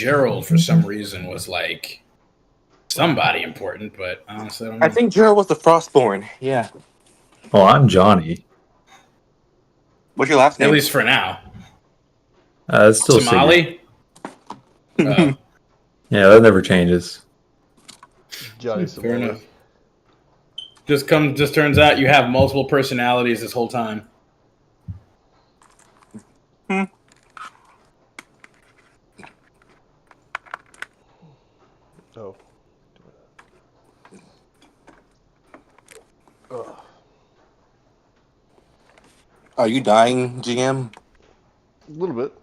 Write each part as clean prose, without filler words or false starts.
Gerald, for some reason, was like somebody important, but honestly, I don't know. I think Gerald was the Frostborn. Yeah. Well, I'm Johnny. What's your last name? At least for now. It's still Somali? Yeah, that never changes. Johnny Fair Somali. enough. Just turns out you have multiple personalities this whole time. Oh. Ugh. Are you dying, GM? A little bit.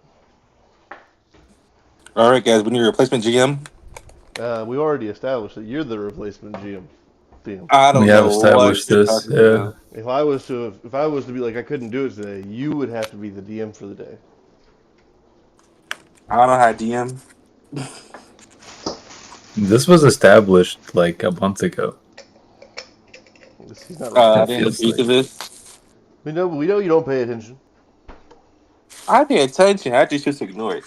All right, guys. We need a replacement GM. We already established that you're the replacement GM. I don't We know have established what you're this. talking Yeah. about. If I was to be like I couldn't do it today, you would have to be the DM for the day. I don't know how to DM. This was established like a month ago. He's not I It didn't feels agree to like- this. we know you don't pay attention. I pay attention. I just ignore it.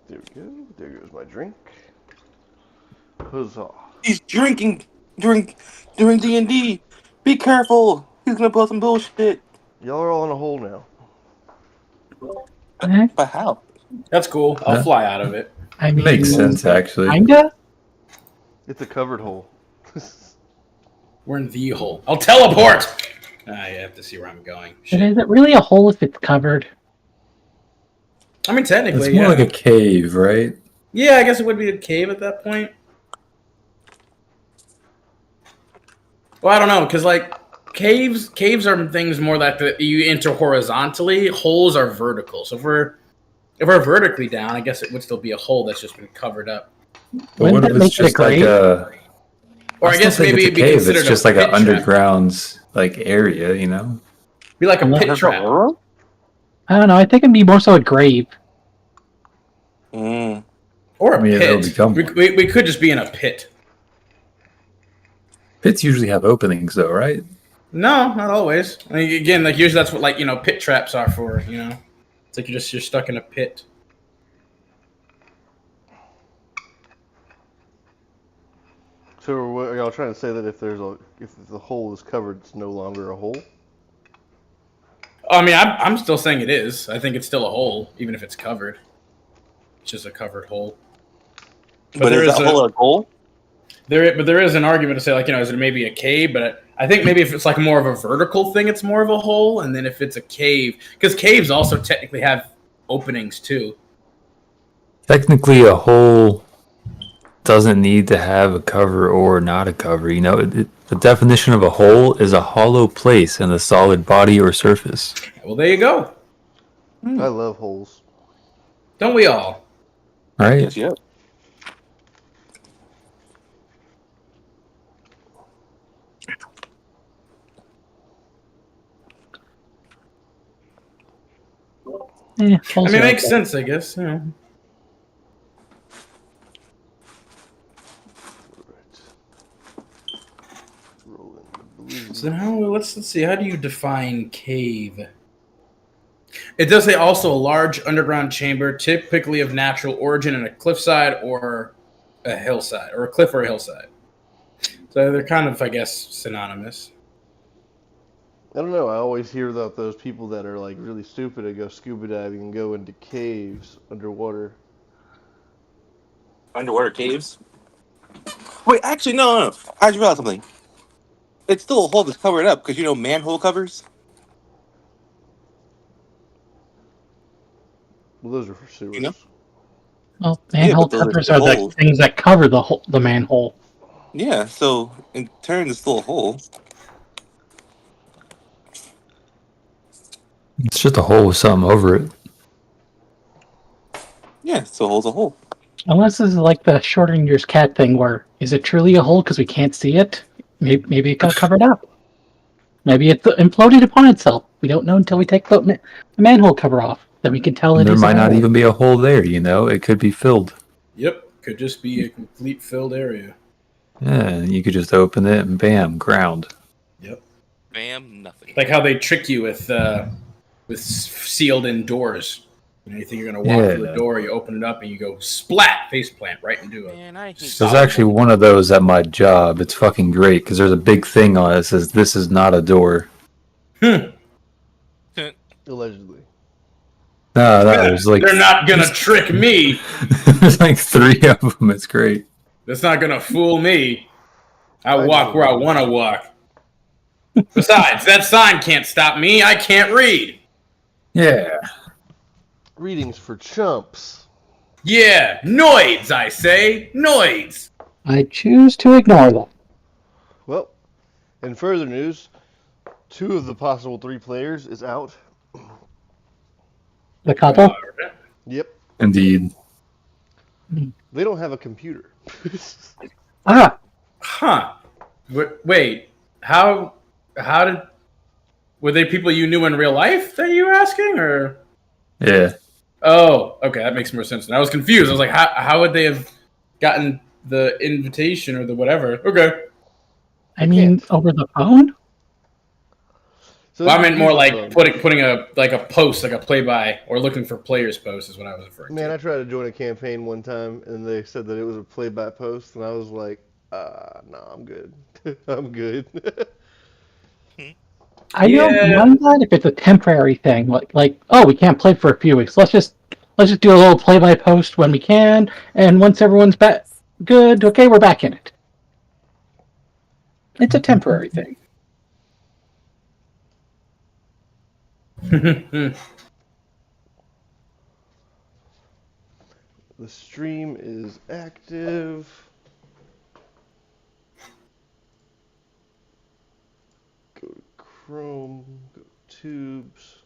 There we go. There goes my drink. Huzzah. He's drinking during DND. Be careful. He's gonna pull some bullshit. Y'all are all in a hole now. But how? That's cool. I'll Yeah. fly out of it. I mean, Makes sense, actually. Kinda. It's a covered hole. We're in the hole. I'll teleport! I have to see where I'm going. But Shit. is it really a hole if it's covered? I mean, technically, It's more yeah. like a cave, right? Yeah, I guess it would be a cave at that point. Well, I don't know, because like caves are things more that you enter horizontally. Holes are vertical. So if we're vertically down, I guess it would still be a hole that's just been covered up. But what Wouldn't if that it's make it a just like grave? a? Or I still guess think maybe it's a it'd be cave. considered It's just a like an pit trap. underground like area, you know? Be like a pit trap. I don't know. I think it'd be more so a grave. Mm. Or a I mean, it'll pit. become We could just be in a pit. Pits usually have openings, though, right? No, not always. I mean, again, like usually that's what like pit traps are for. It's like you're stuck in a pit. So are y'all trying to say that if the hole is covered, it's no longer a hole? I mean, I'm still saying it is. I think it's still a hole, even if it's covered. It's just a covered hole. But is that hole a goal? But there is an argument to say like is it maybe a cave? But I think maybe if it's like more of a vertical thing, it's more of a hole, and then if it's a cave, because caves also technically have openings too. Technically, a hole doesn't need to have a cover or not a cover. The definition of a hole is a hollow place in a solid body or surface. Well, there you go. I love holes. Don't we all? All right. Yes, yeah. I mean, it makes sense, I guess. So now let's see. How do you define cave? It does say also a large underground chamber, typically of natural origin in a cliffside or a hillside, or a cliff or a hillside. So they're kind of, I guess, synonymous. I don't know. I always hear about those people that are like really stupid and go scuba diving and go into caves underwater. Underwater caves? Wait, actually, no. I just realized something. It's still a hole that's covered up because manhole covers. Well, those are for sewers. You know? Well, manhole but those are covers are the holes. things that cover the manhole. Yeah, so in turn, it's still a hole. It's just a hole with something over it. Yeah, so a hole's a hole. Unless this is like the Schrodinger's cat thing, where is it truly a hole because we can't see it? Maybe it got covered up. Maybe it imploded upon itself. We don't know until we take the manhole cover off. Then we can tell it There is might a not hole. even be a hole there, It could be filled. Yep, could just be a complete filled area. Yeah, you could just open it and bam, ground. Yep. Bam, nothing. Like how they trick you with sealed-in doors. You think you're gonna walk through a door, you open it up, and you go splat, face plant right into it. Man, I hate There's actually one of those at my job. It's fucking great because there's a big thing on it that says this is not a door. Allegedly. No, there's like they're not gonna trick me. there's like 3 of them. It's great. That's not gonna fool me. I walk where I want to walk. Besides, that sign can't stop me. I can't read. Yeah. Readings for chumps. Yeah, noids, I say. Noids. I choose to ignore that. Well, in further news, 2 of the possible 3 players is out. The couple? Yep. Indeed. They don't have a computer. Ah, Huh. Wait. How did... Were they people you knew in real life that you were asking, or... Yeah. Oh, okay, that makes more sense. And I was confused. I was like, how would they have gotten the invitation or the whatever? Okay. I mean, over the phone? So Well, I meant more like putting a post, like a play-by, or looking for players post is what I was referring Man, to. I tried to join a campaign one time, and they said that it was a play-by post, and I was like, no, I'm good. I'm good. I don't mind that if it's a temporary thing, like oh, we can't play for a few weeks. Let's just do a little play by post when we can, and once everyone's back good, okay, we're back in it. It's a temporary thing. The stream is active. Go to Chrome, go to Tubes.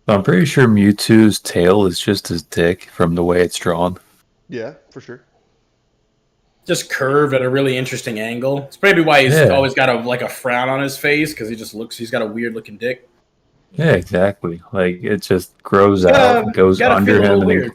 I'm pretty sure Mewtwo's tail is just his dick from the way it's drawn. Yeah, for sure. Just curved at a really interesting angle. It's probably why he's always got a frown on his face, because he's got a weird looking dick. Yeah, exactly. Like it just grows out and goes under him. And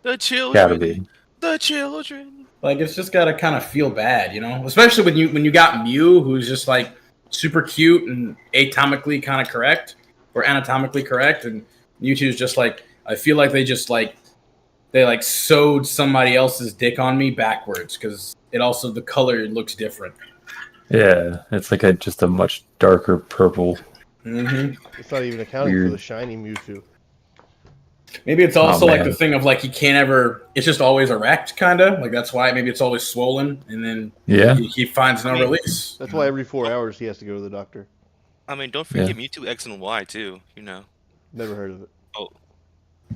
the children. Gotta be. The children. Like it's just gotta kind of feel bad, you know? Especially when you got Mew, who's just like super cute and anatomically kind of correct, or anatomically correct, and Mewtwo's just like, I feel like they sewed somebody else's dick on me backwards, because the color looks different. Yeah, it's like just a much darker purple. Mm-hmm. It's not even accounting for the shiny Mewtwo. Maybe it's also like the thing of like he can't ever. It's just always erect, kind of like that's why maybe it's always swollen, and then he finds no release. That's why every 4 hours he has to go to the doctor. I mean, don't forget Mewtwo X and Y too. You know. Never heard of it. Oh.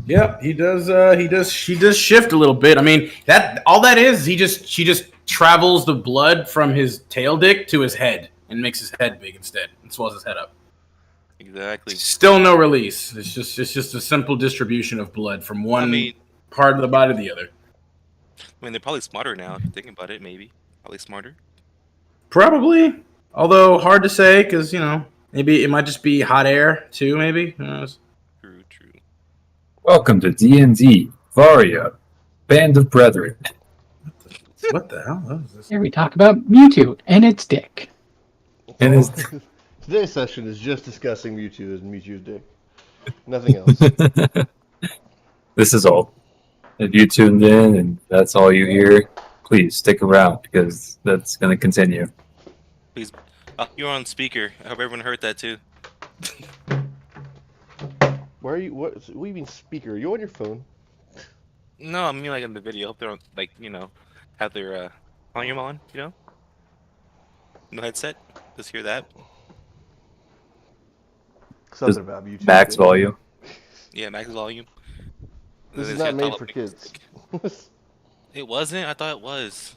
Yeah, he does. She does shift a little bit. I mean, that is. She just travels the blood from his tail dick to his head and makes his head big instead, and swells his head up. Exactly. Still no release. It's just a simple distribution of blood from one part of the body to the other. I mean, they're probably smarter now. If you think about it, maybe probably smarter. Probably, although hard to say because maybe it might just be hot air too. Maybe who knows? True. Welcome to DND, Varia, Band of Brethren. What the hell? What is this? Here we talk about Mewtwo and its dick. And his Today's session is just discussing Mewtwo and Mewtwo's dick. Nothing else. This is all. If you tuned in and that's all you hear, please stick around because that's going to continue. Please, you're on speaker. I hope everyone heard that too. Where are you? What do you mean speaker? Are you on your phone? No, I mean like in the video. I hope they're on, have their volume on. No headset. Just hear that. Something about Mewtwo. Max volume. Yeah, max volume. This is not made for kids. It wasn't? I thought it was.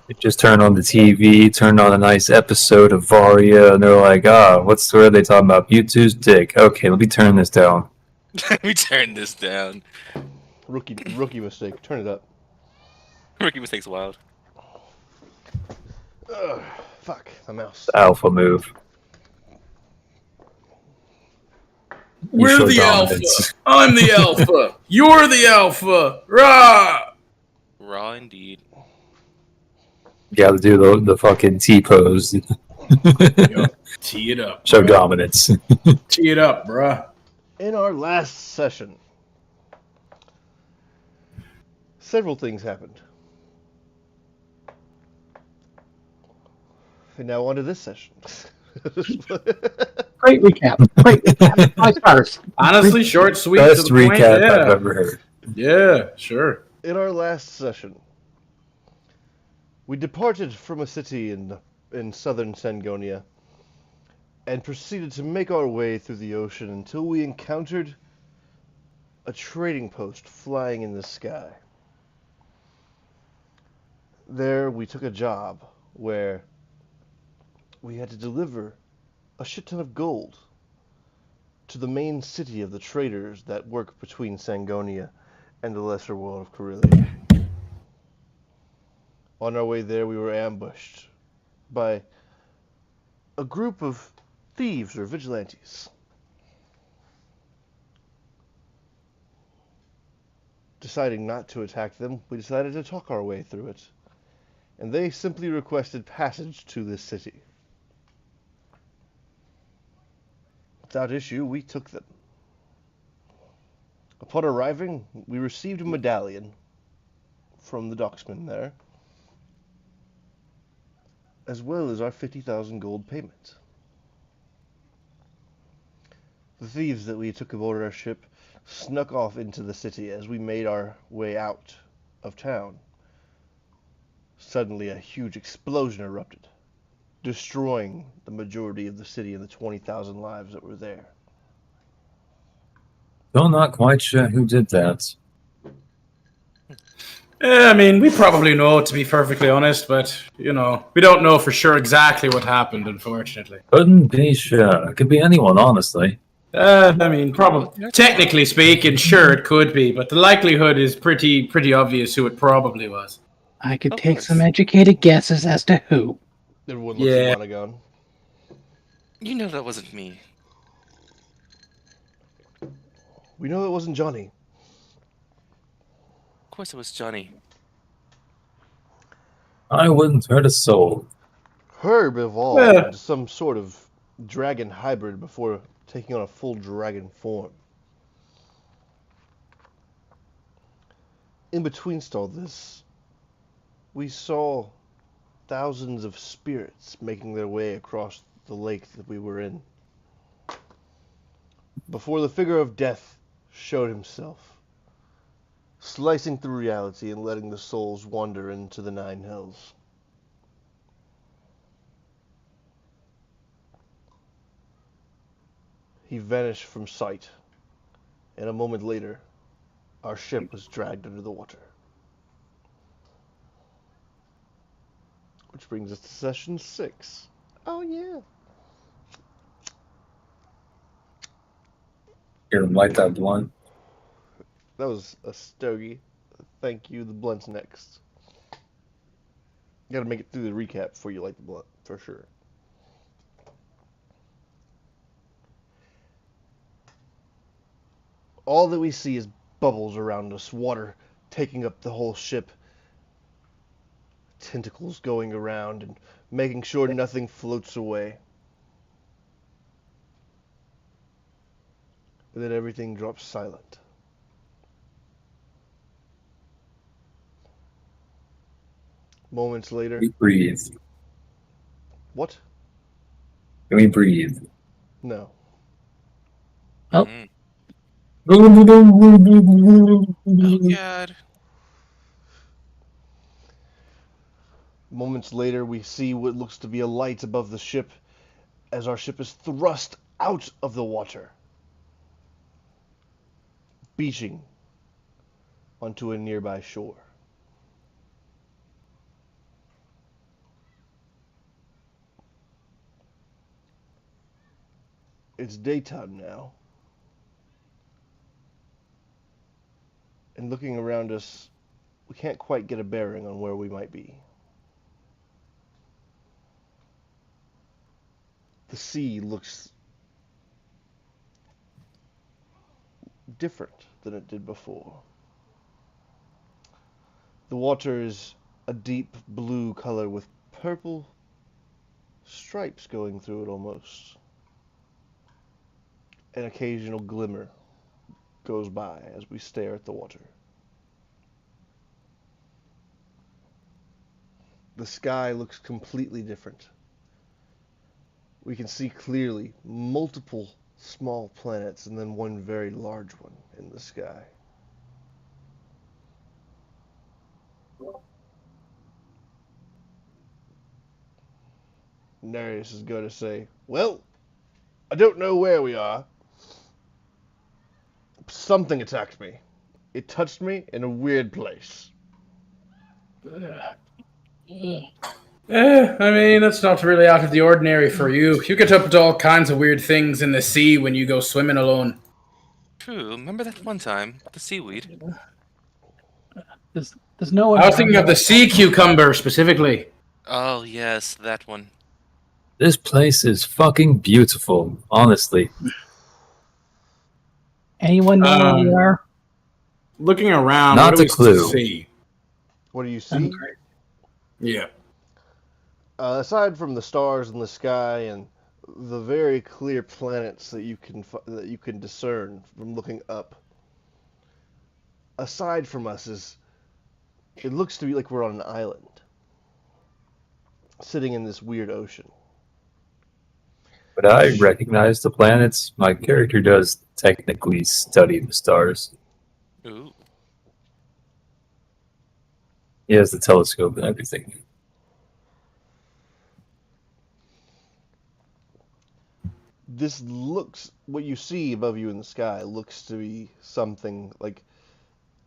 It just turned on the TV, turned on a nice episode of Varia, and they're like, what are they talking about? Mewtwo's dick. Okay, let me turn this down. Let me turn this down. Rookie mistake. Turn it up. Rookie mistake's wild. Ugh, fuck, the mouse. The alpha move. You We're show the dominance. alpha. I'm the alpha. You're the alpha. Rah! Raw indeed. You gotta do the fucking T pose. Yep. Tee it up, Show bruh. dominance. Tee it up, bruh. In our last session, several things happened. And now on to this session. Great recap. Great recap. 5 stars. Honestly, short, sweet, Best to the point. recap Yeah. I've ever heard. Yeah, sure. In our last session, we departed from a city in southern Sangonia and proceeded to make our way through the ocean until we encountered a trading post flying in the sky. There we took a job where we had to deliver a shit ton of gold to the main city of the traders that work between Sangonia and the lesser world of Corellia. On our way there, we were ambushed by a group of thieves or vigilantes. Deciding not to attack them, we decided to talk our way through it, and they simply requested passage to this city. Without issue, we took them. Upon arriving, we received a medallion from the docksman there, as well as our 50,000 gold payment. The thieves that we took aboard our ship snuck off into the city as we made our way out of town. Suddenly, a huge explosion erupted, destroying the majority of the city and the 20,000 lives that were there. Still not quite sure who did that. Yeah, I mean, we probably know, to be perfectly honest, but, you know, we don't know for sure exactly what happened, unfortunately. Couldn't be sure. It could be anyone, honestly. I mean, probably, technically speaking, sure, it could be, but the likelihood is pretty obvious who it probably was. I could Of take course. some educated guesses as to who. Everyone looks Yeah. at Monagon. You know that wasn't me. We know it wasn't Johnny. Of course it was Johnny. I wouldn't hurt a soul. Herb evolved Yeah. into some sort of dragon hybrid before taking on a full dragon form. In betweenst all this, we saw thousands of spirits making their way across the lake that we were in. Before the figure of death showed himself, slicing through reality and letting the souls wander into the nine hells. He vanished from sight, and a moment later, our ship was dragged under the water. Which brings us to session 6. Oh yeah. Hear them light that blunt. That was a stogie. Thank you. The blunt's next. You gotta make it through the recap before you light the blunt, for sure. All that we see is bubbles around us, water taking up the whole ship, tentacles going around and making sure nothing floats away. And then everything drops silent. Moments later. We breathe. What? Can we breathe? No. Oh. Mm. Oh God. Moments later, we see what looks to be a light above the ship as our ship is thrust out of the water, beaching onto a nearby shore. It's daytime now, and looking around us, we can't quite get a bearing on where we might be. The sea looks different than it did before. The water is a deep blue color with purple stripes going through it almost. An occasional glimmer goes by as we stare at the water. The sky looks completely different. We can see clearly multiple small planets and then one very large one in the sky. Nereus is going to say, well, I don't know where we are. Something attacked me. It touched me in a weird place. I mean, that's not really out of the ordinary for you. You get up to all kinds of weird things in the sea when you go swimming alone. True. Remember that one time? The seaweed. There's no one. I was thinking of the sea cucumber specifically. Oh, yes, that one. This place is fucking beautiful, honestly. Anyone know where we are? Looking around, Not what do a we clue. see? What do you see? Yeah. Aside from the stars in the sky and the very clear planets that you can discern from looking up, aside from us it looks to be like we're on an island, sitting in this weird ocean. But I recognize the planets. My character does technically study the stars. Ooh. He has the telescope and everything. This looks, what you see above you in the sky looks to be something like,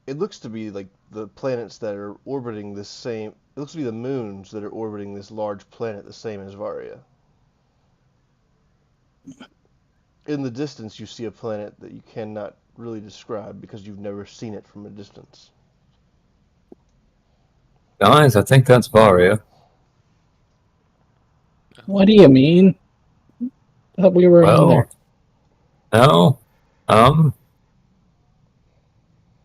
it looks to be like the planets that are orbiting this same, it looks to be the moons that are orbiting this large planet the same as Varia. In the distance you see a planet that you cannot really describe because you've never seen it from a distance. Guys, I think that's Varia. What do you mean? I thought we were in there. No.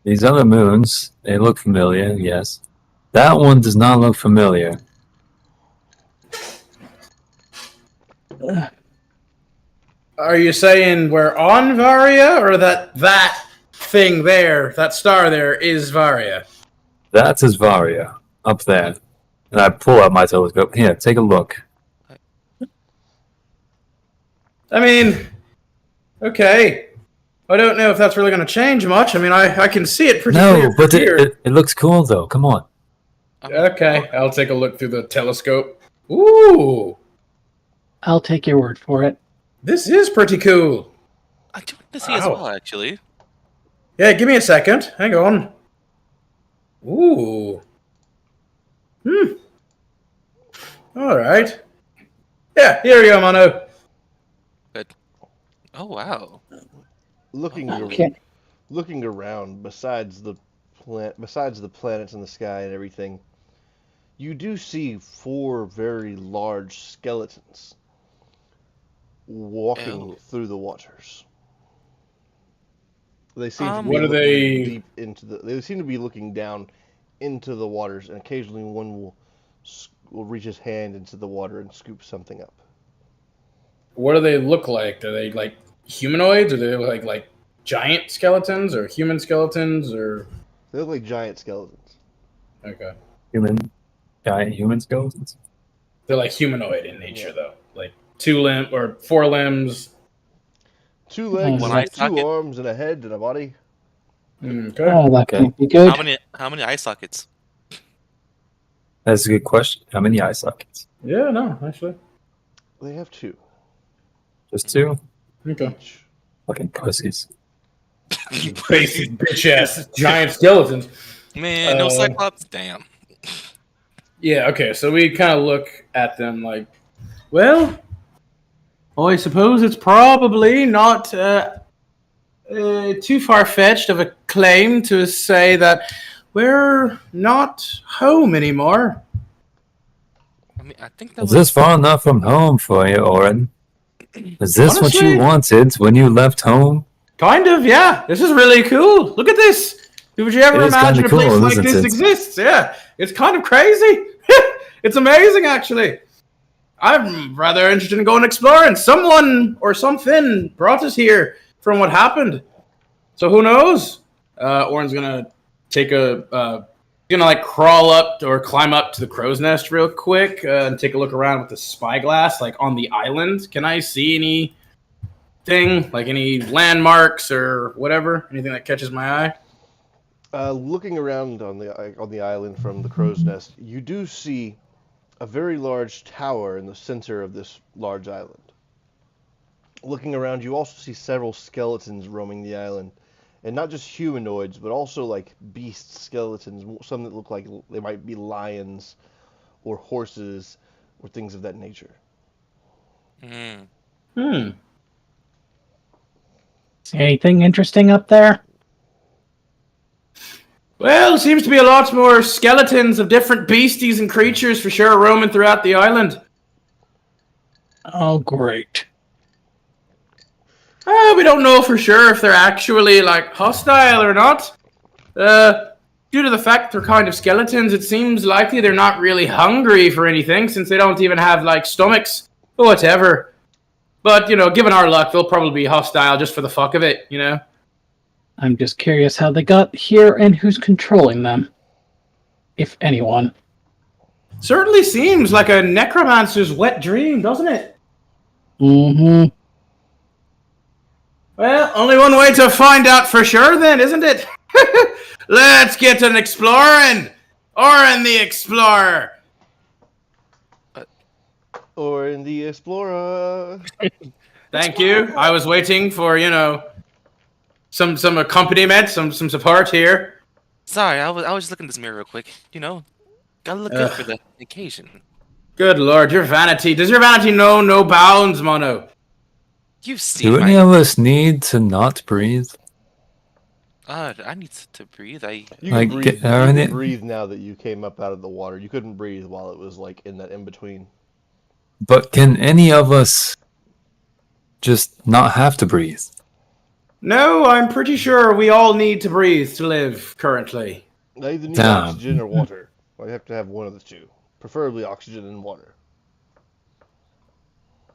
These other moons, they look familiar, yes. That one does not look familiar. Are you saying we're on Varia, or that thing there, that star there, is Varia? That is Varia, up there. And I pull out my telescope. Here, take a look. I mean, okay. I don't know if that's really going to change much. I mean, I can see it pretty clear No, but from here. it looks cool, though. Come on. Okay, I'll take a look through the telescope. Ooh, I'll take your word for it. this is pretty cool. I do want to see as Wow. well, actually. Yeah, give me a second. Hang on. Ooh. All right. Yeah, here you go, Mano. But oh wow. Looking Okay. looking around, besides the planets in the sky and everything, you do see 4 very large skeletons walking Ew. through the waters. They seem to be What are looking they- deep into the. They seem to be looking down into the waters, and occasionally one will reach his hand into the water and scoop something up. What do they look like? Are they like humanoids, or do they look like giant skeletons, or human skeletons, or They look like giant skeletons. okay? Giant human skeletons. They're like humanoid in nature, though. Like 2 limb or 4 limbs. 2 legs, One eye 2 socket. arms, and a head and a body. Okay. Oh, that Okay. can't be good. How many eye sockets? That's a good question. How many eye sockets? Yeah, no, actually. They have 2 Just 2? Okay. each. Fucking pussies. Basic bitch ass giant skeletons. Man, no Cyclops? Damn. Yeah, okay, so we kind of look at them like, well, I suppose it's probably not too far-fetched of a claim to say that we're not home anymore. I mean, I think that Is was this far enough from home for you, Oren? Is this what Honestly- you wanted when you left home? Kind of, yeah. This is really cool. Look at this. Would you ever It is imagine kinda a place cool, like isn't this it? exists? Yeah, it's kind of crazy. It's amazing, actually. I'm rather interested in going exploring. Someone or something brought us here from what happened. So who knows? Oren's gonna take gonna like crawl up or climb up to the crow's nest real quick and take a look around with the spyglass, like on the island. Can I see anything, like any landmarks or whatever? Anything that catches my eye? Looking around on the island from the crow's nest, you do see a very large tower in the center of this large island. Looking around, you also see several skeletons roaming the island, and not just humanoids, but also like beast skeletons, some that look like they might be lions or horses or things of that nature. Hmm. See anything interesting up there? Well, seems to be a lot more skeletons of different beasties and creatures for sure roaming throughout the island. Oh, great. We don't know for sure if they're actually like hostile or not. Due to the fact they're kind of skeletons, it seems likely they're not really hungry for anything since they don't even have like stomachs or whatever. But you know, given our luck, they'll probably be hostile just for the fuck of it, you know. I'm just curious how they got here and who's controlling them. If anyone. Certainly seems like a necromancer's wet dream, doesn't it? Mm-hmm. Well, only one way to find out for sure then, isn't it? Let's get an exploring! Oren the Explorer! Oren the Explorer. Thank you. I was waiting for, you know, some accompaniment, some support here. Sorry, I was just looking in this mirror real quick. You know, gotta look good for the occasion. Good lord, your vanity. Does your vanity know no bounds, Mono? You've seen Do any of us need to not breathe? I need to breathe. You Like, can breathe. are You any- can breathe now that you came up out of the water. You couldn't breathe while it was like in that in between. But can any of us just not have to breathe? No, I'm pretty sure we all need to breathe to live currently. I either need Damn. oxygen or water. I have to have one of the two, preferably oxygen and water.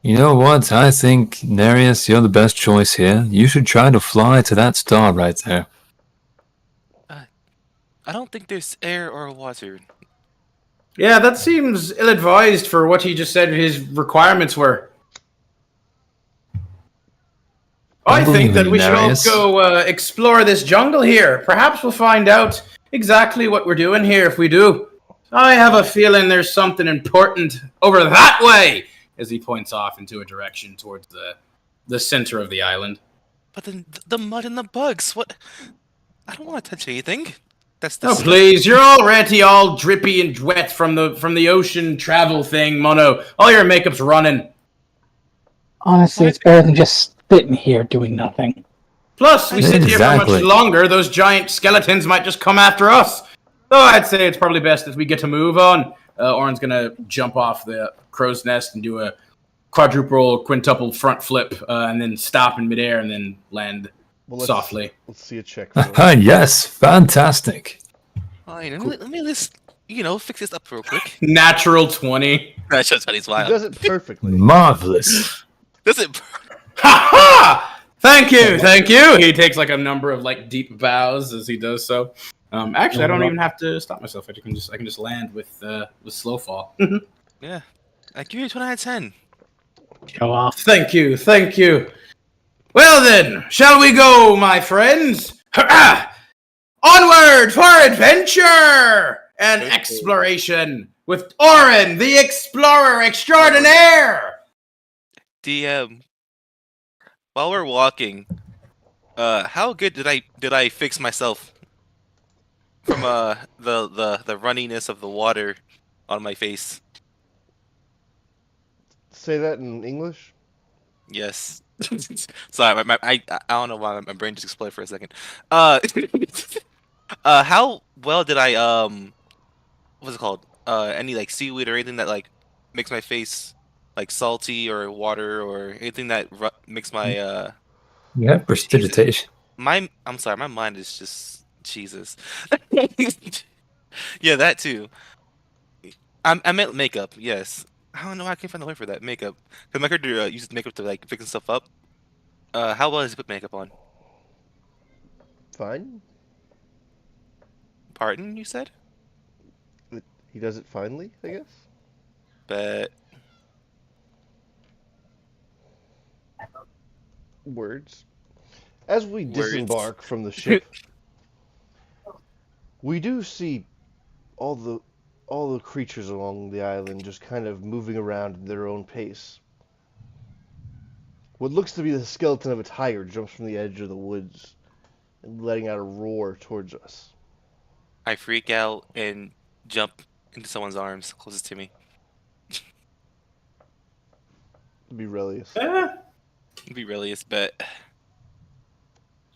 You know what? I think, Nereus, you're the best choice here. You should try to fly to that star right there. I don't think there's air or water. Yeah, that seems ill-advised for what he just said his requirements were. I think that we should all Nereus. go explore this jungle here. Perhaps we'll find out exactly what we're doing here if we do. I have a feeling there's something important over that way, as he points off into a direction towards the center of the island. But then the mud and the bugs. What? I don't want to touch anything. That's Oh please, you're already all drippy and wet from the ocean travel thing, Mono. All your makeup's running. Honestly, it's better than just sitting here doing nothing. Plus, we sit here for Exactly. much longer. Those giant skeletons might just come after us. So I'd say it's probably best if we get to move on. Oren's gonna jump off the crow's nest and do a quintuple front flip, and then stop in midair and then land softly. Let's see a check. For it. Yes, fantastic. Fine. Let me just, fix this up real quick. Natural 20. That's just funny. He Smile. does it perfectly. Marvelous. Does it? Ha ha! Thank you. He takes like a number of like deep bows as he does so. Actually, I don't even have to stop myself. I can just land with slow fall. Yeah. I give you a 20 out of 10. Show off. Thank you. Well then, shall we go, my friends? Onward for adventure and exploration with Oren, the Explorer Extraordinaire! DM. While we're walking, how good did I fix myself from the runniness of the water on my face? Say that in English. Yes. Sorry, I don't know why my brain just exploded for a second. How well did I what's it called? Any like seaweed or anything that like makes my face like salty or water or anything that makes my You have prestidigitation. I'm sorry, my mind is just Jesus. Yeah, that too. I meant makeup. Yes. I don't know. I can't find the word for that. Makeup. Because my character uses makeup to like fix stuff up. How well does he put makeup on? Fine. Pardon, you said? He does it finely, I guess. But Words. As we Words. disembark from the ship, we do see all the creatures along the island just kind of moving around at their own pace. What looks to be the skeleton of a tiger jumps from the edge of the woods and letting out a roar towards us. I freak out and jump into someone's arms closest to me. Be Relius. Be really, but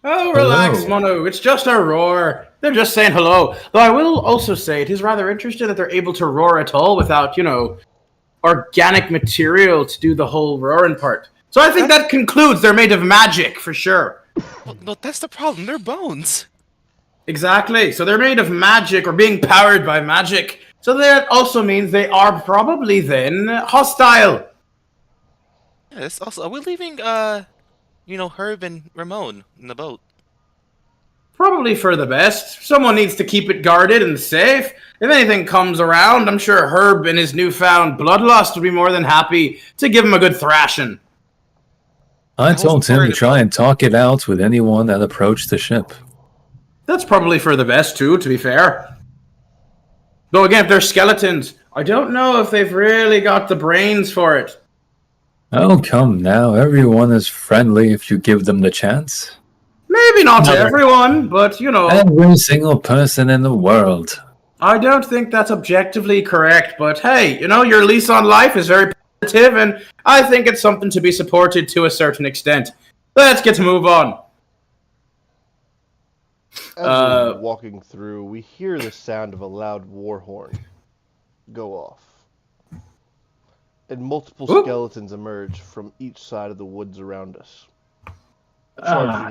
Oh, relax, Hello. Mono. It's just a roar. They're just saying hello. Though I will also say it is rather interesting that they're able to roar at all without, organic material to do the whole roaring part. So I think that concludes they're made of magic, for sure. well, that's the problem. They're bones. Exactly. So they're made of magic or being powered by magic. So that also means they are probably then hostile. Yes. Also, are we leaving? Herb and Ramon in the boat? Probably for the best. Someone needs to keep it guarded and safe. If anything comes around, I'm sure Herb and his newfound bloodlust would be more than happy to give him a good thrashing. I was told him to worried try and talk it out with anyone that approached the ship. That's probably for the best, too, to be fair. Though again, if they're skeletons, I don't know if they've really got the brains for it. Oh, come now. Everyone is friendly if you give them the chance. Maybe not Never. everyone, but, Every single person in the world. I don't think that's objectively correct. But hey, your lease on life is very positive, and I think it's something to be supported to a certain extent. Let's get to move on. As we're walking through, we hear the sound of a loud war horn go off. And multiple Whoop. skeletons emerge from each side of the woods around us.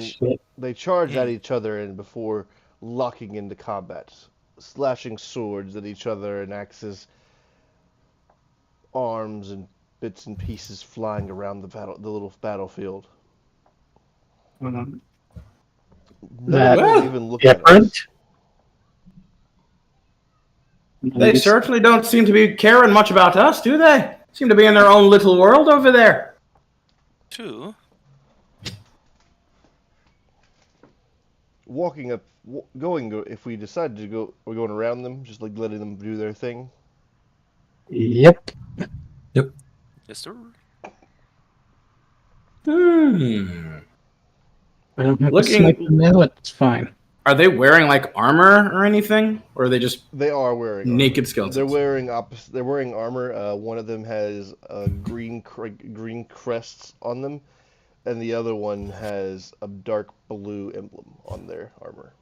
Shit. They charge at each other and before locking into combat, slashing swords at each other and axes, arms and bits and pieces flying around the little battlefield. Mhm. None of Well, them even look at us. Different. They certainly don't seem to be caring much about us, do they? Seem to be in their own little world over there. Two. Walking up, if we decide to go, we're going around them, just like letting them do their thing. Yep. Yes, sir. I don't have Looking- to snipe them now, it's fine. Are they wearing like armor or anything, or are they just They are wearing naked armor. skeletons? They're wearing armor. One of them has green crests on them, and the other one has a dark blue emblem on their armor.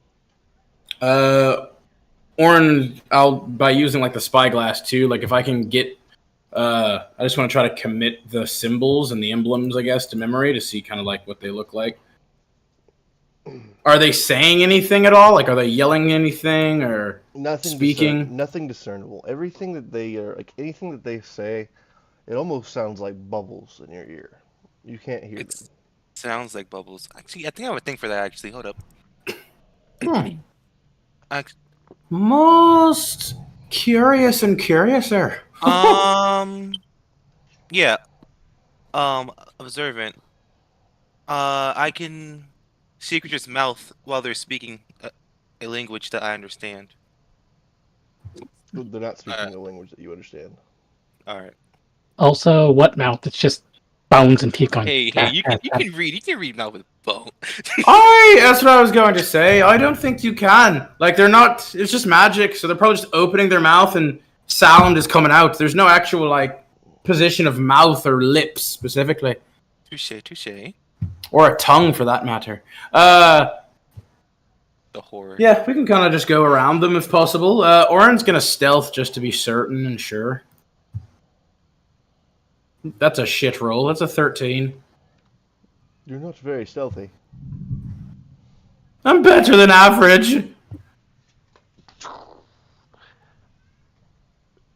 Orin, by using like the spyglass too. Like if I can get, I just want to try to commit the symbols and the emblems, I guess, to memory to see kind of like what they look like. Are they saying anything at all? Like, are they yelling anything or speaking? Nothing discernible. Everything that they are, like anything that they say, it almost sounds like bubbles in your ear. You can't hear It them. sounds like bubbles. Actually, I think I have a thing for that. Actually, hold up. Act- Most curious and curiouser. Yeah. Observant. I can see a creature's mouth while they're speaking a language that I understand. They're not speaking a language that you understand. All right. Also, what mouth? It's just bones and teeth going. Hey, you can read. You can read mouth with bone. That's what I was going to say. I don't think you can. Like, they're not, it's just magic, so they're probably just opening their mouth and sound is coming out. There's no actual, like, position of mouth or lips, specifically. Touche. Or a tongue, for that matter. The horror. Yeah, we can kind of just go around them if possible. Orin's going to stealth just to be certain and sure. That's a shit roll. That's a 13. You're not very stealthy. I'm better than average.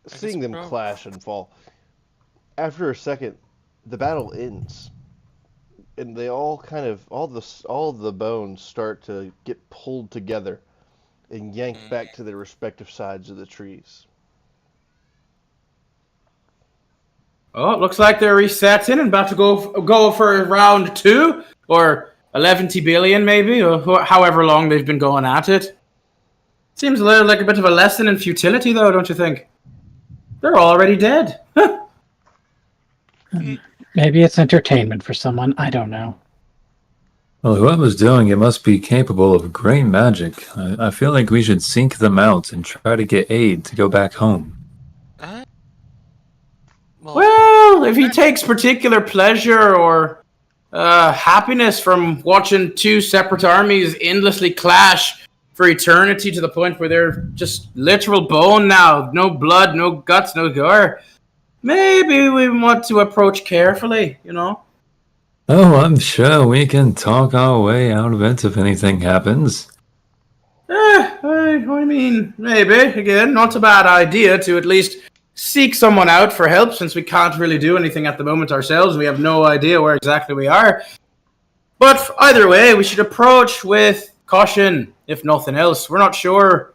Seeing them clash and fall. After a second, the battle ends, and they all all the bones start to get pulled together and yanked back to their respective sides of the trees. Oh, it looks like they're resetting and about to go for round 2 or 11 billion maybe, or however long they've been going at it. Seems like a bit of a lesson in futility, though, don't you think? They're already dead. Maybe it's entertainment for someone. I don't know. Well, whoever's doing it must be capable of great magic. I feel like we should seek them out and try to get aid to go back home. Well, if he takes particular pleasure or happiness from watching 2 separate armies endlessly clash for eternity to the point where they're just literal bone now, no blood, no guts, no gore, maybe we want to approach carefully, you know? Oh, I'm sure we can talk our way out of it if anything happens. I mean, maybe, again, not a bad idea to at least seek someone out for help, since we can't really do anything at the moment ourselves. We have no idea where exactly we are. But either way, we should approach with caution, if nothing else. We're not sure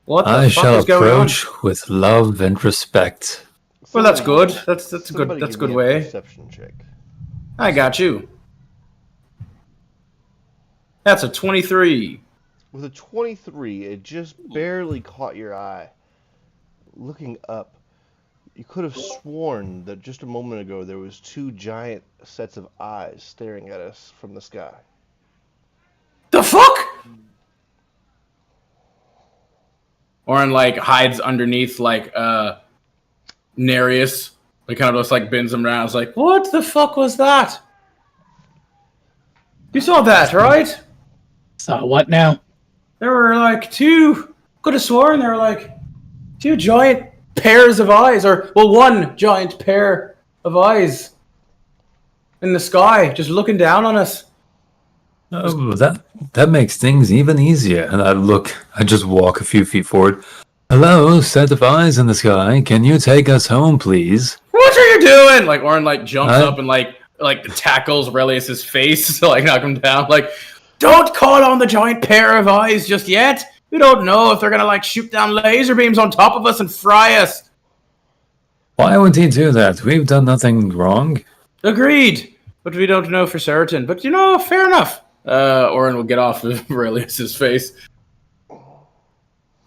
what the fuck is going on. I shall approach with love and respect. Well, that's good. That's a Somebody good. That's a give good me a way. Perception check. I got you. That's a 23. With a 23, it just barely caught your eye. Looking up, you could have sworn that just a moment ago there was 2 giant sets of eyes staring at us from the sky. The fuck? Orin hides underneath Nereus. He kind of just bends him around. It's like, what the fuck was that? You saw that, right? So what now? There were 2. Could have sworn there were 2 giant pairs of eyes, or 1 giant pair of eyes in the sky, just looking down on us. Oh, that makes things even easier. And I just walk a few feet forward. Hello, set of eyes in the sky. Can you take us home, please? What are you doing? Orin jumps up and tackles Relius's face to knock him down. Don't call on the giant pair of eyes just yet. We don't know if they're gonna shoot down laser beams on top of us and fry us. Why would he do that? We've done nothing wrong. Agreed, but we don't know for certain. But fair enough. Orin will get off of Relius's face.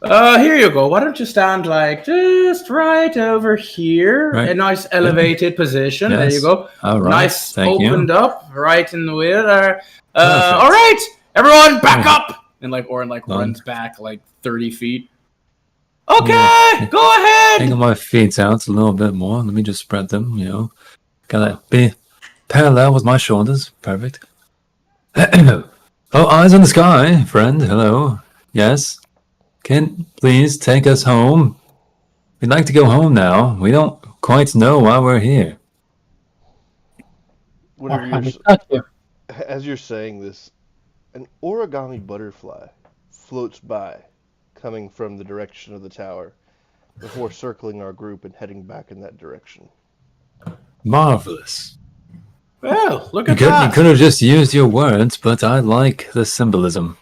Here you go. Why don't you stand just right over here? Right. A nice elevated position. Yes. There you go. All right. Nice Thank opened you. up right in the middle. All right, everyone, back up. And Orin runs back 30 feet. Okay, Yeah. go ahead. Angle my feet out a little bit more. Let me just spread them. Gotta be parallel with my shoulders. Perfect. Oh, eyes on the sky, friend. Hello. Yes. Can please take us home? We'd like to go home now. We don't quite know why we're here. As you're saying this, an origami butterfly floats by, coming from the direction of the tower, before circling our group and heading back in that direction. Marvelous. Well, look You at that. could have just used your words, but I like the symbolism.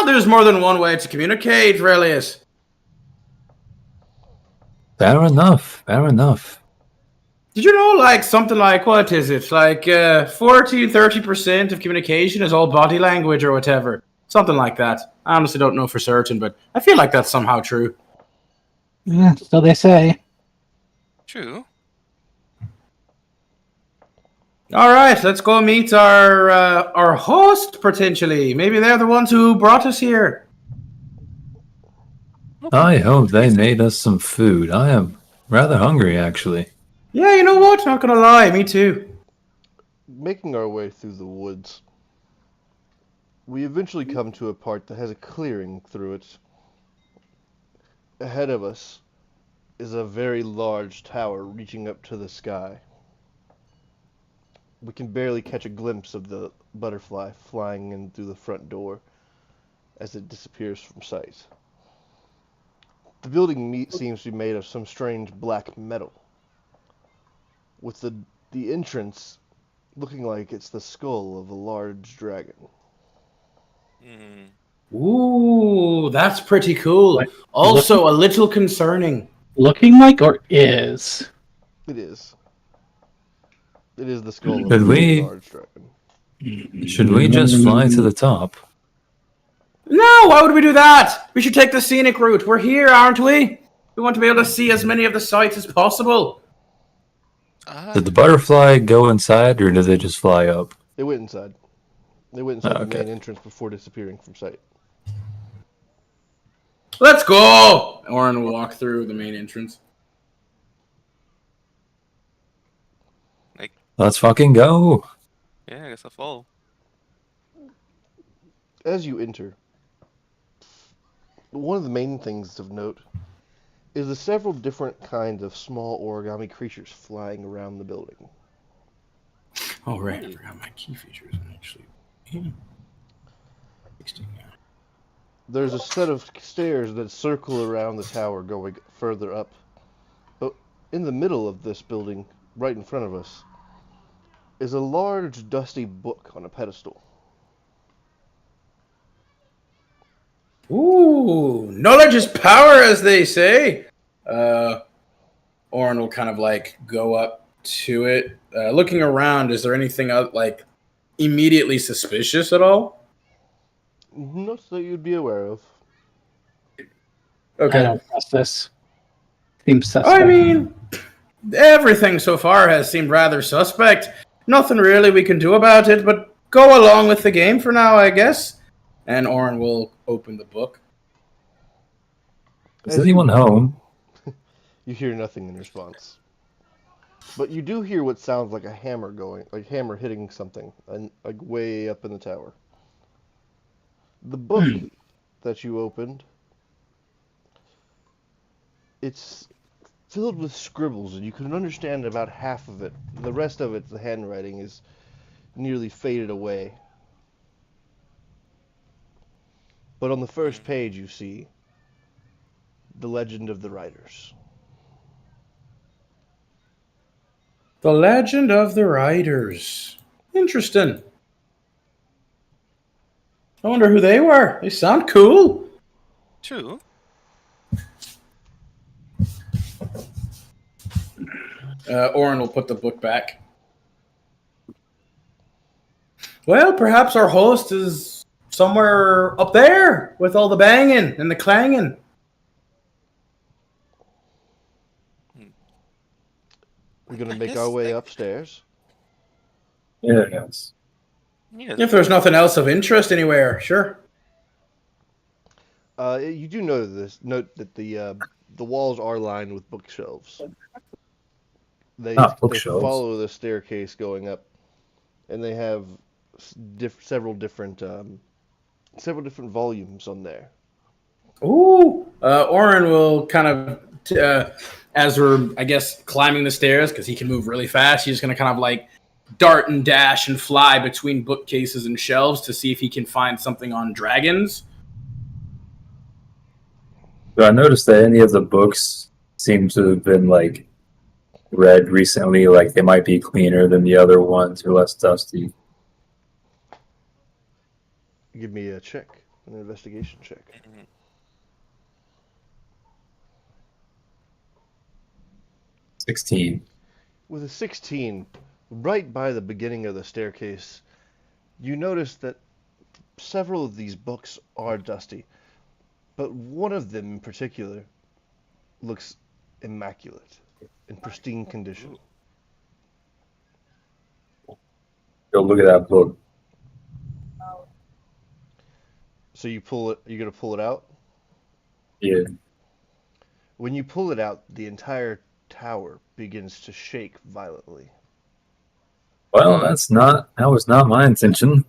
There's more than one way to communicate, Relius. Fair enough. Fair enough. Did you know, something what is it? 40-30% of communication is all body language or whatever. Something like that. I honestly don't know for certain, but I feel like that's somehow true. Yeah, so they say. True. All right, let's go meet our host, potentially. Maybe they're the ones who brought us here. I hope they made us some food. I am rather hungry, actually. Yeah, you know what? Not gonna lie, me too. Making our way through the woods, we eventually come to a part that has a clearing through it. Ahead of us is a very large tower reaching up to the sky. We can barely catch a glimpse of the butterfly flying in through the front door as it disappears from sight. The building seems to be made of some strange black metal, with the entrance looking like it's the skull of a large dragon. Ooh, that's pretty cool. What? Also, a little concerning. Looking like or is? It is. It is the skull of Should a we- large dragon. Should we just fly to the top? No, why would we do that? We should take the scenic route. We're here, aren't we? We want to be able to see as many of the sights as possible. Did the butterfly go inside, or did they just fly up? They went inside. They went inside the Okay. main entrance before disappearing from sight. Let's go! Orin will walk through the main entrance. Let's fucking go. Yeah, I guess I'll follow. As you enter, one of the main things of note is the several different kinds of small origami creatures flying around the building. Oh, right. I forgot my key features, actually. Yeah. 16 now. There's a set of stairs that circle around the tower going further up. But in the middle of this building, right in front of us, is a large dusty book on a pedestal. Ooh, knowledge is power, as they say. Orin will kind of like go up to it. Looking around, is there anything like immediately suspicious at all? Not that you'd be aware of. I Okay. don't trust this. Seems suspect. I mean, everything so far has seemed rather suspect. Nothing really we can do about it, but go along with the game for now, I guess. And Orin will open the book. Is anyone home? You hear nothing in response. But you do hear what sounds like a hammer going, like hammer hitting something, and like way up in the tower. The book that you opened, it's filled with scribbles, and you can understand about half of it. The rest of it, the handwriting, is nearly faded away. But on the first page you see the legend of the riders. The Legend of the Riders. Interesting. I wonder who they were. They sound cool. True. Orin will put the book back. Well, perhaps our host is somewhere up there with all the banging and the clanging. We're going to I make guess our way that- upstairs. Yes. Yeah. If there's nothing else of interest anywhere, sure. You do know this. Note that the walls are lined with bookshelves. They Bookshelves. follow the staircase going up, and they have several different volumes on there. Ooh. Orin will kind of, as we're, I guess, climbing the stairs, because he can move really fast, he's going to kind of like dart and dash and fly between bookcases and shelves to see if he can find something on dragons. But I noticed that any of the books seem to have been like read recently, like they might be cleaner than the other ones or less dusty. Give me a check, an investigation check. 16. With a 16, right by the beginning of the staircase, you notice that several of these books are dusty, but one of them in particular looks immaculate, in pristine condition. Go look at that book. So you pull it, you're going to pull it out? Yeah. When you pull it out, the entire tower begins to shake violently. Well, that was not my intention.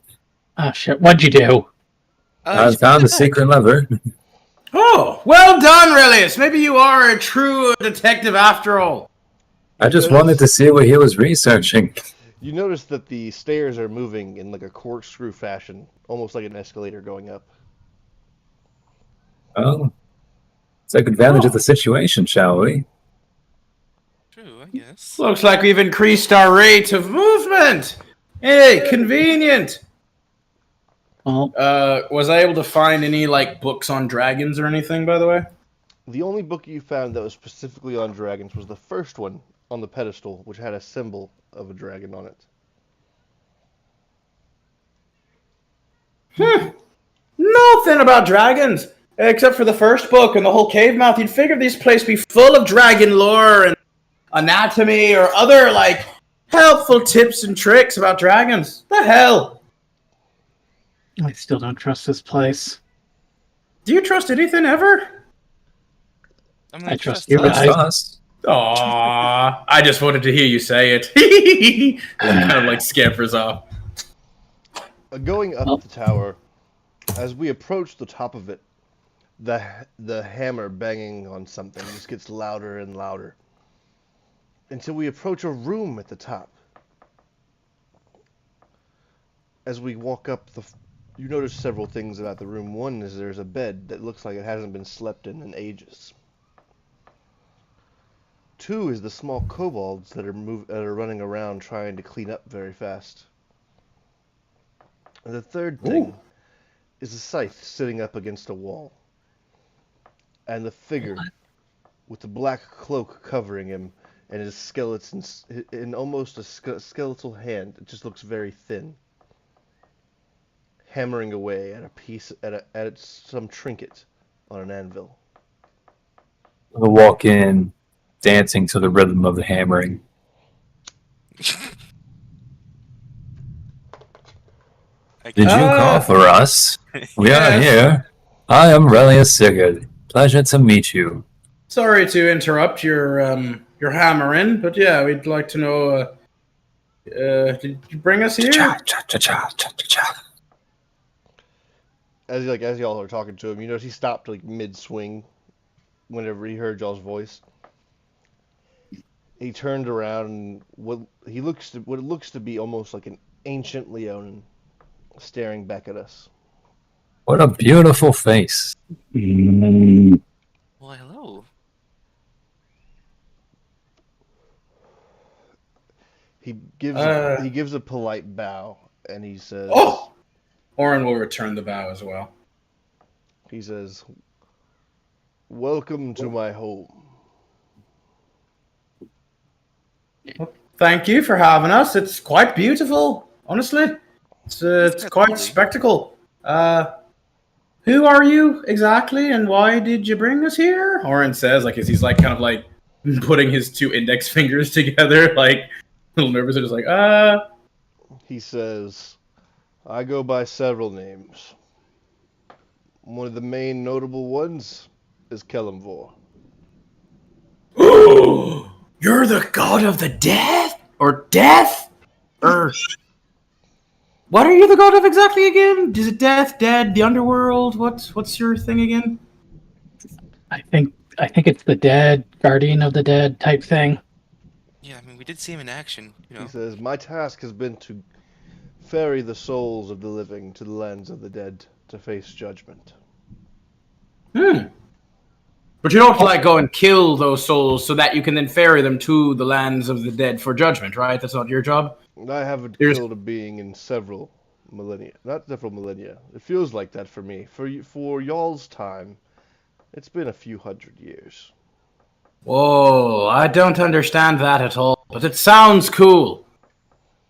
Oh shit! What'd you do? I found the secret lever. Oh, well done, Relius. Maybe you are a true detective after all. I just wanted to see what he was researching. You notice that the stairs are moving in like a corkscrew fashion, almost like an escalator going up. Well, take advantage of the situation, shall we? True, I guess. Looks like we've increased our rate of movement. Hey, convenient. Well, Was I able to find any like books on dragons or anything, by the way? The only book you found that was specifically on dragons was the first one on the pedestal, which had a symbol of a dragon on it. Nothing about dragons, except for the first book and the whole cave mouth. You'd figure this place be full of dragon lore and anatomy or other like helpful tips and tricks about dragons. The hell? I still don't trust this place. Do you trust anything ever? I'm gonna I trust you us. guys. Us. Aww, I just wanted to hear you say it. Kind of like scampers off. Going up the tower, as we approach the top of it, the hammer banging on something just gets louder and louder until we approach a room at the top. As we walk up, you notice several things about the room. One is there's a bed that looks like it hasn't been slept in ages. Two is the small kobolds that are running around trying to clean up very fast. And the third thing is a scythe sitting up against a wall. And the figure with the black cloak covering him and his skeleton in almost a skeletal hand. It just looks very thin. Hammering away at a piece at some trinket on an anvil. We'll walk in, dancing to the rhythm of the hammering. Did you call for us? We are Yes. here. I am Relius Sigurd. Pleasure to meet you. Sorry to interrupt your hammering, but yeah, we'd like to know. Did you bring us here? Cha-cha-cha-cha-cha-cha. As y'all are talking to him, you notice he stopped like mid-swing whenever he heard y'all's voice. He turned around and what it looks to be almost like an ancient Leonin staring back at us. What a beautiful face. Well, hello. He gives a polite bow and he says, Oh! Orin will return the bow as well. He says, "Welcome to my home." Thank you for having us. It's quite beautiful, honestly. It's quite a spectacle. Who are you exactly, and why did you bring us here? Orin says, like, as he's like kind of like putting his two index fingers together, like a little nervous, and just like, He says, "I go by several names. One of the main notable ones is Kelemvor." You're the god of the death? Or death? Or what are you the god of exactly again? Is it death, dead, the underworld? What's your thing again? I think it's the dead, guardian of the dead type thing. Yeah, I mean, we did see him in action, you know. He says, "My task has been to ferry the souls of the living to the lands of the dead to face judgment." But you don't like go and kill those souls so that you can then ferry them to the lands of the dead for judgment, right? That's not your job. I haven't There's- killed a being in several millennia. Not several millennia. It feels like that for me. For y'all's time, it's been a few hundred years. Whoa, I don't understand that at all. But it sounds cool.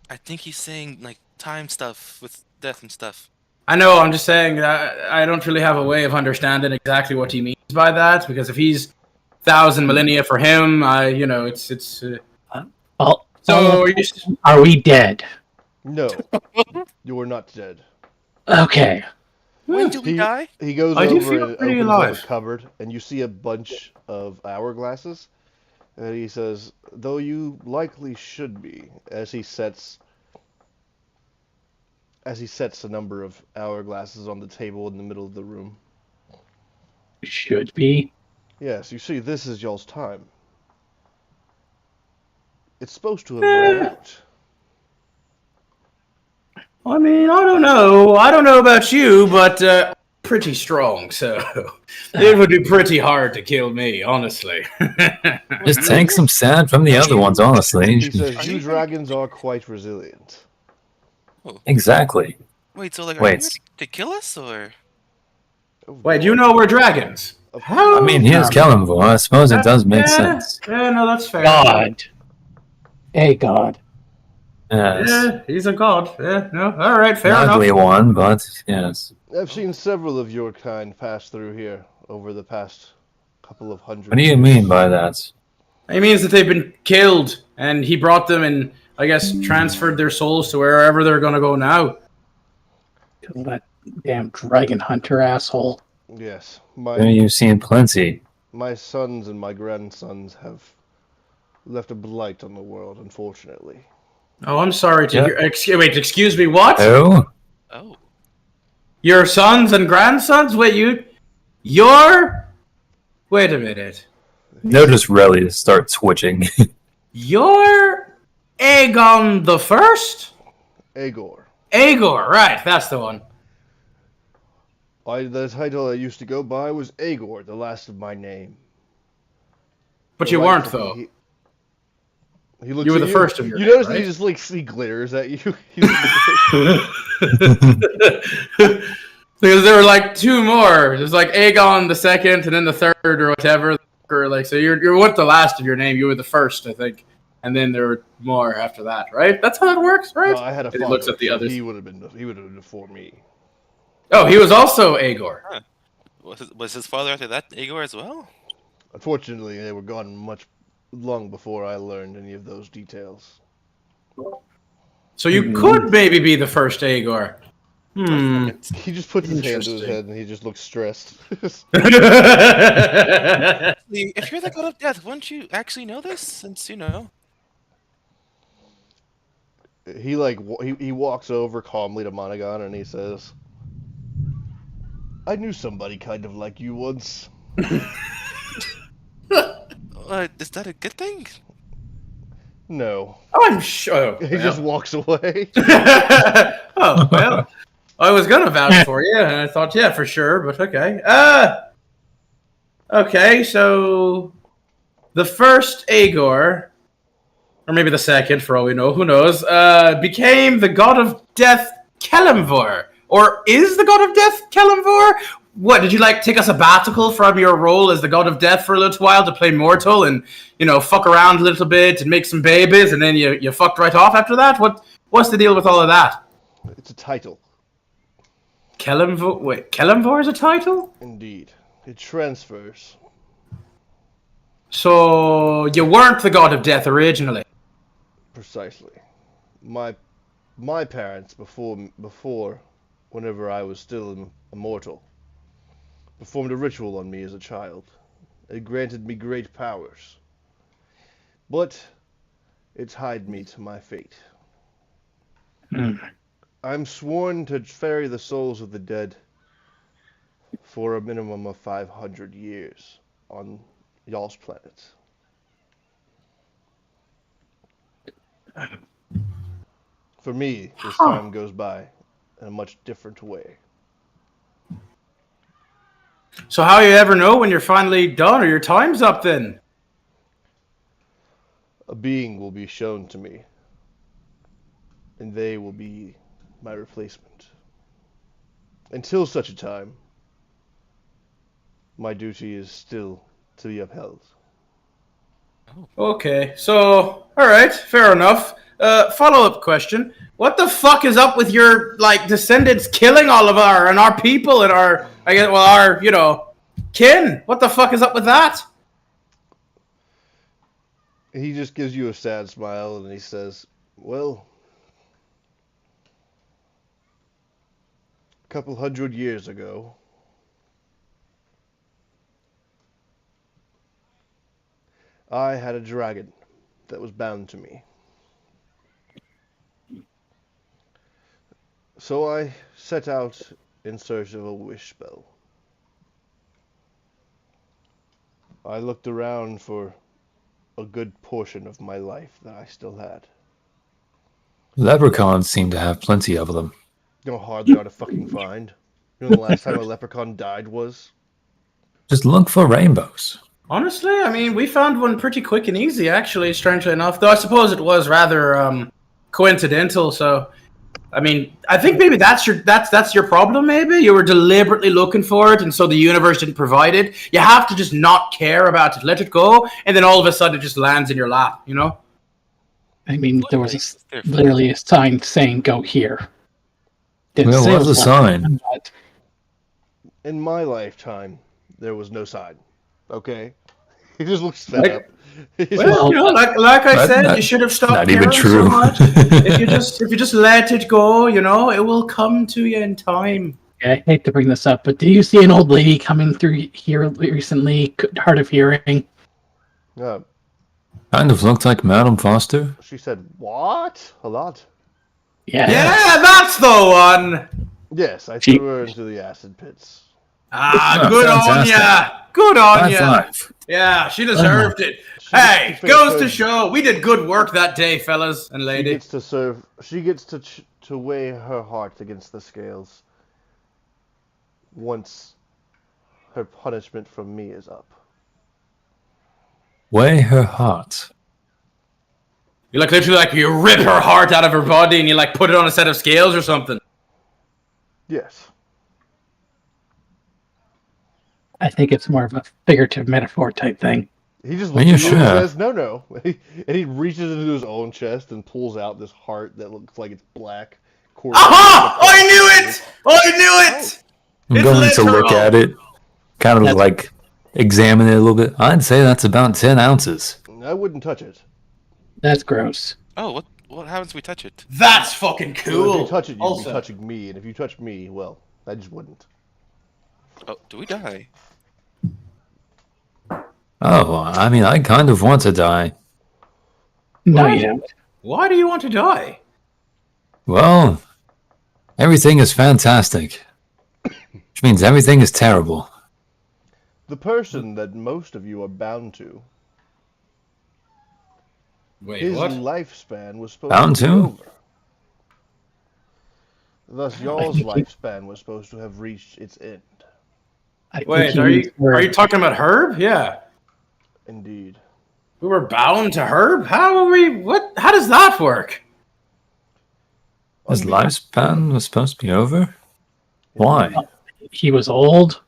I think he's saying like time stuff with death and stuff. I know, I'm just saying I don't really have a way of understanding exactly what he means by that, because if he's 1,000 millennia for him, it's... Well, So, are we dead? No, you are not dead. Okay. When do we die? He goes I do over feel and pretty opens up alive. a cupboard, and you see a bunch of hourglasses. And he says, "Though you likely should be," as he sets a number of hourglasses on the table in the middle of the room. Should be. Yes, you see, this is y'all's time. It's supposed to have run out. I mean, I don't know. I don't know about you, but pretty strong, so it would be pretty hard to kill me, honestly. Just take some sand from the other ones, honestly. He says, Are you you- dragons are quite resilient. Exactly. Wait, so like, are you Wait. here to kill us, or? Oh, Wait, no. you know we're dragons? Of How? I mean, here's Kalimvor. I suppose it does make sense. Yeah, no, that's fair. God. A god. Yes. Yeah, he's a god. Yeah, no, all right, fair An enough. ugly one, but yes. I've seen several of your kind pass through here over the past couple of hundred What do you years. mean by that? It means that they've been killed, and he brought them and, I guess, transferred their souls to wherever they're gonna go now. Kill that damn dragon hunter asshole. Yes. You've seen plenty. My sons and my grandsons have left a blight on the world, unfortunately. Oh, I'm sorry to Yeah. hear. Excuse me, what? Oh? Oh, Your sons and grandsons? You're. Wait a minute. Notice Relius start twitching. You're Aegon the First? Aegor. Aegor, right? That's the one. The title I used to go by was Aegor, the last of my name. But you weren't, though. He looks You were at the first of your You name, notice right? he just he glares at you. Because there were like two more. There's like Aegon the Second, and then the third, or whatever. Or like, so you weren't the last of your name. You were the first, I think, and then there were more after that, right? That's how it works, right? No, I had a And father. he looks at the so others. He would have been before me. Oh, he was also Aegor. was his father after that Igor as well? Unfortunately, they were gone much long before I learned any of those details. So you could maybe be the first Aegor. Hmm. He just puts his hand to his Interesting. head and he just looks stressed. If you're the god of death, wouldn't you actually know this? Since he walks over calmly to Monagon and he says, "I knew somebody kind of like you once." Is that a good thing? No. I'm sure. He just walks away. Oh, well. I was gonna vouch for you, and I thought, yeah, for sure, but okay. Okay, so the first Aegor, or maybe the second, for all we know, who knows, became the god of death, Kalimvor. Or is the god of death Kalimvor? What, did you, like, take a sabbatical from your role as the god of death for a little while to play mortal and, fuck around a little bit and make some babies, and then you fucked right off after that? What's the deal with all of that? It's a title. Kalimvor? Wait, Kalimvor is a title? Indeed. It transfers. So you weren't the god of death originally. Precisely. My parents, before, whenever I was still immortal, performed a ritual on me as a child. It granted me great powers. But it tied me to my fate. I'm sworn to ferry the souls of the dead for a minimum of 500 years on y'all's planet. For me, this time goes by in a much different way. So how you ever know when you're finally done or your time's up then? A being will be shown to me, and they will be my replacement. Until such a time, my duty is still to be upheld. Okay, so alright, fair enough. Follow-up question. What the fuck is up with your descendants killing all of our people and our kin? What the fuck is up with that? He just gives you a sad smile and he says, "Well, a couple hundred years ago, I had a dragon that was bound to me. So I set out in search of a wish spell. I looked around for a good portion of my life that I still had. Leprechauns seem to have plenty of them. You know how hard they are to fucking find? You know when the last time a leprechaun died was? Just look for rainbows. Honestly, I mean, we found one pretty quick and easy, actually, strangely enough. Though I suppose it was rather coincidental. So, I mean, I think maybe that's your problem. Maybe you were deliberately looking for it, and so the universe didn't provide it. You have to just not care about it, let it go, and then all of a sudden it just lands in your lap. You know? I mean, there was literally a sign saying "Go here." Didn't Where say it was the sign? but In my lifetime, there was no sign. Okay? He just looks fed up. He's Well, Well, you know, like I That's said, not- you should have stopped not even caring true. so much. If you just let it go, you know, it will come to you in time. I hate to bring this up, but do you see an old lady coming through here recently, hard of hearing? uh, Kind of looked like Madame Foster. she said, "What? A lot?" Yeah. Yeah, that's the one. Yes, I She- threw her into the acid pits. Ah, Oh, good on fantastic. ya. Good on High ya. five. Yeah, she deserved it. She Hey, gets to goes serve- to show we did good work that day, fellas and She lady. gets to serve. She gets to weigh her heart against the scales. Once her punishment from me is up. Weigh her heart. You like literally like you rip her heart out of her body and you like put it on a set of scales or something. Yes. I think it's more of a figurative metaphor type thing. He just Are looks you at you and sure? says, "No." And he reaches into his own chest and pulls out this heart that looks like it's black. Aha! I knew it! I knew it! I'm It's going to look literal. at it, kind of That's- like examine it a little bit. I'd say that's about 10 ounces. I wouldn't touch it. That's gross. Oh, what happens if we touch it? That's fucking Well, cool. if you touch it, you'd also, be touching me, and if you touch me, well, I just wouldn't. Oh, do we die? Oh, I mean, I kind of want to die. No, What? you don't. why do you want to die? Well, everything is fantastic. Which means everything is terrible. The person that most of you are bound to, Wait, his what? lifespan was supposed Bound to be to? over. Thus, y'all's lifespan was supposed to have reached its end. I think Wait, he are means you we're- are you talking about Herb? Yeah. Indeed. We were bound to Herb? How are we how does that work? His lifespan was supposed to be over? Why? he was old?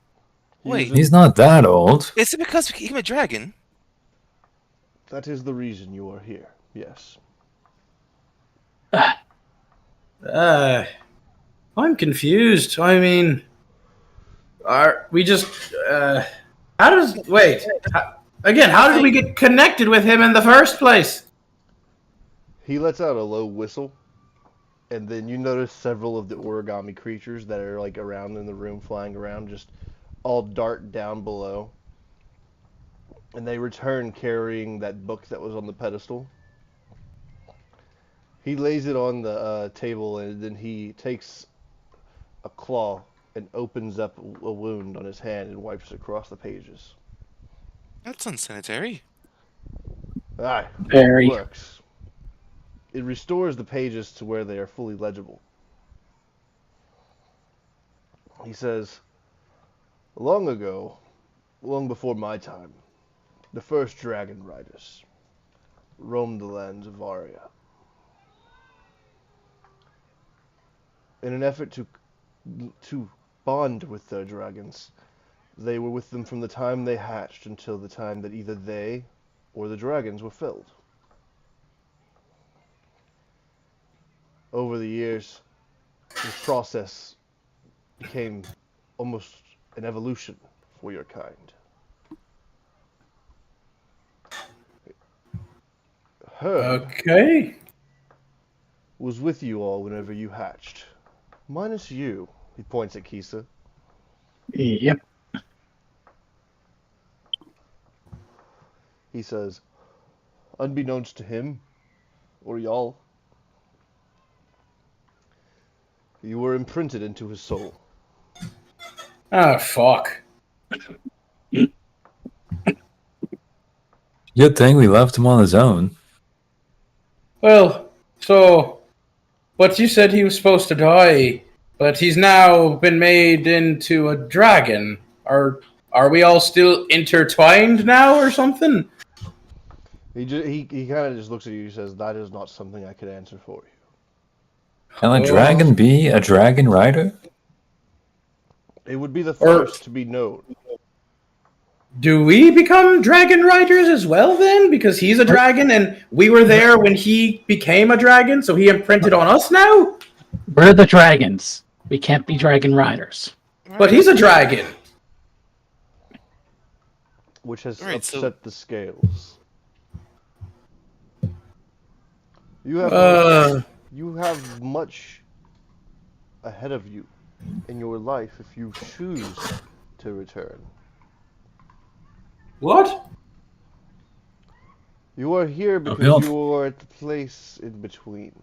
Wait, He's not that old. is it because we became a dragon? That is the reason you are here. Yes. I'm confused. I mean, are we just how does wait, again, how did we get connected with him in the first place? He lets out a low whistle, and then you notice several of the origami creatures that are like around in the room, flying around, just all dart down below. And they return carrying that book that was on the pedestal. He lays it on the table, and then he takes a claw and opens up a wound on his hand and wipes across the pages. That's unsanitary. Aye, Very. it works. It restores the pages to where they are fully legible. He says, long ago, long before my time, the first dragon riders roamed the lands of Varia. In an effort to bond with their dragons, they were with them from the time they hatched until the time that either they or the dragons were filled. Over the years, this process became almost an evolution for your kind. Herb Okay. was with you all whenever you hatched. Minus you. He points at Kisa. Yep. He says, unbeknownst to him, or y'all, you were imprinted into his soul. Oh fuck. Good thing we left him on his own. Well, so But you said he was supposed to die, but he's now been made into a dragon. Are we all still intertwined now or something? He kind of just looks at you and says, "That is not something I could answer for you." Can a dragon be a dragon rider? It would be the first to be known. Do we become dragon riders as well then? Because he's a dragon and we were there when he became a dragon, so he imprinted on us now? We're the dragons. We can't be dragon riders. But he's a dragon. Which has Right, upset the scales. You have much ahead of you in your life if you choose to return. What? You are here because you are at the place in between.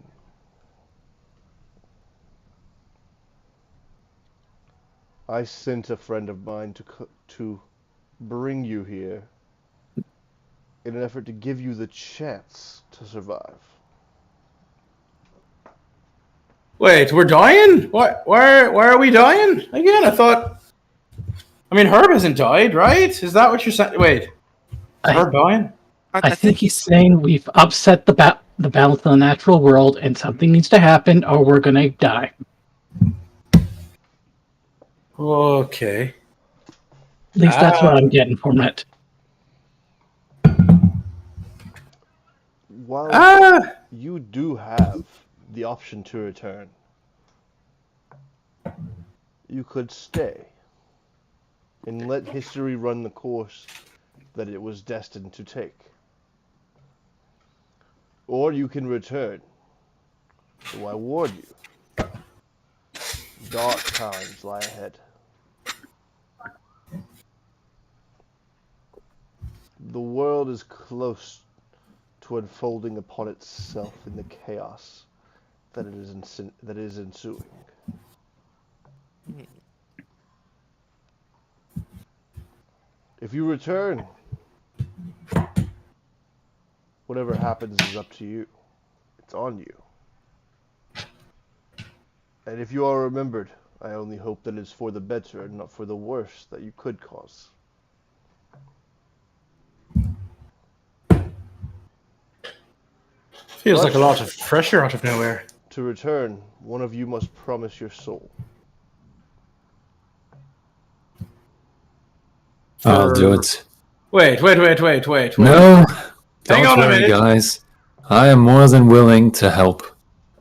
I sent a friend of mine to bring you here in an effort to give you the chance to survive. Wait, we're dying? Why are we dying? Again, I thought... I mean, Herb hasn't died, right? Is that what you're saying? Wait, Herb dying? I think he's saying we've upset the balance of the natural world and something needs to happen or we're gonna die. Okay. At least that's what I'm getting from it. While you do have the option to return, you could stay and let history run the course that it was destined to take. Or you can return. So I warn you, dark times lie ahead. The world is close to unfolding upon itself in the chaos that is ensuing. If you return, whatever happens is up to you. It's on you. And if you are remembered, I only hope that it's for the better and not for the worse that you could cause. Feels like a lot of pressure out of nowhere. To return, one of you must promise your soul. I'll do it. Wait. No, Hang don't on a worry, minute. guys. I am more than willing to help.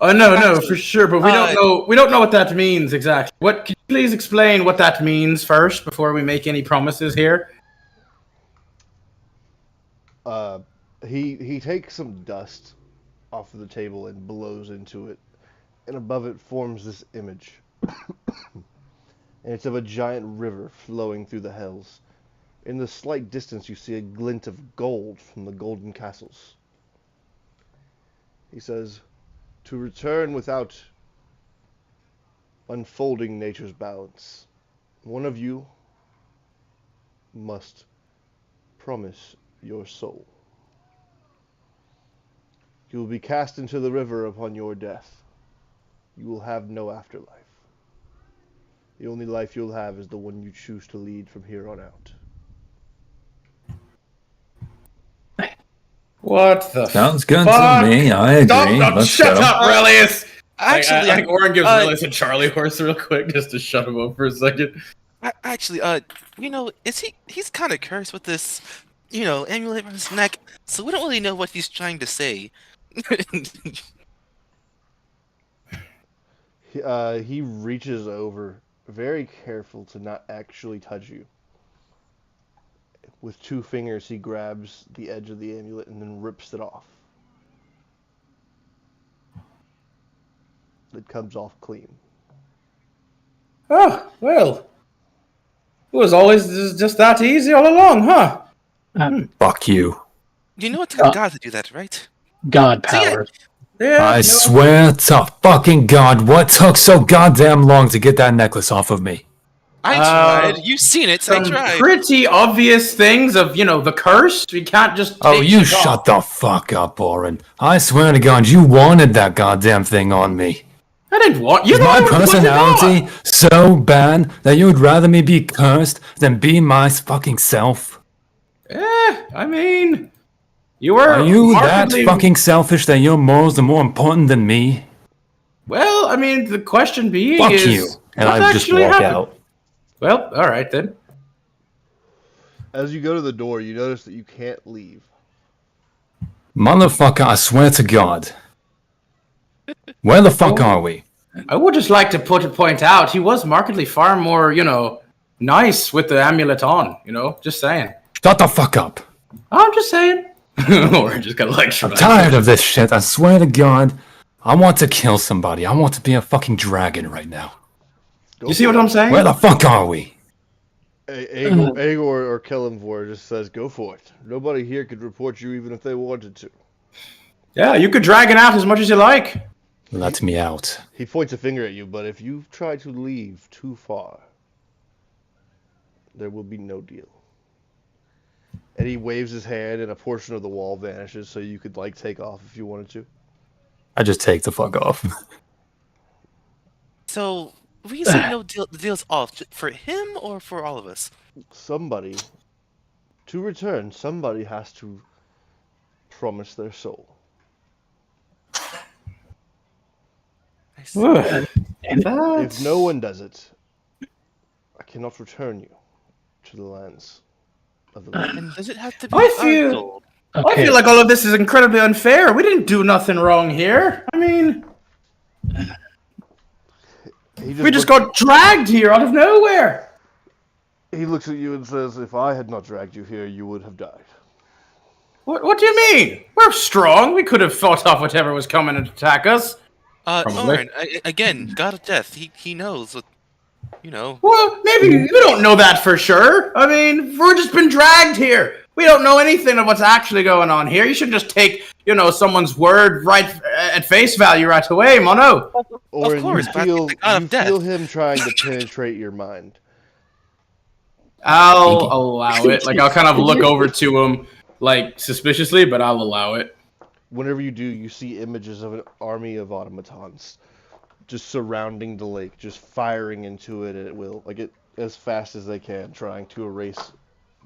Oh no, for sure, but we don't know. We don't know what that means exactly. Can you please explain what that means first before we make any promises here? He takes some dust off of the table and blows into it, and above it forms this image. And it's of a giant river flowing through the hills. In the slight distance, you see a glint of gold from the golden castles. He says, to return without unfolding nature's balance, one of you must promise your soul. You will be cast into the river upon your death. You will have no afterlife. The only life you'll have is the one you choose to lead from here on out. What the Sounds good fuck? to me. I agree. Let's Shut go. up, Relius! Actually, I think Oren gives Relius a Charlie horse real quick just to shut him up for a second. Actually, he's kind of cursed with this, amulet on his neck, so we don't really know what he's trying to say. He reaches over, very careful to not actually touch you. With 2 fingers, he grabs the edge of the amulet and then rips it off. It comes off clean. Oh, well. It was always just that easy all along, huh? Fuck you. You know it's God to do that, right? God power. Yeah, I swear to fucking God, what took so goddamn long to get that necklace off of me? I tried. You've seen it. I some tried. pretty obvious things of, the curse. We can't just Oh, take you shit off. shut the fuck up, Oren. I swear to God, you wanted that goddamn thing on me. I didn't want you. Is my personality so bad that you would rather me be cursed than be my fucking self? I mean, you were. Are you that markedly- fucking selfish that your morals are more important than me? Well, I mean, the question being Fuck is, you. And what I just actually walk happened? out. Well, all right then. As you go to the door, you notice that you can't leave. Motherfucker, I swear to God. Where the fuck are we? I would just like to point out he was markedly far more, nice with the amulet on. Just saying. Shut the fuck up. I'm just saying. Or just got lecture. I'm tired of this shit. I swear to God. I want to kill somebody. I want to be a fucking dragon right now. You see what I'm saying? Where the fuck are we? Aegor or Kelimvor just says, go for it. Nobody here could report you even if they wanted to. Yeah, you could drag it out as much as you like. Let me out. He points a finger at you, but if you try to leave too far, there will be no deal. And he waves his hand and a portion of the wall vanishes so you could, take off if you wanted to. I just take the fuck off. So, we say no deal. The deal's off for him or for all of us. Somebody, to return, somebody has to promise their soul. I see. And If no one does it, I cannot return you to the lands of the living. And does it have to be I feel- our gold? I feel like all of this is incredibly unfair. We didn't do nothing wrong here. I mean, we just got dragged here out of nowhere. He looks at you and says, if I had not dragged you here, you would have died. What do you mean? We're strong. We could have fought off whatever was coming to attack us. Probably. Oren, again, God of Death. He knows what, Well, maybe you don't know that for sure. I mean, we've just been dragged here. We don't know anything of what's actually going on here. You should just take, someone's word right at face value right away, mono. Or Of course, you but feel, the God of you Death. feel him trying to penetrate your mind. I'll allow it. I'll kind of look over to him, suspiciously, but I'll allow it. Whenever you do, you see images of an army of automatons just surrounding the lake, just firing into it at will, as fast as they can, trying to erase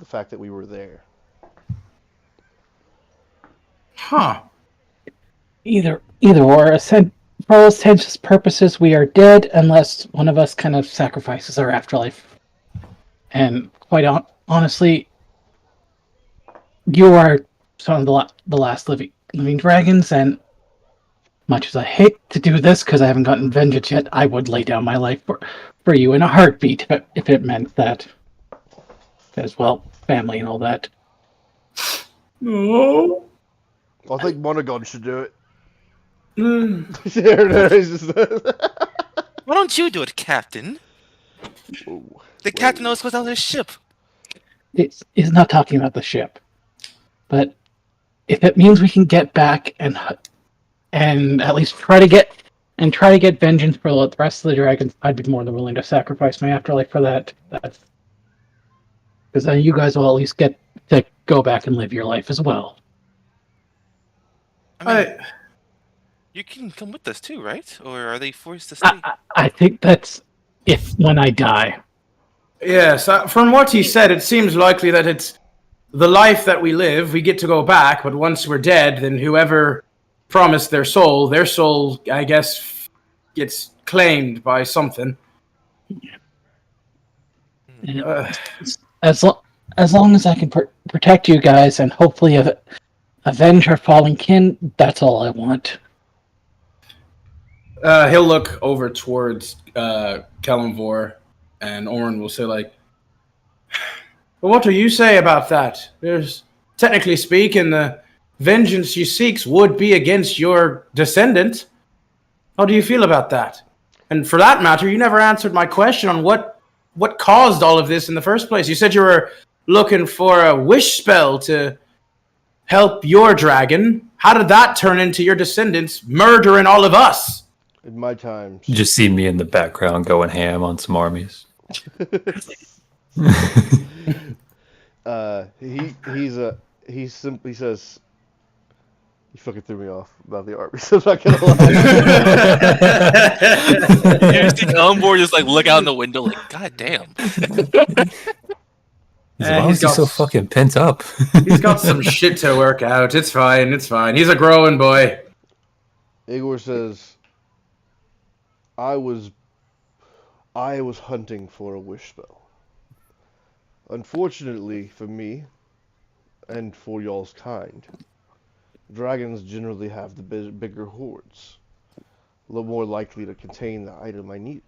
the fact that we were there. Huh. Either or, for all intents and purposes, we are dead unless one of us kind of sacrifices our afterlife. And quite honestly, you are some of the last living dragons, and much as I hate to do this because I haven't gotten vengeance yet, I would lay down my life for you in a heartbeat if it meant that. As well, family and all that. No. I think Monogon should do it. Why don't you do it, Captain? The captain knows what's on his ship. He's not talking about the ship, but if it means we can get back and at least try to get vengeance for the rest of the dragons, I'd be more than willing to sacrifice my afterlife for that. Because then you guys will at least get to go back and live your life as well. I mean, you can come with us too, right? Or are they forced to stay? I think that's when I die. Yes, from what he said, it seems likely that it's the life that we live, we get to go back, but once we're dead, then whoever promised their soul, I guess, gets claimed by something. As long as I can protect you guys and hopefully avenge our fallen kin, that's all I want. He'll look over towards Kelimvor, and Orin will say, well, what do you say about that? There's, technically speaking, the vengeance you seeks would be against your descendant. How do you feel about that? And for that matter, you never answered my question on what caused all of this in the first place. You said you were looking for a wish spell to help your dragon. How did that turn into your descendants murdering all of us? In my time, You just see me in the background going ham on some armies. he simply says, You fucking threw me off about the army, so I'm not gonna lie. You see Elmore just like look out in the window, like, God damn. Why was he so fucking pent up? He's got some shit to work out. It's fine. It's fine. He's a growing boy. Igor says, I was hunting for a wish spell. Unfortunately for me, and for y'all's kind, dragons generally have the bigger hordes, a little more likely to contain the item I need.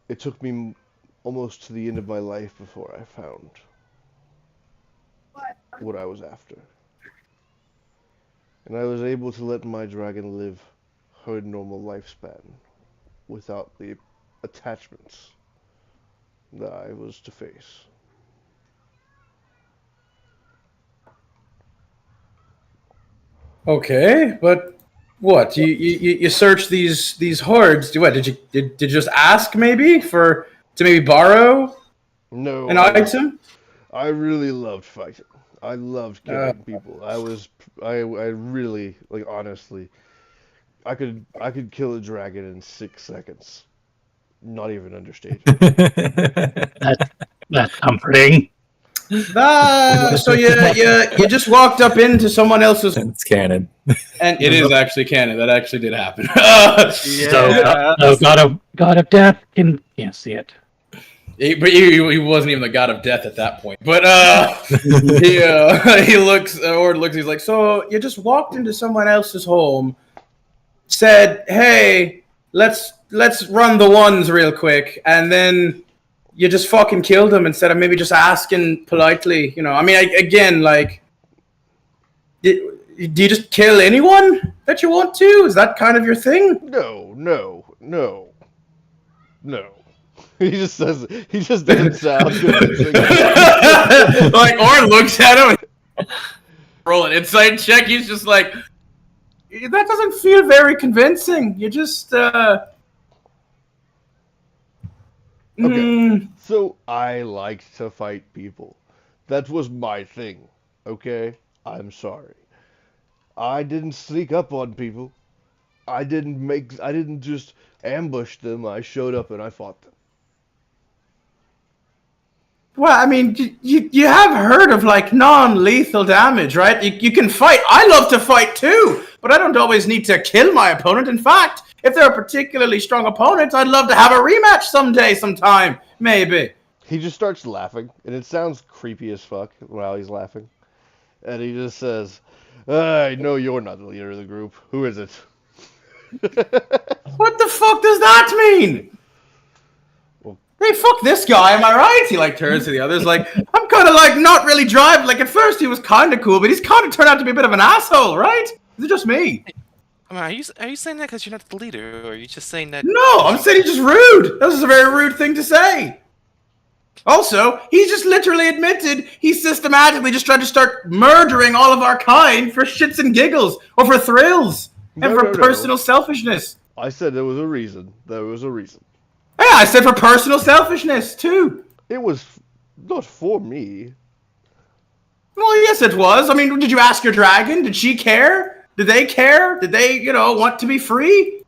It took me almost to the end of my life before I found what I was after. And I was able to let my dragon live her normal lifespan without the attachments that I was to face. Okay, but what? You search these hordes? What did you just ask maybe to maybe borrow No, an item? I really loved fighting. I loved killing people. I really, like, honestly, I could kill a dragon in 6 seconds. Not even understated. That's comforting. So you just walked up into someone else's, It's canon. and it is actually canon. That actually did happen. So God of Death can't see it. He wasn't even the god of death at that point. But he looks, he's like, so you just walked into someone else's home, said, hey, let's run the ones real quick, and then you just fucking killed him instead of maybe just asking politely, you know. I mean, again, like, do you just kill anyone that you want to? Is that kind of your thing? No. He just doesn't sound convincing. Like, Orin looks at him and roll an insight check. He's just like, that doesn't feel very convincing. You just, Okay. So I liked to fight people. That was my thing. Okay? I'm sorry. I didn't sneak up on people. I didn't just ambush them. I showed up and I fought them. Well, I mean, you have heard of, like, non-lethal damage, right? You can fight. I love to fight too, but I don't always need to kill my opponent. In fact, if they're a particularly strong opponent, I'd love to have a rematch sometime, maybe. He just starts laughing, and it sounds creepy as fuck while he's laughing. And he just says, I know you're not the leader of the group. Who is it? What the fuck does that mean? Hey, fuck this guy, am I right? He, like, turns to the others, like, I'm kind of, like, not really driving. Like, at first he was kind of cool, but he's kind of turned out to be a bit of an asshole, right? Is it just me? I mean, are you saying that because you're not the leader, or are you just saying that? No, I'm saying he's just rude. This is a very rude thing to say. Also, he just literally admitted he systematically just tried to start murdering all of our kind for shits and giggles, or for thrills, and for personal selfishness. I said there was a reason. There was a reason. Yeah, I said for personal selfishness, too. It was not for me. Well, yes, it was. I mean, did you ask your dragon? Did she care? Did they care? Did they, want to be free?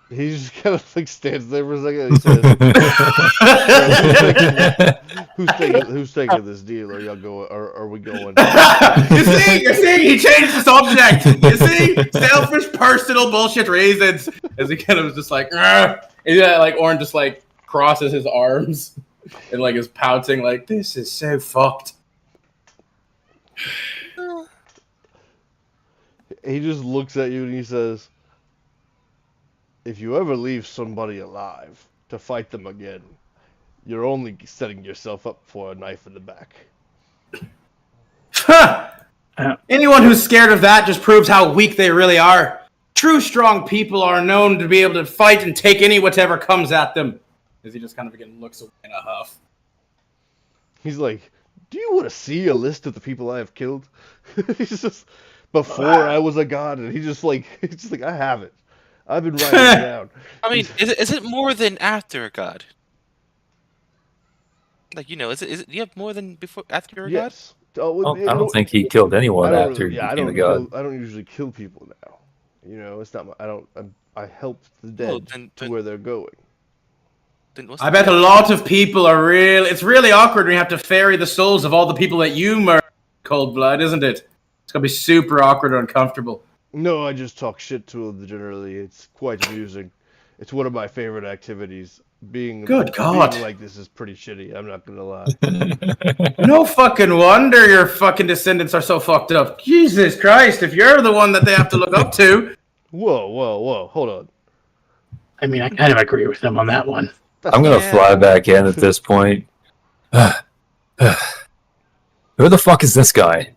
He just kind of, like, stands there for a second and he says, who's taking this deal? Are y'all going, or are we going? You see, he changed the subject. You see, selfish, personal bullshit reasons. As he kind of was just like, and yeah, like, Orin just, like, crosses his arms and, like, is pouting, like, this is so fucked. He just looks at you and he says, if you ever leave somebody alive to fight them again, you're only setting yourself up for a knife in the back. Anyone who's scared of that just proves how weak they really are. True strong people are known to be able to fight and take whatever comes at them. As he just kind of again looks away in a huff. He's like, do you want to see a list of the people I have killed? He's just, before I was a god, and he's just like, I have it. I've been writing it down. I mean, is it more than after a god? Like, is it? Do you have more than before after you're a Yes. Oh, I don't think he killed anyone after he became a god. I don't usually kill people now. It's not. I help the god? Oh, dead to where they're going. then what's I the bet a point? lot of people are real. It's really awkward when you have to ferry the souls of all the people that you murdered in cold blood, isn't it? It's gonna be super awkward and uncomfortable. No, I just talk shit to them generally. It's quite amusing. It's one of my favorite activities. Good God. Being like this is pretty shitty. I'm not gonna lie. No fucking wonder your fucking descendants are so fucked up. Jesus Christ, if you're the one that they have to look up to. Whoa. Hold on. I mean, I kind of agree with them on that one. I'm gonna fly back in at this point. Who the fuck is this guy?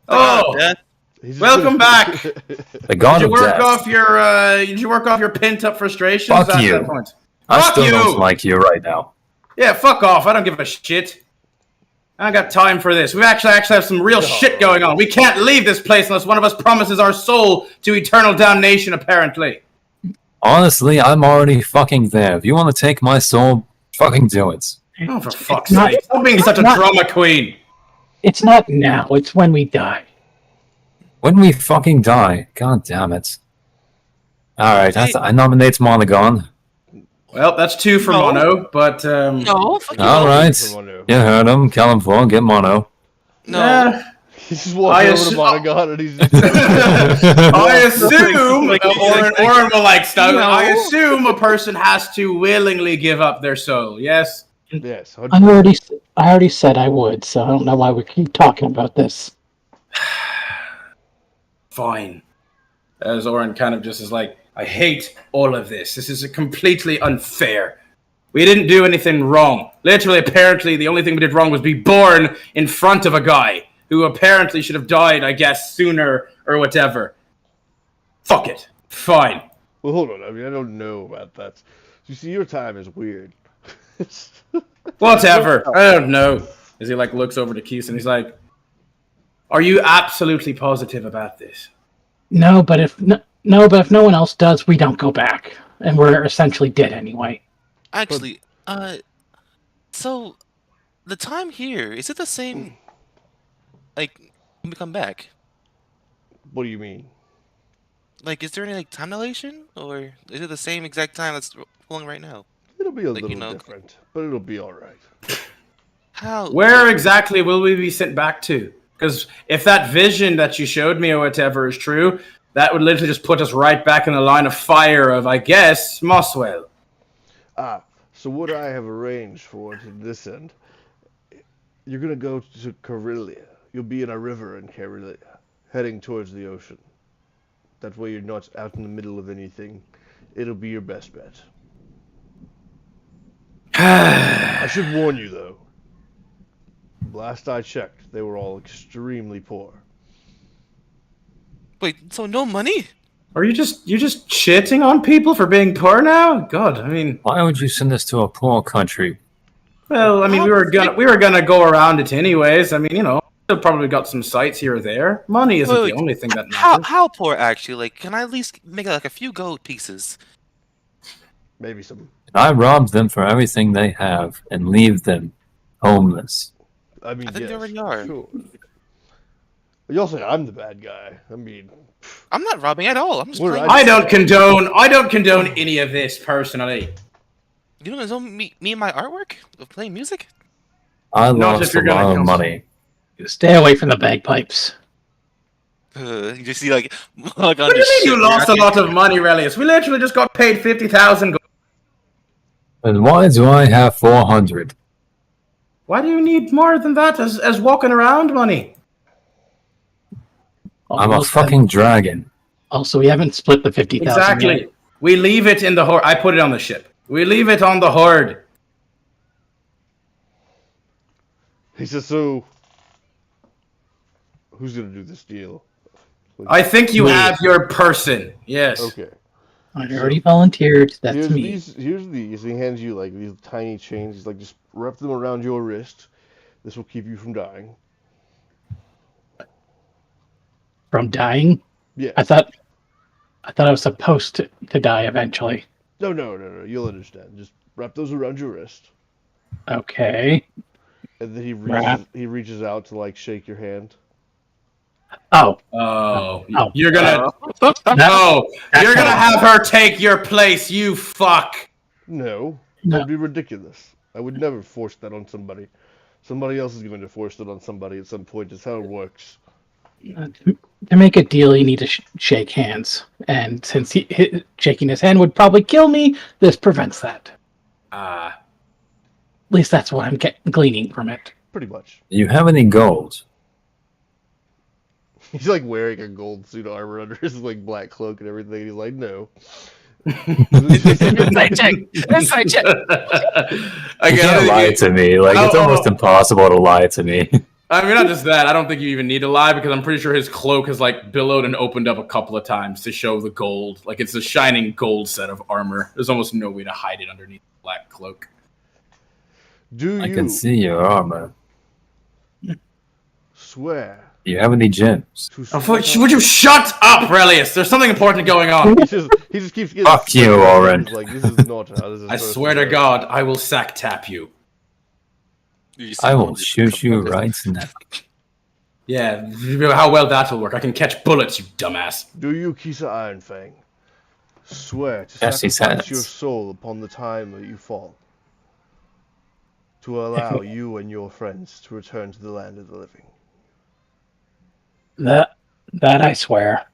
Oh, Dad? welcome back. The god Did of you work death. off your pent up frustrations? Fuck at you. that point? I Fuck still you. don't like you right now. Yeah, fuck off. I don't give a shit. I don't got time for this. We actually have some real shit going on. We can't leave this place unless one of us promises our soul to eternal damnation, apparently. Honestly, I'm already fucking there. If you want to take my soul, fucking do it. Oh, for fuck's not- sake. Stop being such a not- drama queen. It's not now. It's when we die. When we fucking die. God damn it. Alright, Hey. I nominate Monogon. Well, that's 2 for No. Mono, but No, fuck you. Alright. You heard him. Kill him for him. Get Mono. No. He's just walking over to Monogon and he's just I assume Oren will like stop. No. I assume a person has to willingly give up their soul. Yes. yes. I already said I would, so I don't know why we keep talking about this. Fine. As Oren kind of just is like, I hate all of this. This is completely unfair. We didn't do anything wrong. Literally, apparently, the only thing we did wrong was be born in front of a guy who apparently should have died, I guess, sooner or whatever. Fuck it. Fine. Well, hold on. I mean, I don't know about that. You see, your time is weird. Whatever. I don't know. As he like looks over to Keith and he's like, are you absolutely positive about this? No, but if no one else does, we don't go back, and we're essentially dead anyway. Actually, so the time here, is it the same? Like, when we come back? What do you mean? Like, is there any like time dilation, or is it the same exact time that's rolling right now? It'll be a Like, little different, but it'll be all right. How? Where exactly will we be sent back to? Because if that vision that you showed me or whatever is true, that would literally just put us right back in the line of fire of, I guess, Mosswell. So what I have arranged for to this end, you're gonna go to Carillia. You'll be in a river in Carillia, heading towards the ocean. That way you're not out in the middle of anything. It'll be your best bet. I should warn you though. Last I checked, they were all extremely poor. Wait, so no money? Are you just shitting on people for being poor now? God, I mean, Why would you send us to a poor country? well, I mean, we were gonna go around it anyways. I mean, still probably got some sites here or there. Money isn't Wait, the only thing that matters. How poor actually? Like, can I at least make like a few gold pieces? Maybe some. I rob them for everything they have and leave them homeless. I mean, I think yes, they already are. sure. Y'all say I'm the bad guy. I mean, I'm not robbing at all. I'm just What playing. did I don't condone any of this personally. You don't know me and my artwork of playing music? I Not if lost a you're gonna lot of kill money. Stay away from the bagpipes. You just see like. What do you mean you lost a lot of money, Relius? We literally just got paid 50,000. And why do I have 400? Why do you need more than that as walking around money? I'm a fucking dragon. Also, we haven't split the 50,000 Exactly. yet. We leave it in the horde. I put it on the ship. We leave it on the horde. he says, so who's gonna do this deal? I think you Me. have your person. Yes. Okay. I already volunteered. That's here's me. Here's these. He hands you like these tiny chains. He's like, just wrap them around your wrist. This will keep you from dying. From dying? Yeah. I thought I was supposed to die eventually. No. You'll understand. Just wrap those around your wrist. Okay. And then Right. he reaches out to like shake your hand. Oh, Oh, Oh. you're gonna. that, Oh, that you're gonna kind of- have her take your place, you fuck. No, No. that'd be ridiculous. I would never force that on somebody. Somebody else is going to force it on somebody at some point. It's how it works. To make a deal, you need to shake hands, and since shaking his hand would probably kill me, this prevents that. Ah. At least that's what I'm gleaning from it. Pretty much. Do you have any gold? He's like wearing a gold suit armor under his like black cloak and everything. He's like, no. Inside check. Inside check. You can't lie to me. Like, it's almost impossible to lie to me. I mean, not just that. I don't think you even need to lie because I'm pretty sure his cloak has like billowed and opened up a couple of times to show the gold. Like it's a shining gold set of armor. There's almost no way to hide it underneath the black cloak. Do I you can see your armor. swear Do you have any gems? to Oh, swear- would you shut up, Relius? There's something important going on. he just keeps getting Fuck you, stuck. Oren. He's like, this is not how this is I supposed swear to go. God, I will sack tap you. I will shoot you right now. Yeah, how well that'll work. I can catch bullets, you dumbass. Do you, Kisa Ironfang, swear to Yes, he sacrifice says. your soul upon the time that you fall, to allow you and your friends to return to the land of the living? That I swear.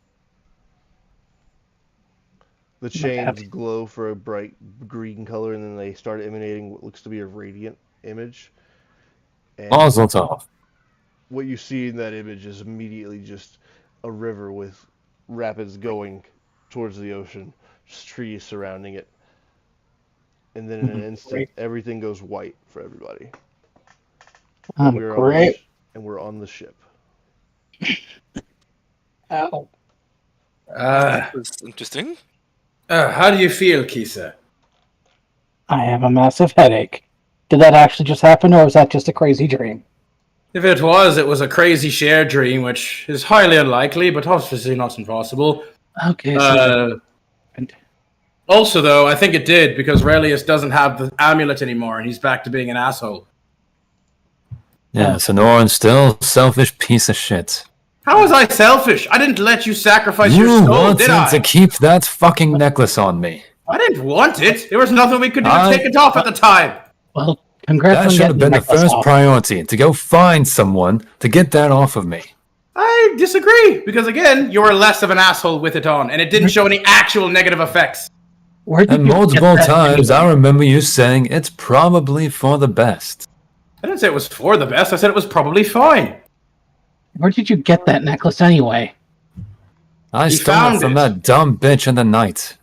The chains glow for a bright green color, and then they start emanating what looks to be a radiant image. And Mazel tov. what you see in that image is immediately just a river with rapids going towards the ocean, just trees surrounding it. And then in an instant, Great. everything goes white for everybody. Great. And we're on the ship. Ow. That's interesting. How do you feel, Kisa? I have a massive headache. Did that actually just happen, or was that just a crazy dream? If it was a crazy shared dream, which is highly unlikely, but obviously not impossible. Okay. So Also, though, I think it did because Relius doesn't have the amulet anymore, and he's back to being an asshole. Yeah, Sonoran's still a selfish piece of shit. How was I selfish? I didn't let you sacrifice You your soul, did wanted I? to keep that fucking necklace on me. I didn't want it. There was nothing we could do to I- take it off at the time. well, congrats That on should getting have been the necklace first off. priority, to go find someone to get that off of me. I disagree because again, you were less of an asshole with it on, and it didn't show any actual negative effects. Where did And you get multiple that times I anyway? remember you saying it's probably for the best. I didn't say it was for the best. I said it was probably fine. Where did you get that necklace anyway? I He stole found it from it. that dumb bitch in the night.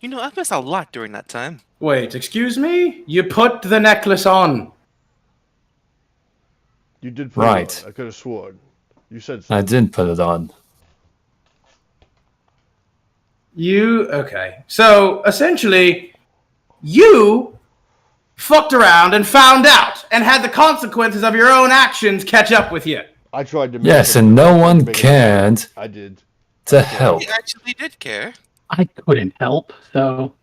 You know, I've missed a lot during that time. Wait, excuse me? You put the necklace on. You did put Right. it on. I could have sworn. You said so. I did put it on. Okay. So, essentially, you fucked around and found out and had the consequences of your own actions catch up with you. I tried to make Yes, it- and I no tried to one make it- cared I did. to help. He actually did care. I couldn't help, so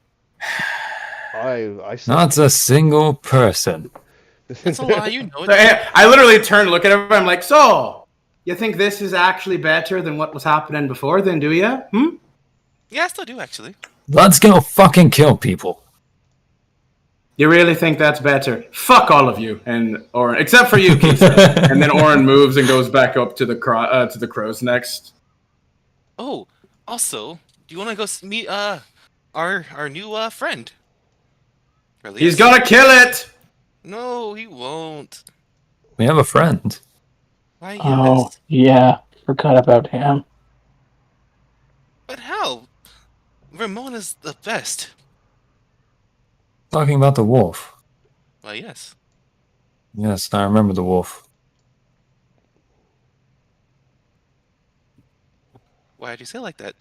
I said Not a single person. That's a lie, you know So, it. I literally turned, look at him, I'm like, so, you think this is actually better than what was happening before then, do you? Hmm? Yeah, I still do, actually. Let's go fucking kill people. You really think that's better? Fuck all of you, and Oren, except for you, Keith. And then Oren moves and goes back up to the crow's next. Oh, also, do you want to go meet our new friend? Relius? He's gonna kill it. No, he won't. We have a friend. Why yes? oh yeah, forgot about him. But how? Ramona's the best. Talking about the wolf. Well, yes. Yes, I remember the wolf. Why did you say it like that?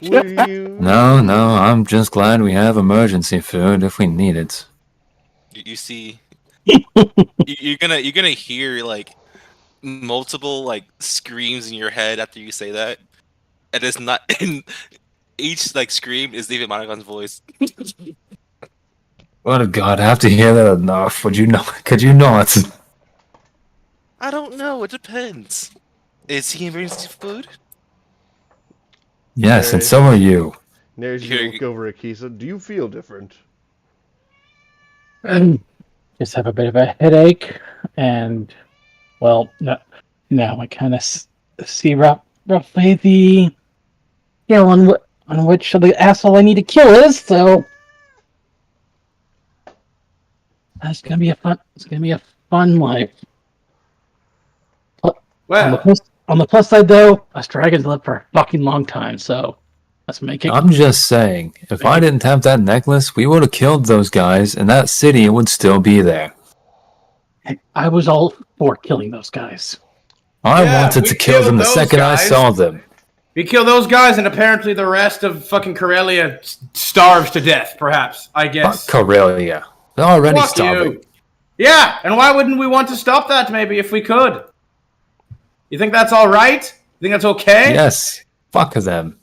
Will you- No, I'm just glad we have emergency food if we need it. You see, you're gonna hear like multiple like screams in your head after you say that, and it's not. And each like scream is David Monaghan's voice. Oh God, I have to hear that enough. Would you not? Could you not? I don't know. It depends. Is he emergency food? Yes, and Nary- so are you. Nary's Here gonna you- look over at Kisa. Do you feel different? Just have a bit of a headache, and well, now I kind of see roughly the scale on which the asshole I need to kill is. So that's gonna be a fun. It's gonna be a fun life. Well, On the plus side, though, us dragons live for a fucking long time, so let's make it. I'm just saying, if I didn't have that necklace, we would have killed those guys, and that city would still be there. I was all for killing those guys. I Yeah, wanted we to kill them the killed those second I guys. saw them. we kill those guys, and apparently the rest of fucking Corellia starves to death. Perhaps, I Fuck guess. Corellia. They're already Fuck starving. you. Yeah, and why wouldn't we want to stop that? Maybe if we could. You think that's all right? You think that's okay? Yes. Fuck them.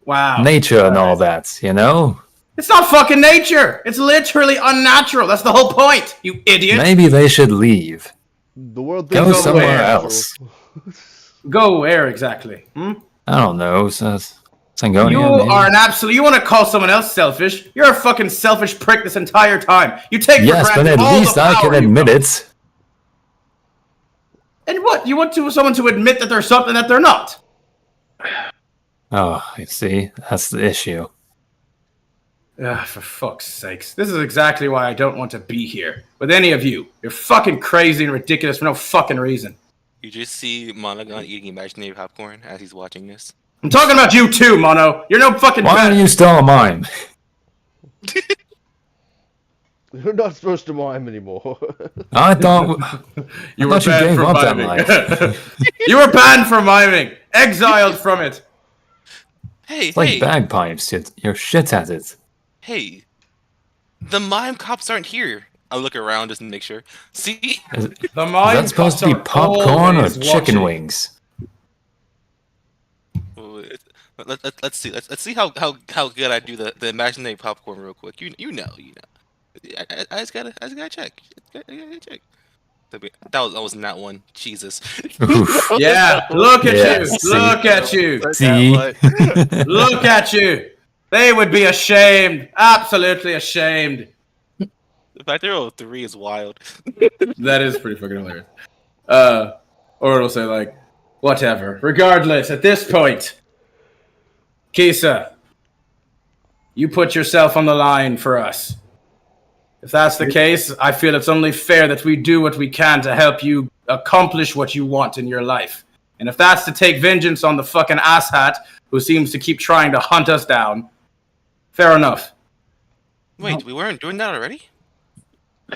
Wow. Nature and all that, you know? It's not fucking nature. It's literally unnatural. That's the whole point. You idiot. Maybe they should leave. The world Go thinks it's somewhere natural. else. Go where exactly? Hmm? I don't know. Sangonia, You maybe? are an absolute. You want to call someone else selfish? You're a fucking selfish prick this entire time. You take Yes, for but granted at all least the I power can you admit got. it. And what? You want someone to admit that they're something that they're not? Oh, you see? That's the issue. For fuck's sakes. This is exactly why I don't want to be here with any of you. You're fucking crazy and ridiculous for no fucking reason. You just see Monogon eating imaginary popcorn as he's watching this. I'm talking about you too, Mono. You're no fucking Why better. are you still a mime? You're not supposed to mime anymore. I thought You I thought you gave up that life. You were banned from miming. Exiled from it. Hey, It's like hey, bagpipes. You're shit at it. hey! The mime cops aren't here. I look around just to make sure. See? Is, The is mime that supposed to be cops are popcorn or always chicken watching. wings? Let's see. Let's see how good I do the imaginary popcorn real quick. You know. I just gotta check. I gotta check. That wasn't that one. Jesus. Oof. Yeah, look at Yes, you. Look at you. See? Look at you. They would be ashamed. Absolutely ashamed. The fact they're all 3 is wild. That is pretty fucking hilarious. Or it'll say like, whatever. Regardless, at this point, Kisa, you put yourself on the line for us. If that's the case, I feel it's only fair that we do what we can to help you accomplish what you want in your life. And if that's to take vengeance on the fucking asshat who seems to keep trying to hunt us down, fair enough. Wait, we weren't doing that already?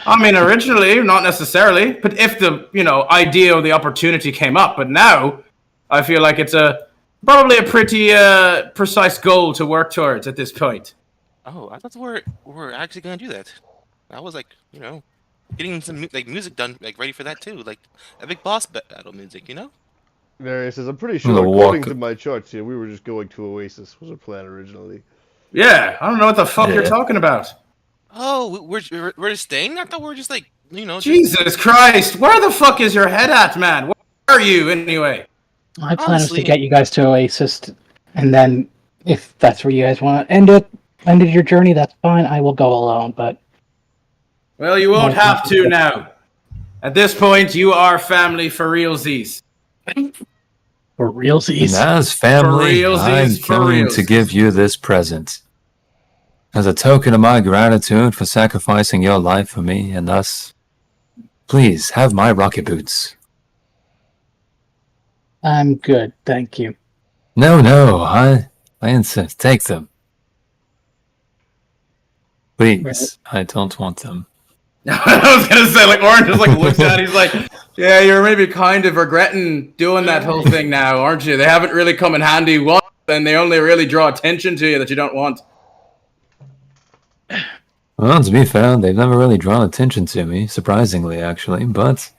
I mean, originally, not necessarily, but if the, idea or the opportunity came up, but now, I feel like it's probably a pretty precise goal to work towards at this point. Oh, I thought we're actually gonna do that. I was like, getting some music done, ready for that too, like a big boss battle music, Nary says, I'm pretty The sure, according walk- to my charts here, we were just going to Oasis, was our plan originally. Yeah, I don't know what the fuck you're Yeah. talking about. Oh, we're just staying? I thought we were just just- Jesus Christ, where the fuck is your head at, man? Where are you, anyway? My plan Honestly- is to get you guys to Oasis, and then if that's where you guys want to ended your journey, that's fine. I will go alone, but Well, you won't have to now. At this point, you are family for realsies. for And realsies. as family, realsies, I'm for going to realsies. give you this present. As a token of my gratitude for sacrificing your life for me and us, please have my rocket boots. I'm good, thank you. No, I insist. Take them. Please, I don't want them. I was gonna say, Orange just looks at it, he's like, yeah, you're maybe kind of regretting doing that whole thing now, aren't you? They haven't really come in handy once, and they only really draw attention to you that you don't want. Well, to be fair, they've never really drawn attention to me, surprisingly, actually, but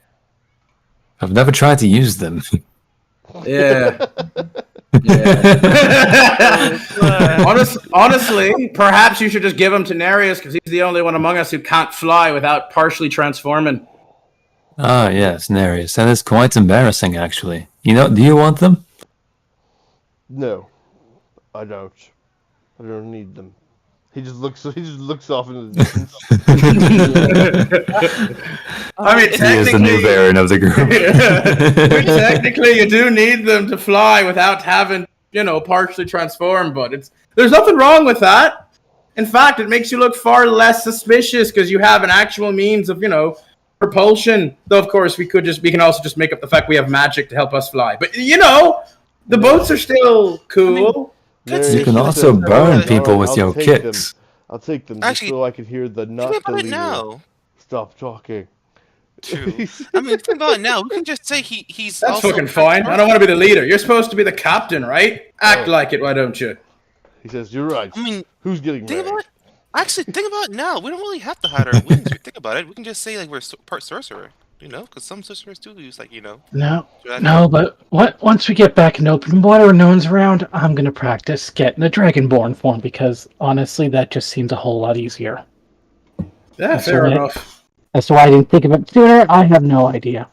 I've never tried to use them. Yeah. Honestly, perhaps you should just give him to Nereus because he's the only one among us who can't fly without partially transforming. Ah, yes, Nereus. That is quite embarrassing, actually. Do you want them? No, I don't. I don't need them. He just looks off into the distance. I mean, He is the new Baron of the group. technically, you do need them to fly without having, partially transformed. But there's nothing wrong with that. In fact, it makes you look far less suspicious because you have an actual means of, propulsion. Though, of course, we can also just make up the fact we have magic to help us fly. But the boats are still cool. You can also burn people with your kicks. I'll take them Actually, just so I can hear the not think the about it leader. now. Stop talking. True. I mean, think about it now. We can just say he's. That's also fucking fine. I don't want to be the leader. You're supposed to be the captain, right? Act like it, why don't you? He says, "You're right." I mean, who's getting think married? about it. Actually, think about it now. We don't really have to hide our wings. Think about it. We can just say like we're part sorcerer. Because some sorcerers do use No, but once we get back in open water and no one's around, I'm gonna practice getting a dragonborn form because honestly, that just seems a whole lot easier. Yeah, fair enough. As to why I didn't think of it sooner, I have no idea.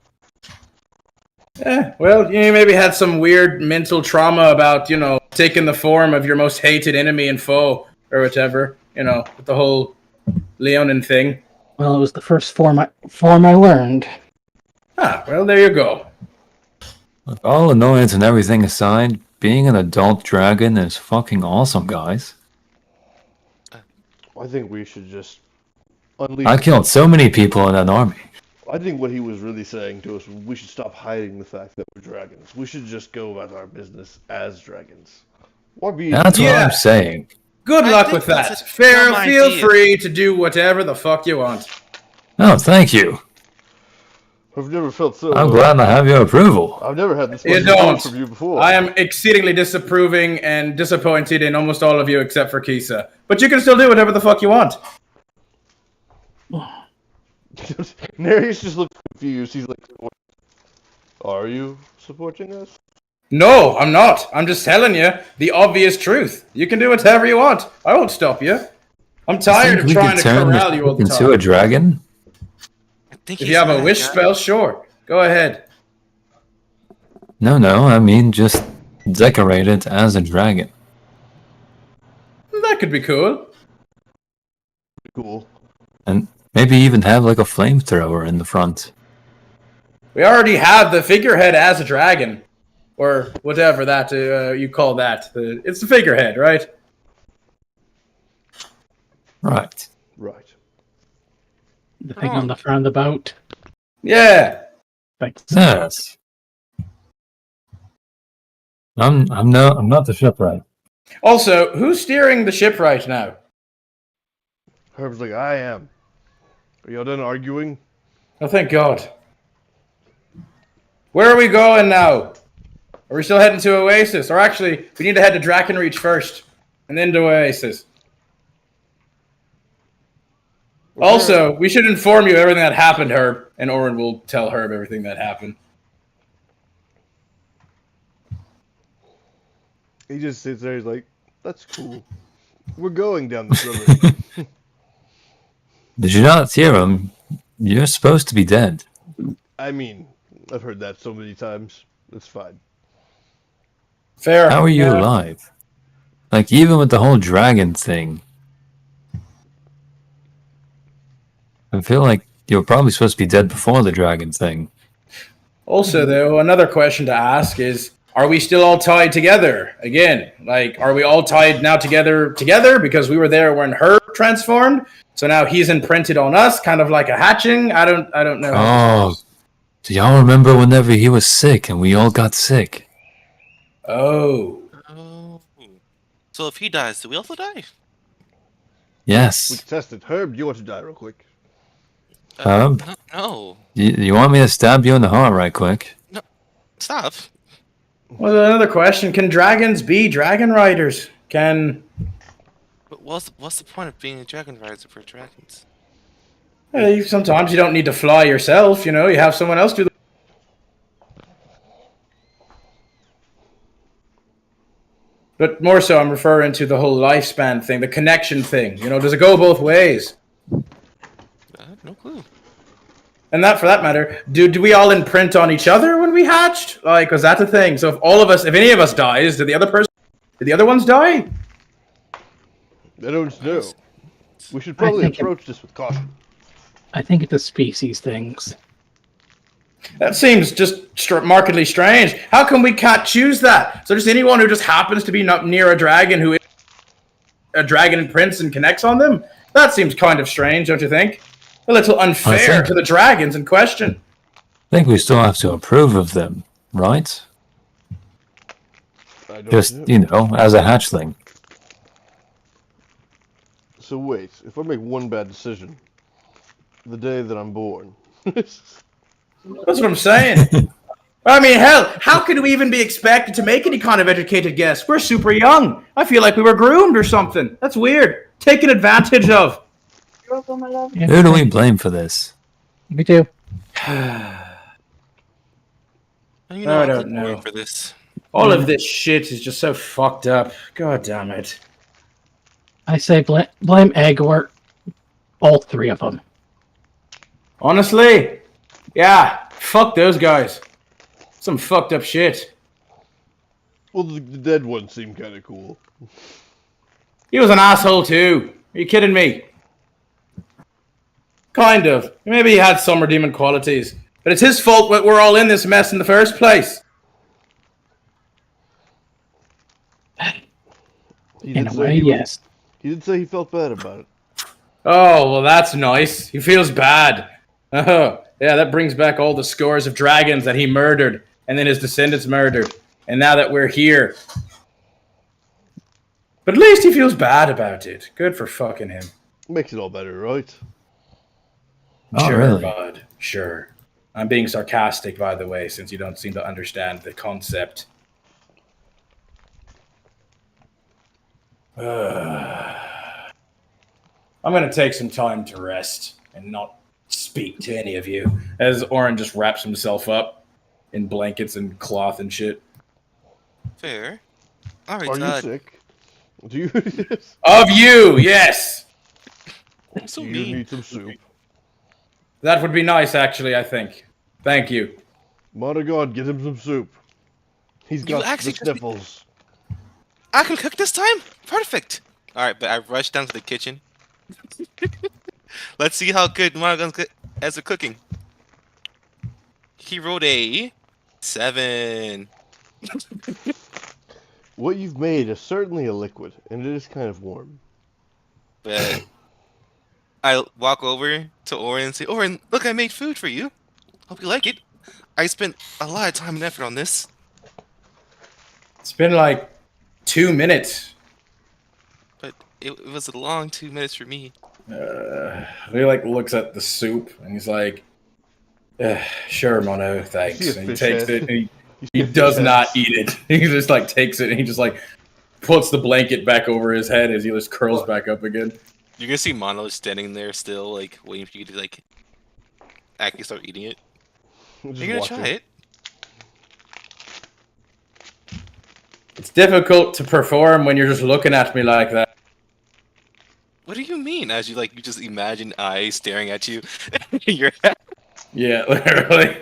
Yeah, well, you maybe had some weird mental trauma about, taking the form of your most hated enemy and foe or whatever, with the whole Leonin thing. Well, it was the first form I learned. Ah, well, there you go. With all annoyance and everything aside, being an adult dragon is fucking awesome, guys. I think we should just unleash. I killed so many people in that army. I think what he was really saying to us was we should stop hiding the fact that we're dragons. We should just go about our business as dragons. That's what I'm saying. Good luck with that. Feel free to do whatever the fuck you want. Oh, thank you. I've never felt so. I'm glad I have your approval. I've never had this You much don't. from you before. I am exceedingly disapproving and disappointed in almost all of you except for Kisa. But you can still do whatever the fuck you want. Nereus just looks confused. He's like, "Are you supporting us?" No, I'm not. I'm just telling you the obvious truth. You can do whatever you want. I won't stop you. I'm tired of trying to corral you all the time. Into a dragon? If you have a wish spell, sure. Go ahead. No, I mean just decorate it as a dragon. That could be cool. Cool. And maybe even have like a flamethrower in the front. We already have the figurehead as a dragon. Or whatever that you call that. It's the figurehead, right? Right. The thing on the front of the boat. Yeah. Thanks. Yes. I'm not the shipwright. Also, who's steering the ship right now? Herb's like, "I am." Are y'all done arguing? Oh, thank God. Where are we going now? Are we still heading to Oasis? Or actually, we need to head to Drakenreach first, and then to Oasis. Also, we should inform you of everything that happened, Herb, and Orin will tell Herb everything that happened. He just sits there. He's like, "That's cool. We're going down this river." Did you not hear him? You're supposed to be dead. I mean, I've heard that so many times. It's fine. Fair. How are you alive? Like, even with the whole dragon thing. I feel like you were probably supposed to be dead before the dragon thing. Also, though, another question to ask is, are we still all tied together? Again, like, are we all tied now together because we were there when Herb transformed? So now he's imprinted on us, kind of like a hatching? I don't know. Oh, do y'all remember whenever he was sick and we all got sick? Oh. So if he dies, do we also die? Yes. We can test it. Herb, you want to die real quick? No. You want me to stab you in the heart right quick? No. Stop. Well, another question. Can dragons be dragon riders? But what's the point of being a dragon rider for dragons? Sometimes you don't need to fly yourself, you have someone else do the... But more so, I'm referring to the whole lifespan thing, the connection thing. You know, does it go both ways? I have no clue. And that, for that matter, do we all imprint on each other when we hatched? Like, was that the thing? So if any of us dies, did the other ones die? I don't know. We should probably approach this with caution. I think it's a species things. That seems just markedly strange. How come we can't choose that? So just anyone who just happens to be not near a dragon who is a dragon imprints and connects on them? That seems kind of strange, don't you think? A little unfair to the dragons in question. I think we still have to approve of them, right? Just, as a hatchling. So wait, if I make one bad decision, the day that I'm born. That's what I'm saying. I mean, hell, how could we even be expected to make any kind of educated guess? We're super young. I feel like we were groomed or something. That's weird. Taken advantage of. Who do we blame for this? We do. I don't know for this. All of this shit is just so fucked up. God damn it. I say blame Egg or all three of them. Honestly, yeah, fuck those guys. Some fucked up shit. Well, the dead one seemed kind of cool. He was an asshole too. Are you kidding me? Kind of. Maybe he had some redeeming qualities. But it's his fault that we're all in this mess in the first place. In a way, yes. He did say he felt bad about it. Oh, well, that's nice. He feels bad. Oh, yeah, that brings back all the scores of dragons that he murdered and then his descendants murdered. And now that we're here. But at least he feels bad about it. Good for fucking him. Makes it all better, right? Sure, really? bud. Sure. I'm being sarcastic, by the way, since you don't seem to understand the concept. I'm going to take some time to rest and not speak to any of you. As Oren just wraps himself up in blankets and cloth and shit. Fair. All right, Are you sick? Do you? Of you, yes! So you mean. need some soup. That would be nice, actually, I think. Thank you. Mother God, get him some soup. He's got the actually sniffles. I can cook this time? Perfect. All right, but I rushed down to the kitchen. Let's see how good Margon's as a cooking. He rolled a 7. What you've made is certainly a liquid, and it is kind of warm. But I walk over to Oren and say, Oren, look, I made food for you. Hope you like it. I spent a lot of time and effort on this. It's been like 2 minutes. But it was a long 2 minutes for me. He like looks at the soup and he's like, "Sure, Mono, thanks." And he takes it. And he does not eat it. He just like takes it and he just like puts the blanket back over his head as he just curls back up again. You're gonna see Mono standing there still, like waiting for you to like actually start eating it. You're gonna try it. It's difficult to perform when you're just looking at me like that. What do you mean? As you just imagine eyes staring at you. You're Yeah, literally.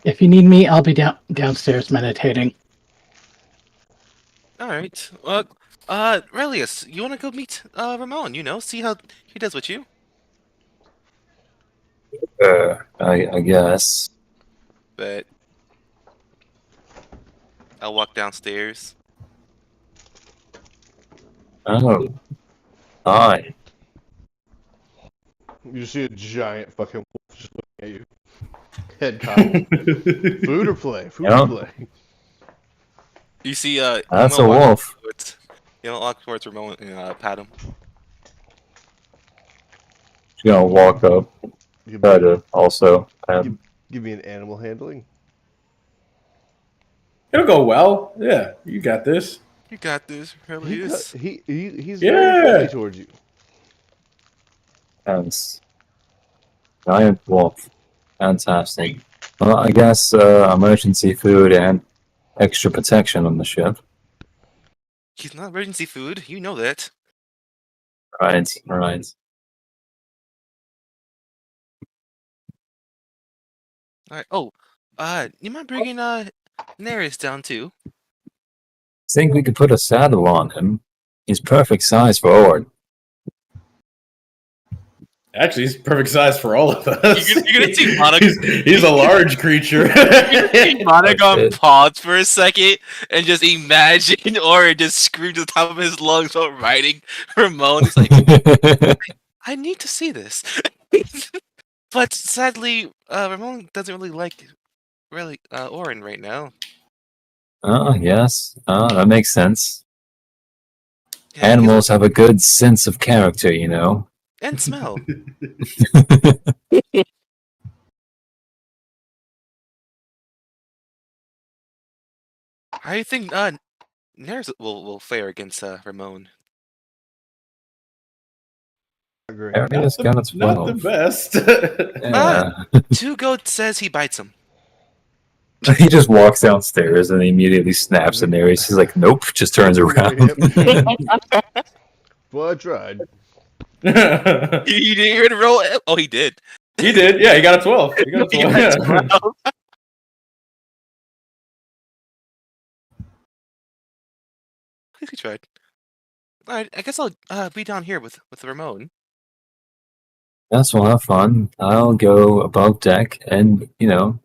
If you need me, I'll be downstairs meditating. all right. Well, Relius, you wanna go meet Ramon? See how he does with you. I guess. But I'll walk downstairs. Oh. Hi. You just see a giant fucking wolf just looking at you. Head cocked. Food or play? Food or play? You see, That's a wolf. Walk towards Ramon and pat him. She's gonna walk up. Try to also. Give me an animal handling. It'll go well. Yeah, you got this. You got this, Relius. He's very friendly towards you. Hence. Giant wolf. Fantastic. Well, I guess emergency food and extra protection on the ship. He's not emergency food. You know that. Right, right. All right. Oh, you mind bringing Neris down too? Think we could put a saddle on him. He's perfect size for Ord. Actually, he's perfect size for all of us. You're gonna see he's a large creature. Monogon it. pause for a second and just imagine or just scream to the top of his lungs while riding Ramon. He's like, I need to see this. But sadly, Ramon doesn't really like Orin right now. Oh, yes. Oh, that makes sense. Yeah, Animals have a good sense of character, you know. and smell. How do you think Neris will fare against Ramon? Agree. Arius got a Not the 12. best. Yeah. Two Goat says he bites him. He just walks downstairs and immediately snaps at Nereus. He's like, nope, just turns around. Well, I tried. He didn't even roll it. Oh, he did. He did. Yeah, he got a 12. He got a 12. He got Yeah. 12. He tried. Alright, I guess I'll be down here with Ramon. Yes, we'll have fun. I'll go above deck and, you know,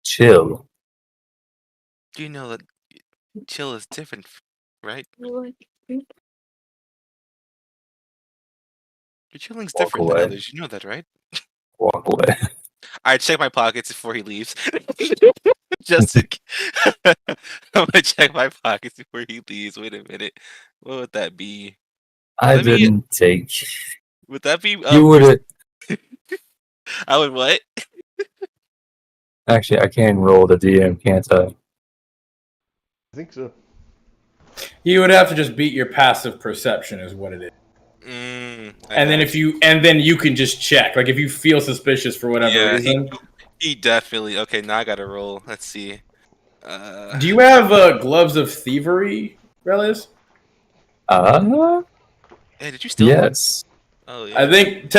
chill. Do you know that chill is different, right? Your chilling's Walk different than away. others. You know that, right? Walk away. I check my pockets before he leaves. Just to... I'm gonna check my pockets before he leaves. Wait a minute. What would that be? I Let me- didn't take. Would that be? You would. I would what? Actually, I can roll the DM, can't I? I think so. You would have to just beat your passive perception, is what it is. And then you can just check. Like if you feel suspicious for whatever reason. He definitely. Okay, now I gotta roll. Let's see. Do you have gloves of thievery, Relius? Hey, did you steal? Yes. Oh yeah. I think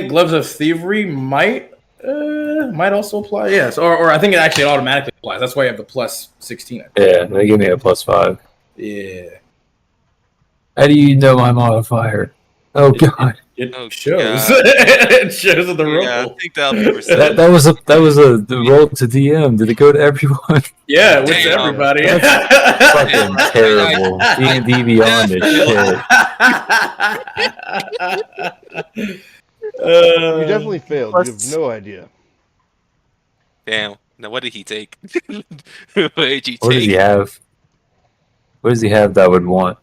gloves of thievery might also apply. Yes, or I think it automatically applies. That's why you have the plus 16. Yeah, they give me a +5. Yeah. How do you know my modifier? Oh god. It Oh, shows. God. It shows in the roll. Yeah, I think that'll be percent. That was the roll to DM. Did it go to everyone? Yeah, with Damn. everybody. Fucking terrible. D&D Beyond this shit. You definitely failed. You have no idea. Damn. Now what did he take? What did you take? What does he have? What does he have that would want?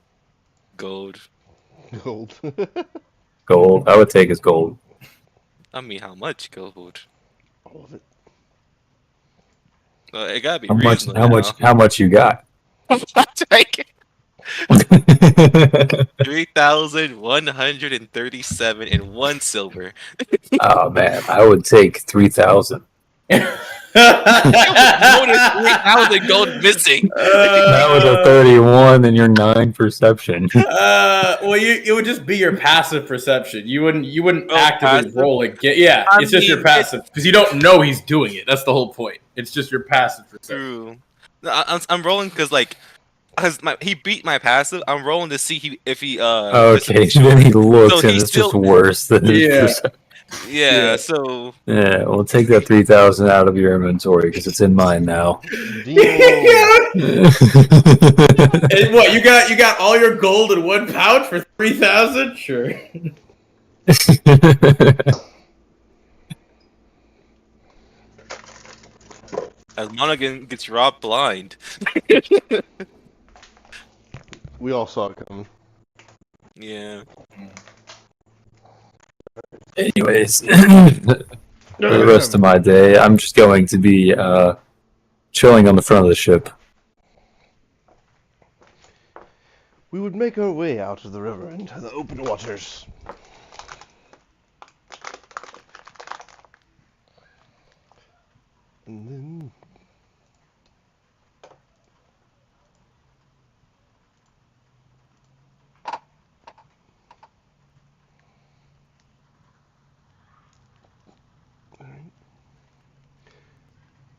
Gold. Gold. Gold. I would take his gold. I mean, how much gold? All of it. It gotta be How much? reasonable How now. much? How much you got? Take 3,137 and 1 silver. Oh man, I would take 3,000. More than 3,000 gold missing. That was a 31, and you're 9 perception. Well, it would just be your passive perception. You wouldn't actively passive? roll it. Yeah, I it's just your mean, passive because you don't know he's doing it. That's the whole point. It's just your passive perception. True. No, I'm rolling because he beat my passive. I'm rolling to see if he Okay, then he looks, So and he's it's just still- worse than his Yeah. perception. yeah. So Yeah, we'll take that 3,000 out of your inventory because it's in mine now. Demon. And what you got all your gold in one pouch for 3,000? Sure. as Monaghan gets robbed blind. We all saw it coming. Yeah. Anyways, for the rest of my day, I'm just going to be chilling on the front of the ship. We would make our way out of the river into the open waters. And then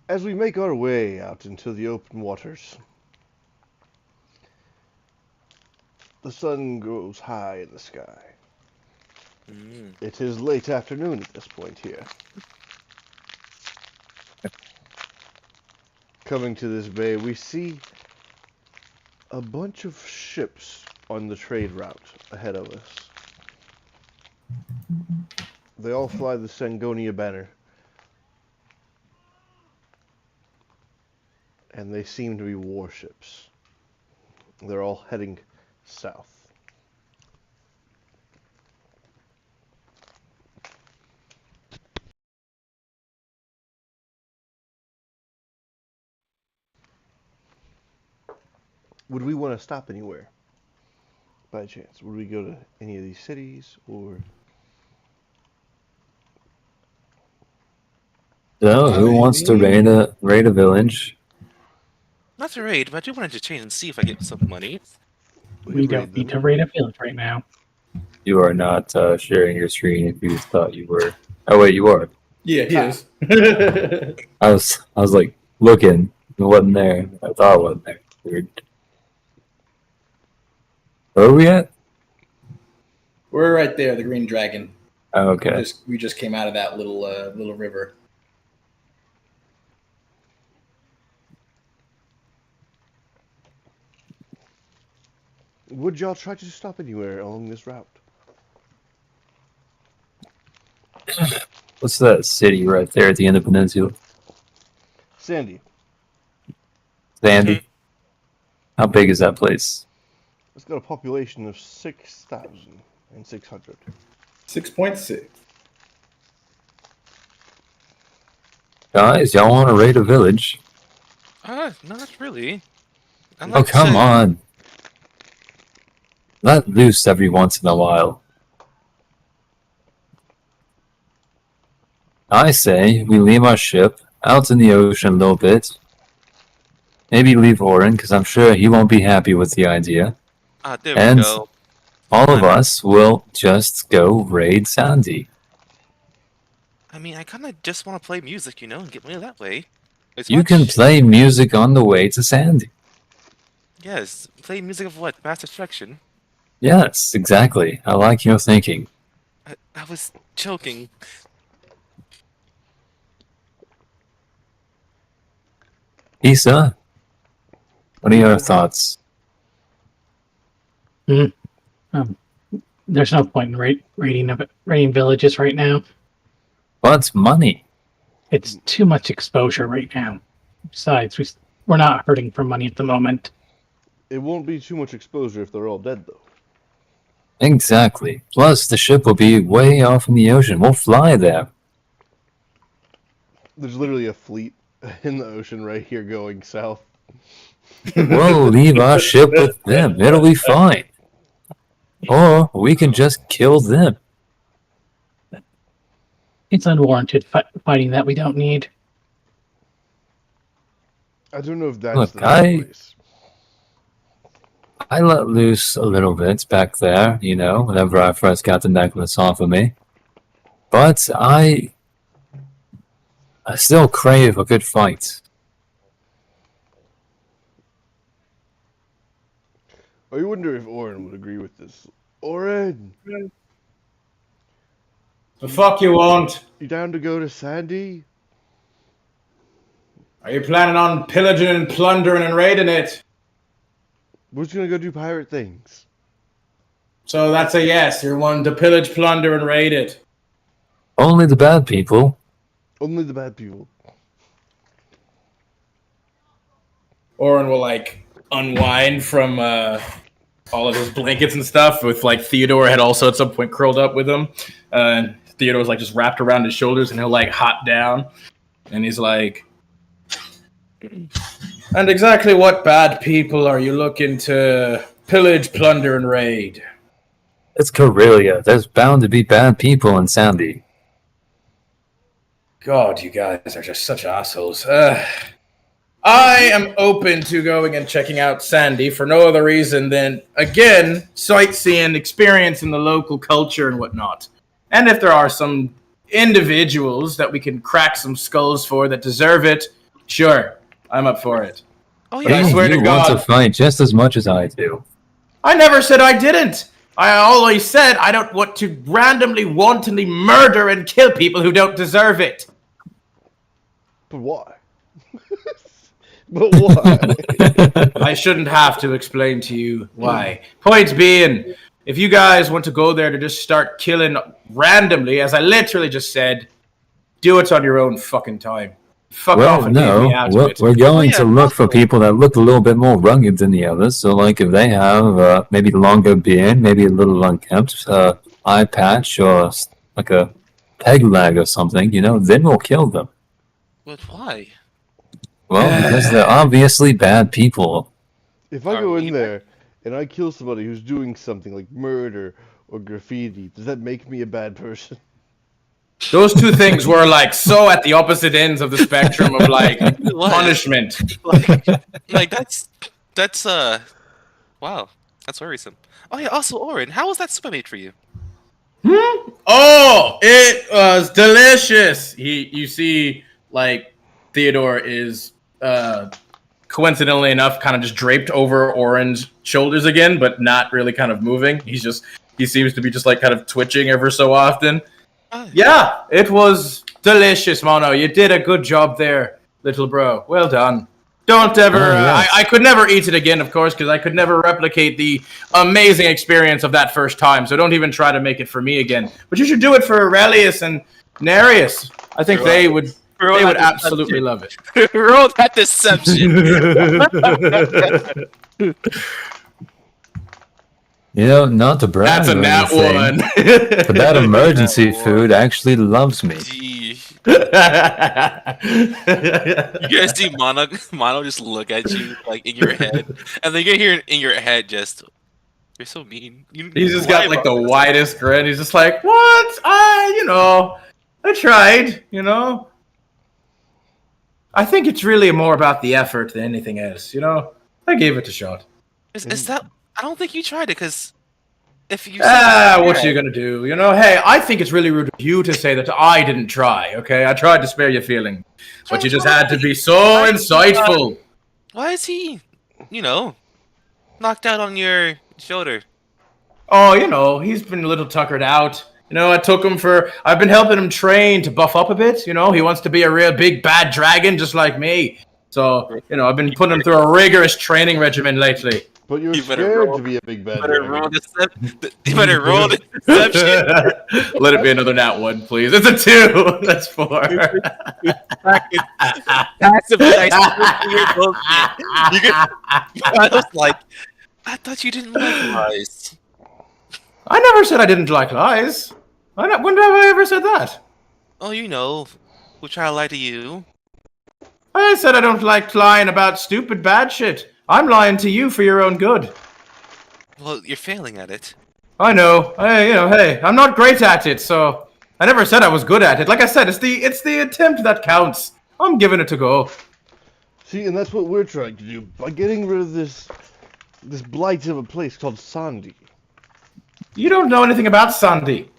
As we make our way out into the open waters, the sun grows high in the sky. Mm. It is late afternoon at this point here. Coming to this bay, we see a bunch of ships on the trade route ahead of us. They all fly the Sangonia banner. And they seem to be warships. They're all heading south. Would we want to stop anywhere? By chance, would we go to any of these cities, or? So, who wants to raid a village? Not to raid, but I do want to change and see if I get some money. We could don't need to them. raid a village right now. You are not sharing your screen if you thought you were. Oh wait, you are. Yeah, he is. I was like looking, it wasn't there. I thought it wasn't there. Weird. Where are we at? We're right there, the Green Dragon. Oh, okay. We just came out of that little river. Would y'all try to stop anywhere along this route? What's that city right there at the end of the peninsula? Sandy. Sandy. How big is that place? It's got a population of 6,600. 6.6. Guys, y'all want to raid a village? Not really. I'd Oh, like come to- on. Let loose every once in a while. I say we leave our ship out in the ocean a little bit. Maybe leave Oren, because I'm sure he won't be happy with the idea. There we And go. all of us will just go raid Sandy. I mean, I kind of just want to play music, and get money that way. It's You can much- play music on the way to Sandy. Yes, play music of what? Mass Destruction. Yes, exactly. I like your thinking. I was joking. Issa, what are your thoughts? There's no point in raiding villages right now. What's money? It's too much exposure right now. Besides, we're not hurting for money at the moment. It won't be too much exposure if they're all dead, though. Exactly. Plus, the ship will be way off in the ocean. We'll fly there. There's literally a fleet in the ocean right here going south. We'll leave our ship with them. It'll be fine. Or we can just kill them. It's unwarranted fighting that we don't need. I don't know if that's Look, the right place. I let loose a little bit back there, whenever I first got the necklace off of me. But I still crave a good fight. I wonder if Oren would agree with this. Oren, The fuck you want? you down to go to Sandy? Are you planning on pillaging and plundering and raiding it? We're just gonna go do pirate things. So that's a yes. You're wanting to pillage, plunder, and raid it. Only the bad people. Only the bad people. Oren will unwind from all of his blankets and stuff. With Theodore had also at some point curled up with him. And Theodore was just wrapped around his shoulders, and he'll hop down, and he's like, "And exactly what bad people are you looking to pillage, plunder, and raid?" It's Corellia. There's bound to be bad people in Sandy. God, you guys are just such assholes. I am open to going and checking out Sandy for no other reason than, again, sightseeing, experiencing the local culture and whatnot. And if there are some individuals that we can crack some skulls for that deserve it, Sure, I'm up for it. Oh But I yeah. swear to you want God- to fight just as much as I do. I never said I didn't. I always said I don't want to randomly, wantonly murder and kill people who don't deserve it. But why? But why? I shouldn't have to explain to you why. Point being, if you guys want to go there to just start killing randomly, as I literally just said, do it on your own fucking time. Fuck off Well, and leave me no, out of it. we're going yeah, to look for also- people that look a little bit more rugged than the others. So, like, if they have maybe longer beard, maybe a little unkempt, eye patch, or like a peg leg or something, then we'll kill them. But why? Well, because they're obviously bad people. If I Are go we in there and I kill somebody who's doing something like murder or graffiti, does that make me a bad person? Those two things were like so at the opposite ends of the spectrum of like What? punishment. Like that's wow, that's worrisome. Oh yeah, also Orin, how was that super made for you? Oh, it was delicious. You see, like Theodore is coincidentally enough kind of just draped over Orin's shoulders again, but not really kind of moving. He seems to be just like kind of twitching ever so often. Oh, Yeah, it was delicious, Mono. You did a good job there, little bro. Well done. Don't ever. Oh, yes. I could never eat it again, of course, because I could never replicate the amazing experience of that first time. So don't even try to make it for me again. But you should do it for Aurelius and Nereus. I think they would. They would absolutely love it. Roll that deception. Not to brag. That's a or nat anything, one. but that emergency Nat one. food actually loves me. Gee. You guys see Mono just look at you like in your head, and then you hear in your head just, "You're so mean." He's just got like the widest grin. He's just like, "What? I tried. I think it's really more about the effort than anything else. I gave it a shot. Is that? I don't think you tried it because if you What you gonna do? Hey, I think it's really rude of you to say that I didn't try. Okay, I tried to spare your feeling, but you just had to be so insightful. Why is he, knocked out on your shoulder? Oh, he's been a little tuckered out. I've been helping him train to buff up a bit. He wants to be a real big bad dragon just like me. So, I've been putting him through a rigorous training regimen lately. But you're You better scared roll- to be a big bad You better dragon. You better roll the deception. Let it be another nat one, please. It's a 2. That's 4. Passive dice. I was like, I thought you didn't like lies. I never said I didn't like lies. When have I ever said that? Oh, who try to lie to you? I said I don't like lying about stupid bad shit. I'm lying to you for your own good. Well, you're failing at it. I know. Hey, I'm not great at it, so I never said I was good at it. Like I said, it's the attempt that counts. I'm giving it a go. See, and that's what we're trying to do by getting rid of this blight of a place called Sandy. You don't know anything about Sandy.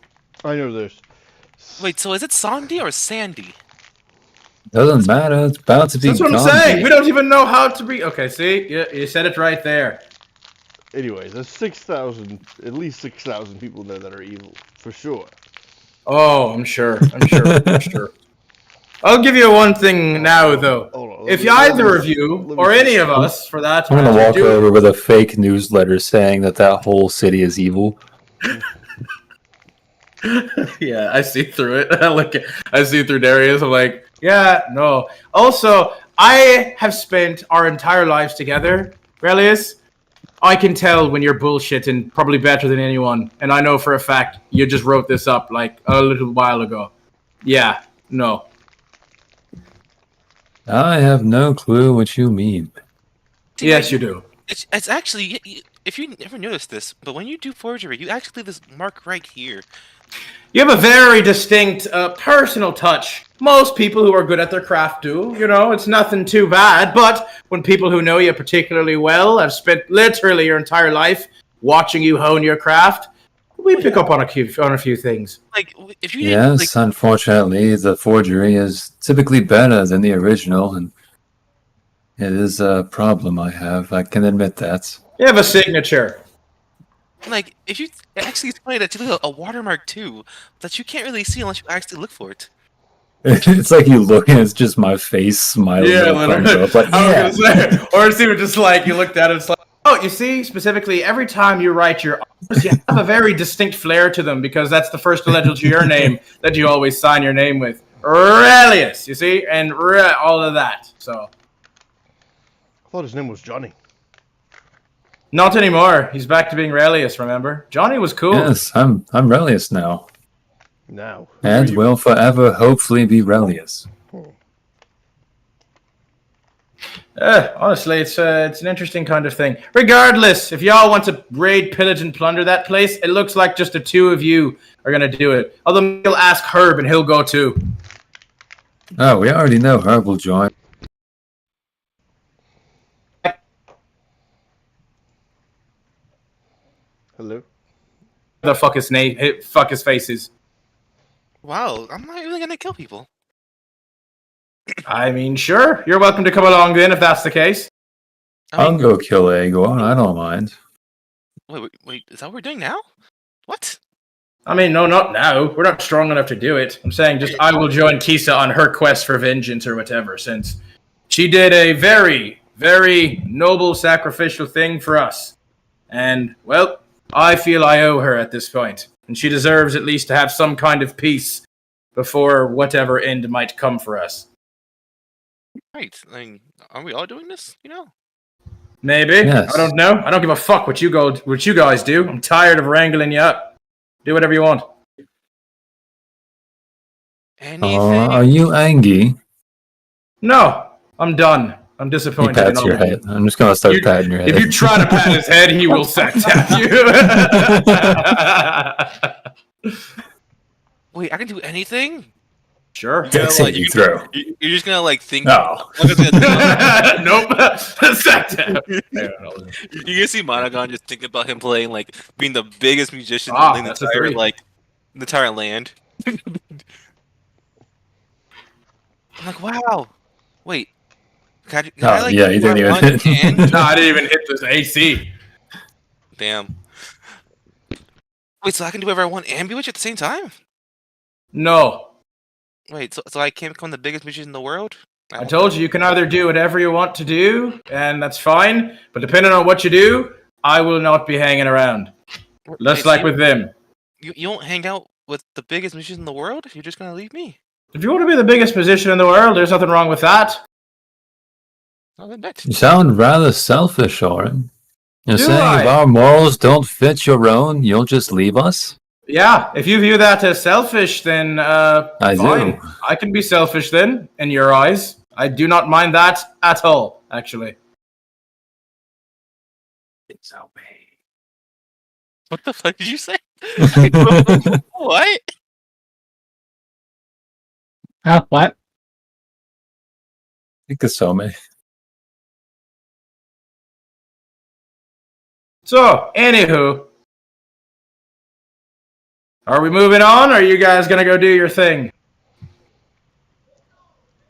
I know this. Wait, so is it Sandy or Sandy? Doesn't matter. It's about to be That's what I'm gone. saying. We don't even know how to be. Okay, see, you said it right there. Anyways, there's at least 6,000 people there that are evil, for sure. Oh, I'm sure. I'm sure. I'll give you one thing now, though. Hold on, If let me- either of you, let me or see. any of us, for that I'm gonna matter, walk do over with a fake newsletter saying that whole city is evil. Yeah, I see through it. I see through Darius. I'm like, yeah, no. Also, I have spent our entire lives together, Relius. I can tell when you're bullshitting probably better than anyone, and I know for a fact you just wrote this up like a little while ago. Yeah, no. I have no clue what you mean. Yes, you do. It's actually, if you never noticed this, but when you do forgery, you actually leave this mark right here. You have a very distinct personal touch. Most people who are good at their craft do. It's nothing too bad. But when people who know you particularly well have spent literally your entire life watching you hone your craft, we pick up on a few things. Like, if you didn't, Yes, unfortunately, the forgery is typically better than the original, and It is a problem I have. I can admit that. You have a signature. Like, if you actually explain that to a watermark too, that you can't really see unless you actually look for it. It's like you look and it's just my face smiling Yeah, with a thumbs literally. up. Like, I yeah. was gonna say, or it's even just like you looked at it, it's like, oh, you see, specifically, every time you write your honors, you have a very distinct flair to them because that's the first letter to your name that you always sign your name with. Aurelius, you see, and all of that. So, I thought his name was Johnny. not anymore. He's back to being Aurelius. Remember, Johnny was cool. Yes, I'm Relius now. Now. And will forever hopefully be Relius. Honestly, it's an interesting kind of thing. Regardless, if y'all want to raid, pillage, and plunder that place, it looks like just the two of you are gonna do it. Although he'll ask Herb, and he'll go too. Oh, we already know Herb will join. Hello? The fuck his name? Fuck his faces. Wow, I'm not really gonna kill people. I mean, sure. You're welcome to come along then, if that's the case. I'll go kill Agor. I don't mind. Wait, is that what we're doing now? What? I mean, no, not now. We're not strong enough to do it. I'm saying just I will join Kisa on her quest for vengeance or whatever, since she did a very, very noble sacrificial thing for us. And, well, I feel I owe her at this point. And she deserves at least to have some kind of peace before whatever end might come for us. Right. I mean, are we all doing this? You know? Maybe. Yes. I don't know. I don't give a fuck what you guys do. I'm tired of wrangling you up. Do whatever you want. Anything? Are you angry? No, I'm done. I'm He disappointed. pats your head. I'm just gonna start patting your head. If you try to pat his head, he will sack tap you. Wait, I can do anything? Sure. Dex saving throw. You're just gonna like think. No. Nope. Sack tap. You can see Monogon just thinking about him playing like being the biggest musician in the that's a entire three. the entire land. I'm like, wow. Wait. Can I, Yeah, he didn't even hit. No, I didn't even hit this AC. Damn. Wait, so I can do whatever I want and Bewitch at the same time? No. Wait, so I can't become the biggest musician in the world? I told you can either do whatever you want to do, and that's fine. But depending on what you do, I will not be hanging around. Just like with them. You won't hang out with the biggest musician in the world? You're just gonna leave me? If you want to be the biggest musician in the world, there's nothing wrong with that. Oh, then bet. You sound rather selfish, Oren. You're Do saying I? if our morals don't fit your own, you'll just leave us? Yeah, if you view that as selfish, then I fine. do. I can be selfish then, in your eyes. I do not mind that at all, actually. It's okay. What the fuck did you say? What? What? Ikasome. So, anywho, are we moving on, or are you guys gonna go do your thing?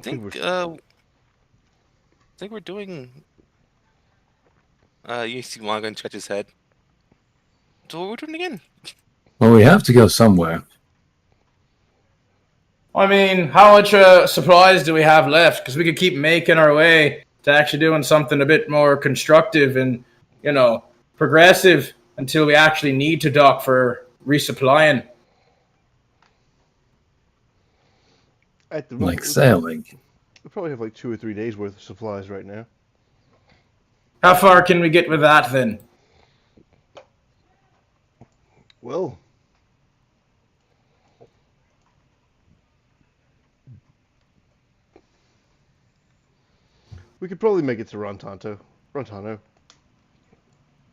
I think we're doing. You see Monogon scratch his head. So what we're doing again? Well, we have to go somewhere. I mean, how much supplies do we have left? Because we could keep making our way to actually doing something a bit more constructive and, progressive until we actually need to dock for resupplying. At the Like moment, sailing. we probably have like 2 or 3 days worth of supplies right now. How far can we get with that then? Well, we could probably make it to Rontano.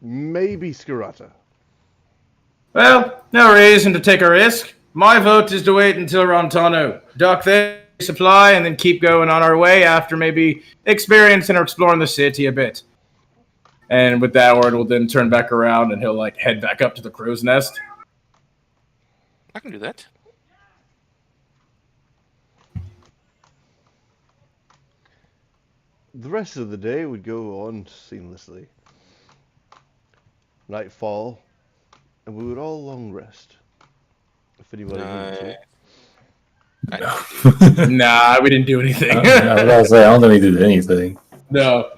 Maybe Scarata. Well, no reason to take a risk. My vote is to wait until Rontano. Dock there, supply, and then keep going on our way after maybe experiencing or exploring the city a bit. And with that, Ord will then turn back around and he'll head back up to the crow's nest. I can do that. The rest of the day would go on seamlessly. Nightfall, and we would all long rest. If anybody needed to. Nah, we didn't do anything. I was gonna say, I don't think we did anything. No.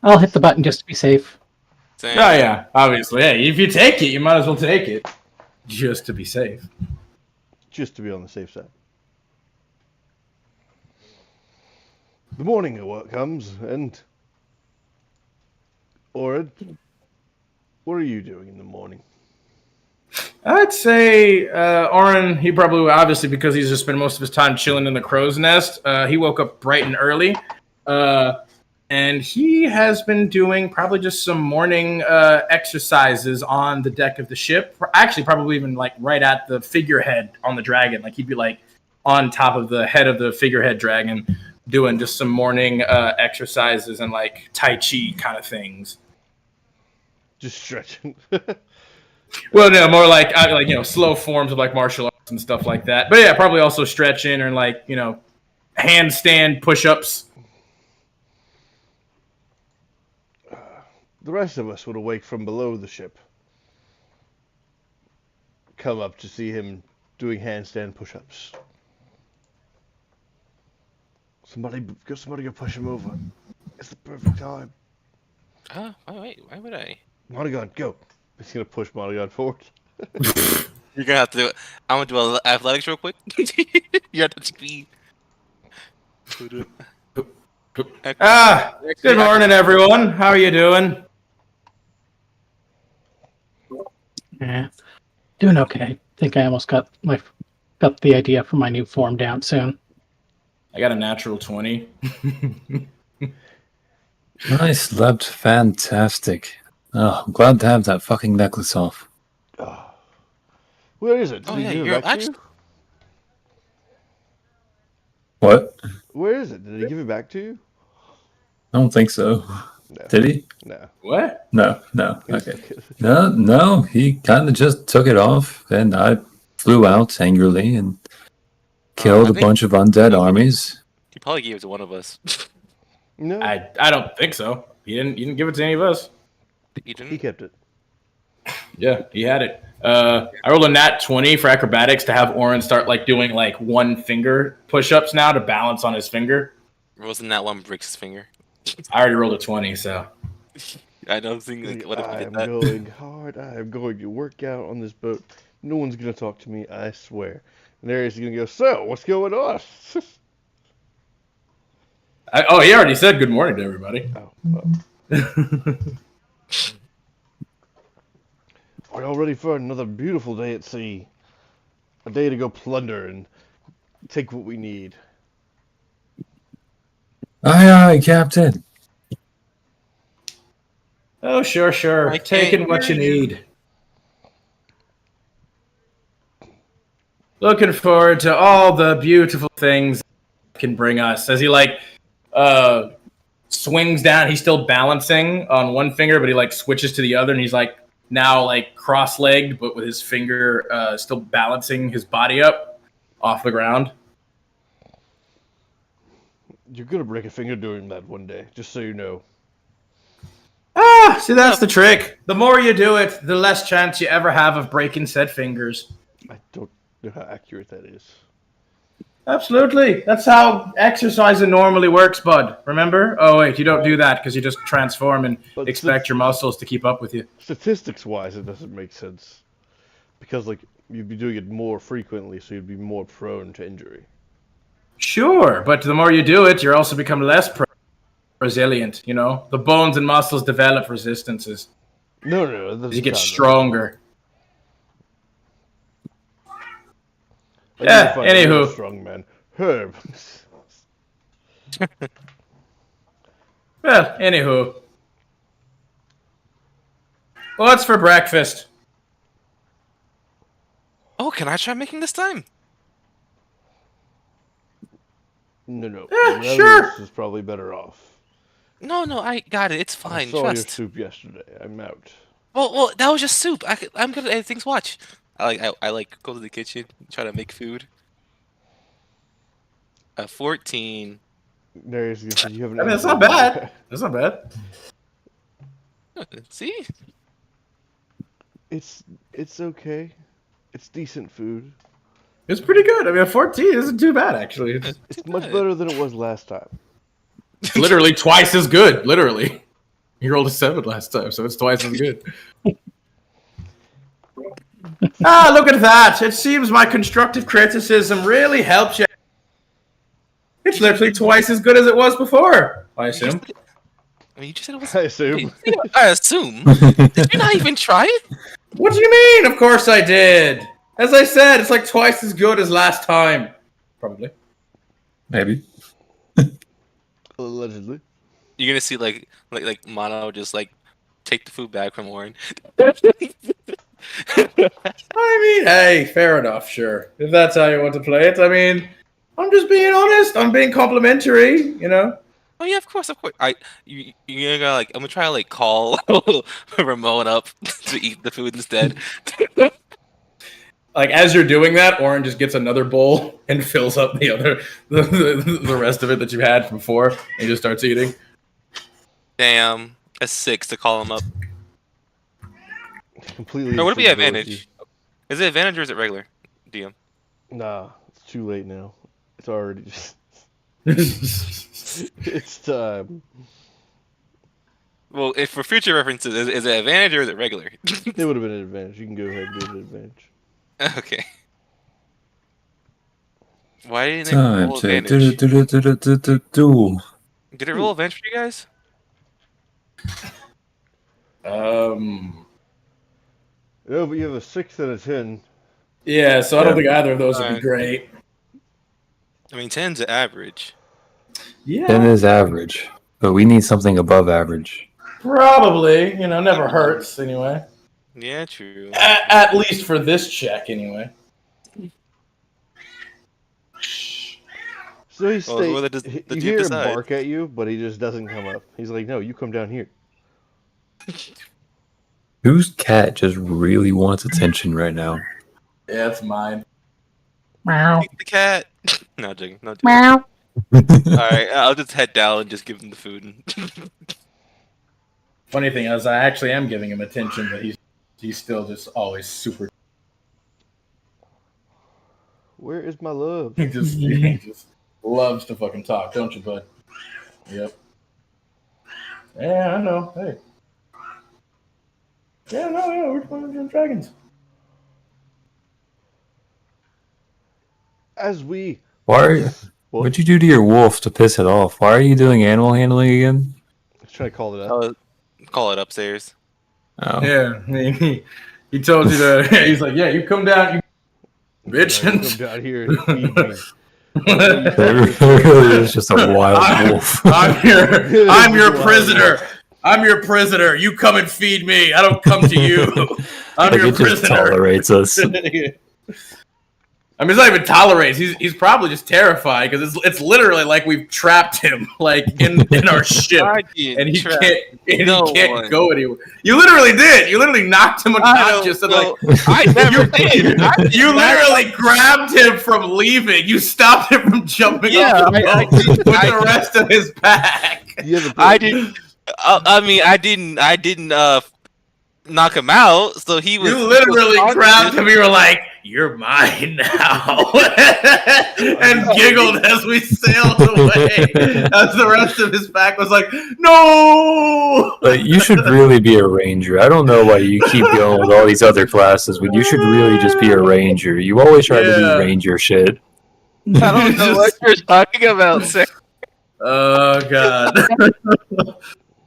I'll hit the button just to be safe. Same. Oh yeah, obviously. Hey, if you take it, you might as well take it, just to be safe. Just to be on the safe side. The morning comes, and Orid, what are you doing in the morning? I'd say Oren, he probably, obviously, because he's just spent most of his time chilling in the crow's nest, he woke up bright and early. And he has been doing probably just some morning exercises on the deck of the ship. Actually, probably even like right at the figurehead on the dragon. Like he'd be like on top of the head of the figurehead dragon doing just some morning exercises and like Tai Chi kind of things. Just stretching. Well, no, more like slow forms of like martial arts and stuff like that. But yeah, probably also stretching or like handstand push-ups. The rest of us would awake from below the ship. Come up to see him doing handstand push-ups. Somebody go push him over. It's the perfect time. Oh, wait, why would I? Monaghan, go. He's gonna push Monaghan forward. You're gonna have to do it. I'm gonna do athletics real quick. You have to be. Good morning, everyone. How are you doing? Yeah, doing okay. Think I almost got the idea for my new form down soon. I got a natural 20. I slept fantastic. Oh, I'm glad to have that fucking necklace off. Where is it? Did Oh, he yeah, give it you're back to you? What? Where is it? Did he give it back to you? I don't think so. No. Did he? No. What? No. Okay. No, he kind of just took it off, and I flew out angrily and killed I a think- bunch of undead armies. He probably gave it to one of us. No. I don't think so. You didn't give it to any of us. You didn't? He kept it. Yeah, he had it. I rolled a nat 20 for acrobatics to have Oren start like doing like one finger push-ups now to balance on his finger. Wasn't that one breaks his finger? I already rolled a 20, so I know. Thinking, like, what if I he am did that? going hard. I am going to work out on this boat. No one's going to talk to me, I swear. And Arius is going to go, so, what's going on? he already said good morning to everybody. Oh, well. Are y'all ready for another beautiful day at sea? A day to go plunder and take what we need. Aye, Captain. Oh, sure. I Taking can't what you hear you. need. Looking forward to all the beautiful things it can bring us. As he swings down, he's still balancing on one finger, but he like switches to the other, and he's like now like cross-legged, but with his finger still balancing his body up off the ground. You're going to break a finger doing that one day, just so you know. See, that's the trick. The more you do it, the less chance you ever have of breaking said fingers. I don't know how accurate that is. Absolutely. That's how exercising normally works, bud. Remember? Oh, wait, you don't do that because you just transform and But expect your muscles to keep up with you. Statistics-wise, it doesn't make sense. Because, like, you'd be doing it more frequently, so you'd be more prone to injury. Sure, but the more you do it, you also become less resilient, you know? The bones and muscles develop resistances. No, that doesn't You get sound right. stronger. I Yeah, need to find a real anywho. strong man. Herb. Well, anywho. What's for breakfast? Oh, can I try making this time? No. Yeah, sure. Relius is probably better off. No, I got it. It's I fine. saw your Trust. soup yesterday. I'm out. Well, that was just soup. I'm good at anything's watch. I like go to the kitchen, try to make food. 14. Darius, you haven't. I mean, that's not bad. That's not bad. See? It's okay. It's decent food. It's pretty good. I mean, a 14 isn't too bad, actually. It's much better than it was last time. It's literally twice as good. Literally. You rolled a 7 last time, so it's twice as good. Look at that. It seems my constructive criticism really helps you. It's literally twice as good as it was before, I assume. I mean, you just said it was. I assume. I assume. Did you not even try it? What do you mean? Of course I did. As I said, it's like twice as good as last time. Probably. Maybe. Allegedly. You're gonna see like Mono just like take the food back from Warren. I mean, hey, fair enough, sure. If that's how you want to play it. I mean, I'm just being honest. I'm being complimentary, you know? Oh yeah, of course. You're gonna like I'm gonna try to like call Ramon up to eat the food instead. Like, as you're doing that, Oren just gets another bowl and fills up the rest of it that you had before, and he just starts eating. Damn, a 6 to call him up. Completely. Or would it be advantage? Is it advantage or is it regular? DM. Nah, it's too late now. It's already just. It's time. Well, if for future references, is it advantage or is it regular? It would have been an advantage. You can go ahead and give it an advantage. Okay. Why didn't it Time roll to advantage? do. Did it roll advantage for you guys? No, but you have a 6 and a 10. Yeah, so I don't think either of those would be Alright. great. I mean, 10's average. Yeah, 10 is average, but we need something above average. probably. You know, never hurts, anyway. Yeah, true. At least for this check, anyway. So he Well, stays. whether does- You the dude hear him decide. bark at you, but he just doesn't come up. He's like, "No, you come down here." Whose cat just really wants attention right now? Yeah, it's mine. Meow. Eat the cat. No joking. No joking. Meow. Alright, I'll just head down and just give him the food. Funny thing is, I actually am giving him attention, but he's still just always super. Where is my love? He just loves to fucking talk, don't you, bud? Yep. Yeah, I know. Hey. Yeah, no, yeah, we're playing Dungeons & Dragons. As we. Why? What'd you do to your wolf to piss it off? Why are you doing animal handling again? Let's try to call it out. I'll call it upstairs. Oh. Yeah, I mean, he told you to. He's like, yeah, you come down, you bitch. You come down here and feed me. It really is just a wild wolf. I'm your prisoner. I'm your prisoner. You come and feed me. I don't come to you. I'm Like your it just prisoner. tolerates us. I mean, it's not even tolerates. He's probably just terrified because it's literally like we've trapped him like in our ship, and he can't go anywhere. You literally did. You literally knocked him unconscious and like I never did. you literally grabbed him from leaving. You stopped him from jumping off the boat with the rest of his pack. I didn't. I mean, I didn't knock him out. So he was. You literally grabbed him. You were like, "You're mine now," and giggled as we sailed away. As the rest of his pack was like, "No!" But you should really be a ranger. I don't know why you keep going with all these other classes, but you should really just be a ranger. You always try to do ranger shit. I don't know what you're talking about, sir. Oh god,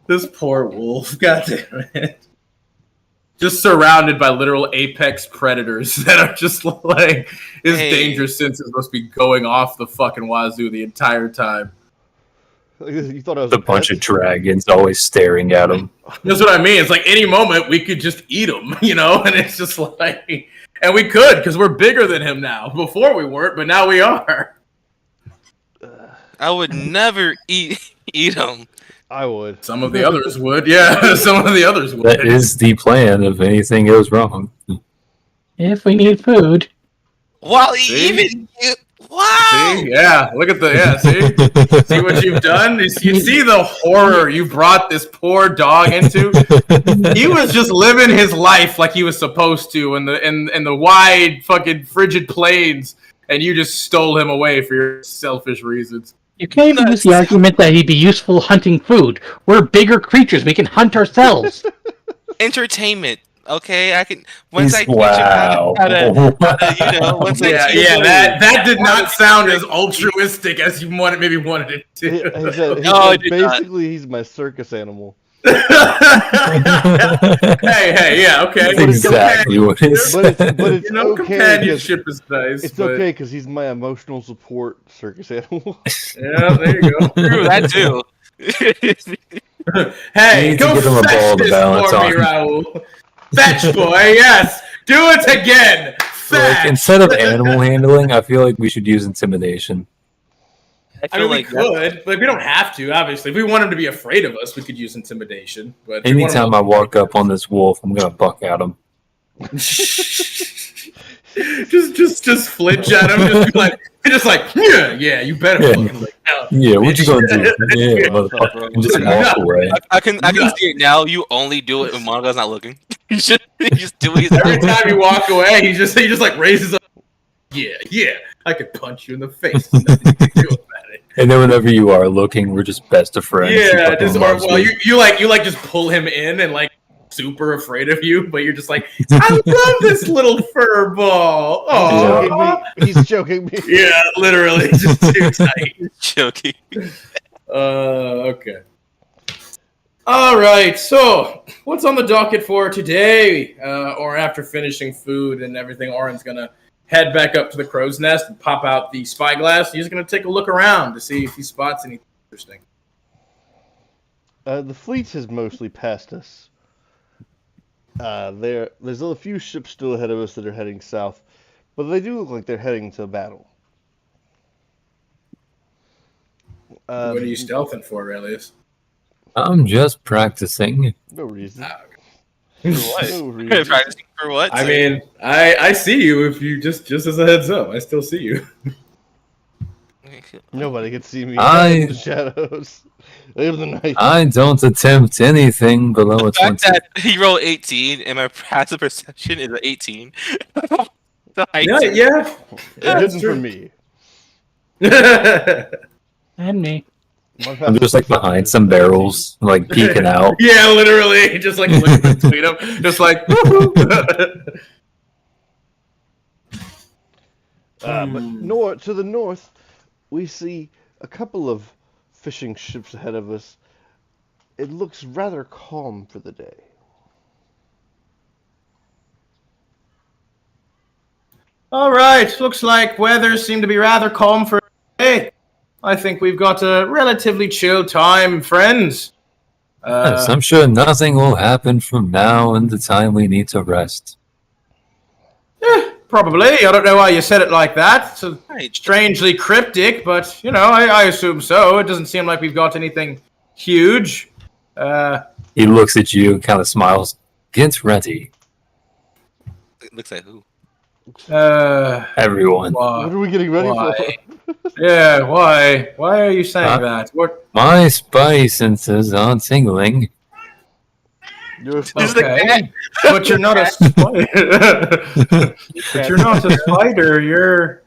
this poor wolf. God damn it. Just surrounded by literal apex predators that are just like his danger senses must be going off the fucking wazoo the entire time. You thought I was A bunch of dragons always staring at him. That's what I mean. It's like any moment we could just eat him, you know? And it's just like, and we could because we're bigger than him now. Before we weren't, but now we are. I would never eat him. I would. Some of the others would, yeah. Some of the others would. That is the plan if anything goes wrong. If we need food. While See? even Wow! See? Yeah, look at see? See what you've done? You see the horror you brought this poor dog into? He was just living his life like he was supposed to in the wide fucking frigid plains, and you just stole him away for your selfish reasons. You can't even use the argument that he'd be useful hunting food. We're bigger creatures. We can hunt ourselves. Entertainment. Okay, I can once I teach Wow. him how to once I teach him that did not sound as altruistic as you wanted it to. He said, No, it did not. basically, he's my circus animal. hey, yeah, okay. That's exactly what it is. But it's You know, okay. companionship is nice. It's but- okay because he's my emotional support circus animal. Yeah, there you go. True, that too. Hey, need to go give him a fetch ball to this balance for me, on. Raul. Fetch, boy, yes. Do it again. Fetch. Like, instead of animal handling, I feel like we should use intimidation. I mean, we could, but we don't have to, obviously. If we want him to be afraid of us, we could use intimidation. But if we want him Anytime I walk up on this wolf, I'm gonna buck at him. just flinch at him, just like, yeah, you better Yeah. fucking like, no. Yeah, what you gonna do? Yeah, motherfucker. And just walk away. I can see it now. You only do it when Monga's not looking. you just do it. Every time you walk away, he just like raises up. Yeah, I could punch you in the face. There's nothing you can do about it. And then whenever you are looking, we're just best of friends. He Yeah, fucking just loves me. you like just pull him in and like super afraid of you, but you're just like, I love this little fur ball. Oh, He's joking me. yeah, literally, just too tight. Joking. Okay. All right. So, what's on the docket for today? Or after finishing food and everything, Oren's gonna head back up to the crow's nest and pop out the spyglass. He's gonna take a look around to see if he spots anything interesting. The fleet has mostly passed us. There's a few ships still ahead of us that are heading south, but they do look like they're heading to battle. What are you stealthing for, Aurelius? I'm just practicing. No reason. For what? No reason. Practicing for what? I mean, I see you. If you just as a heads up, I still see you. Nobody can see me I- in the shadows. I am the night. I don't attempt anything below a the fact 20. that he rolled 18 and my passive perception is an 18. The height. Yeah. It isn't for me. And me. I'm just like behind some barrels, like peeking out. Yeah, literally, just like looking between them, just like. But to the north, we see a couple of fishing ships ahead of us. It looks rather calm for the day. All right, looks like weather seemed to be rather calm for today. I think we've got a relatively chill time, friends. Yes, I'm sure nothing will happen from now and the time we need to rest. Probably. I don't know why you said it like that. It's Right. strangely cryptic, but, I assume so. It doesn't seem like we've got anything huge. He looks at you and kind of smiles. Get ready, It looks like who? everyone. Why? What are we getting ready Why? for? Yeah, why? Why are you saying that? What? My spidey senses are tingling. You're He's the cat. Okay, but you're not a spider. But you're not a spider. You're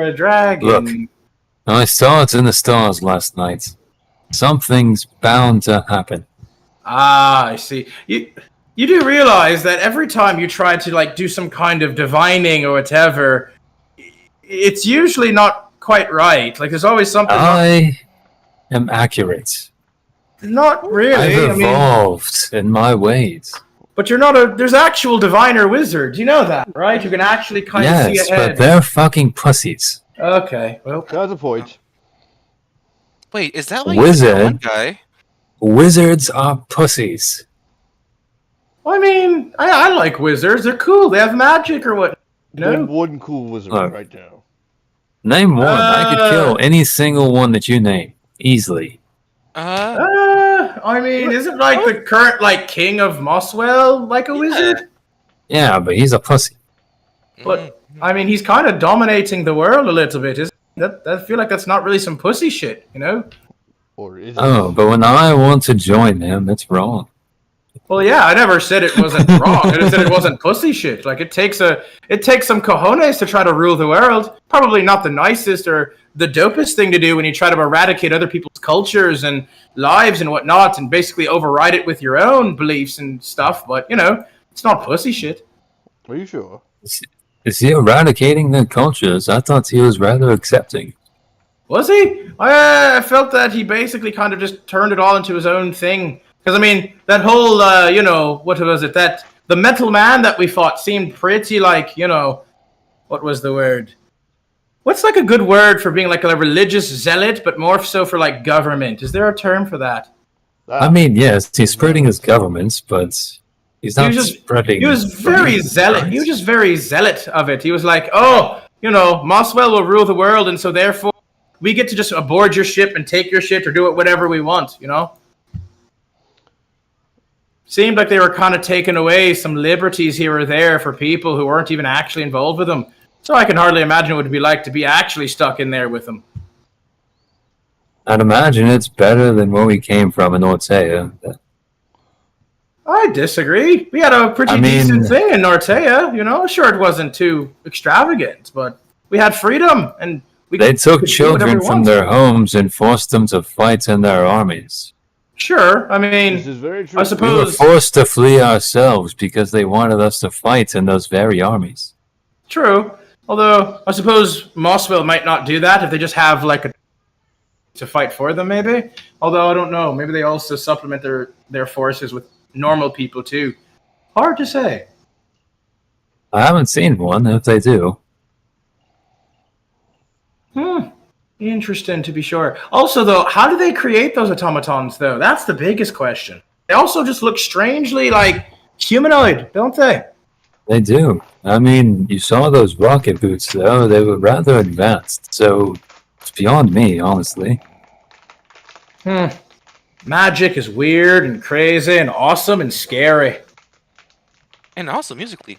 a dragon. Look. I saw it in the stars last night. Something's bound to happen. Ah, I see. You do realize that every time you try to do some kind of divining or whatever, it's usually not quite right. Like there's always something I am accurate. not really. I've I mean, evolved in my ways. but you're not a. There's actual diviner wizards. You know that, right? You can actually kind of Yes, see but ahead. they're fucking pussies. Okay, well, That's a point. Wait, is that like Wizard. that one guy? Wizards are pussies. I mean, I like wizards. They're cool. They have magic or what? Name No. one cool wizard Look. right now. Name one. I could kill any single one that you name. Easily. I mean, isn't the current king of Mosswell like a wizard? Yeah, but he's a pussy. But I mean, he's kind of dominating the world a little bit, isn't I feel like that's not really some pussy shit, you know? Or is it? Oh, but when I want to join them, it's wrong. Well, yeah, I never said it wasn't wrong. I just said it wasn't pussy shit. Like it takes some cojones to try to rule the world. Probably not the nicest or the dopest thing to do when you try to eradicate other people's cultures and lives and whatnot, and basically override it with your own beliefs and stuff. But you know, it's not pussy shit. Are you sure? Is he eradicating their cultures? I thought he was rather accepting. Was he? I felt that he basically kind of just turned it all into his own thing. Because, I mean, that whole, what was it? The metal man that we fought seemed pretty like, what was the word? What's like a good word for being like a religious zealot, but more so for like government? Is there a term for that? I mean, yes, he's spreading his governments, but he's not spreading. He was very zealot. He was just very zealot of it. He was like, Mosswell will rule the world, and so therefore we get to just aboard your ship and take your shit or do it whatever we want, you know? Seemed like they were kind of taking away some liberties here or there for people who weren't even actually involved with them. So I can hardly imagine what it would be like to be actually stuck in there with them. I'd imagine it's better than where we came from in Ortea. I disagree. We had a pretty decent thing in Nortea, you know? Sure, it wasn't too extravagant, but we had freedom, and they took children from their homes and forced them to fight in their armies. Sure, I mean, this is very true. I suppose we were forced to flee ourselves because they wanted us to fight in those very armies. True, although I suppose Mossville might not do that if they just have like to fight for them, maybe. Although I don't know, maybe they also supplement their forces with normal people too. Hard to say. I haven't seen one. If they do, Interesting, to be sure. Also, though, how do they create those automatons, though? That's the biggest question. They also just look strangely, like, humanoid, don't they? They do. I mean, you saw those rocket boots, though. They were rather advanced, so it's beyond me, honestly. Magic is weird and crazy and awesome and scary. And also musically.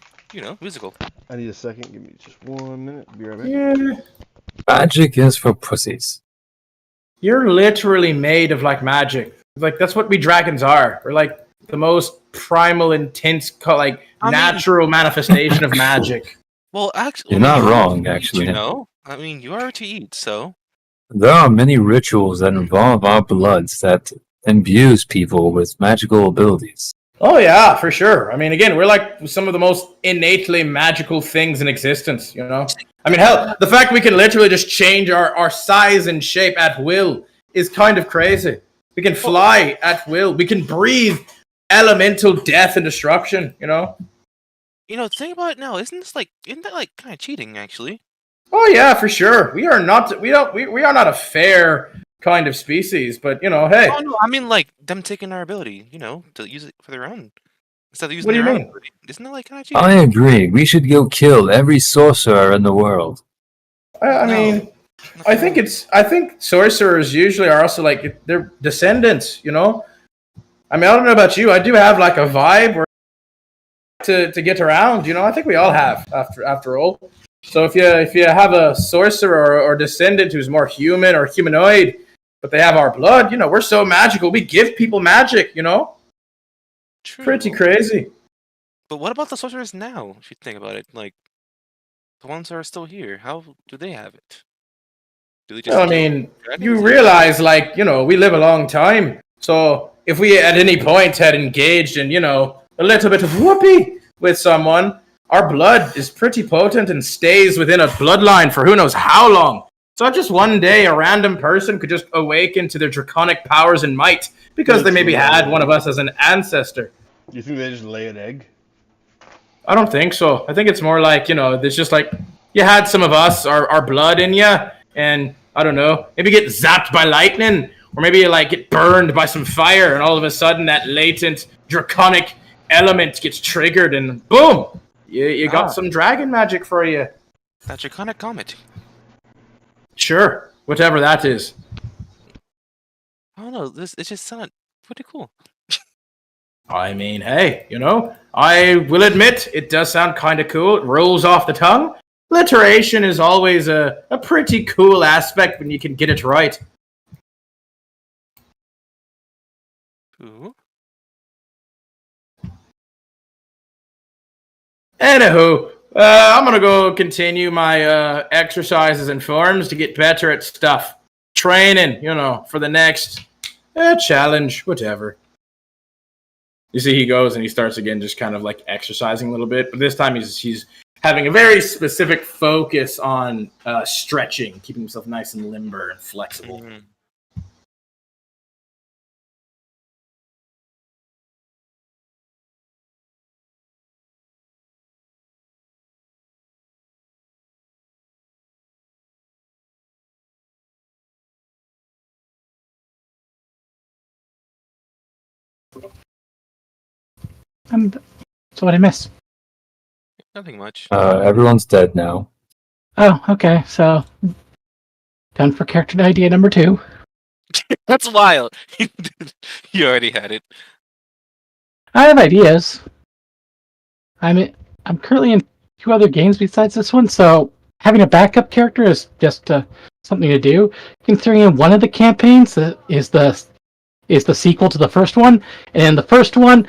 Musical. I need a second. Give me just 1 minute. Be right back. Yeah. Magic is for pussies. You're literally made of, like, magic. Like, that's what we dragons are. We're, like, the most primal, intense, natural manifestation of magic. Well, actually... You're not wrong, actually. I mean, you are to eat, so... There are many rituals that involve our bloods that imbues people with magical abilities. Oh, yeah, for sure. I mean, again, we're, like, some of the most innately magical things in existence, you know? I mean, hell, the fact we can literally just change our size and shape at will is kind of crazy. We can fly at will. We can breathe elemental death and destruction, you know? Think about it now. Isn't that like kind of cheating, actually? Oh, yeah, for sure. We are not a fair kind of species, but, hey. Oh, no, I mean, like, them taking our ability, to use it for their own. Instead of using what do you their mean? own ability. Isn't that like kind of cheating? I agree. We should go kill every sorcerer in the world. I mean, I think sorcerers usually are also like they're descendants, you know. I mean, I don't know about you. I do have like a vibe where to get around, you know. I think we all have after all. So if you have a sorcerer or descendant who's more human or humanoid, but they have our blood, we're so magical. We give people magic, you know. True. Pretty crazy. But what about the sorcerers now? If you think about it, like the ones that are still here, how do they have it? Do they just? I mean, you realize, like, we live a long time. So if we at any point had engaged in, a little bit of whoopee with someone, our blood is pretty potent and stays within a bloodline for who knows how long. So just one day, a random person could just awaken to their draconic powers and might because they maybe had one of us as an ancestor. You think they just lay an egg? I don't think so. I think it's more like, there's just like, you had some of us, our blood in you, and I don't know, maybe get zapped by lightning, or maybe you like get burned by some fire, and all of a sudden that latent draconic element gets triggered, and boom, you got some dragon magic for you. That draconic comet. Sure, whatever that is. I don't know. It just sounded pretty cool. I mean, hey, I will admit it does sound kind of cool. It rolls off the tongue. Alliteration is always a pretty cool aspect when you can get it right. Ooh. Anywho, I'm gonna go continue my exercises and forms to get better at stuff. Training, for the next challenge, whatever. You see, he goes and he starts again, just kind of like exercising a little bit, but this time he's having a very specific focus on stretching, keeping himself nice and limber and flexible. Mhm. So what I miss? Nothing much. Everyone's dead now. Oh, okay. So done for character idea number 2. That's wild. You already had it. I have ideas. I'm currently in 2 other games besides this one, so having a backup character is just something to do. Considering one of the campaigns is the sequel to the first one, and in the first one,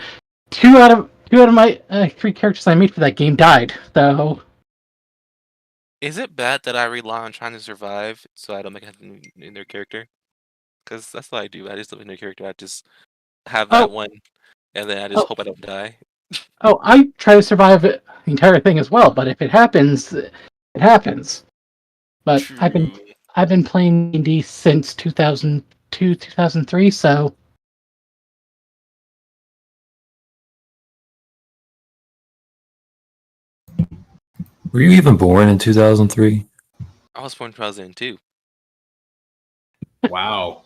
two out of my 3 characters I made for that game died. So Is it bad that I rely on trying to survive so I don't make it in their character? Because that's what I do. I just don't in their character. I just have that one, and then I just hope I don't die. Oh, I try to survive the entire thing as well, but if it happens, it happens. But True. I've been playing D&D since 2002, 2003, so Were you even born in 2003? I was born in 2002. Wow.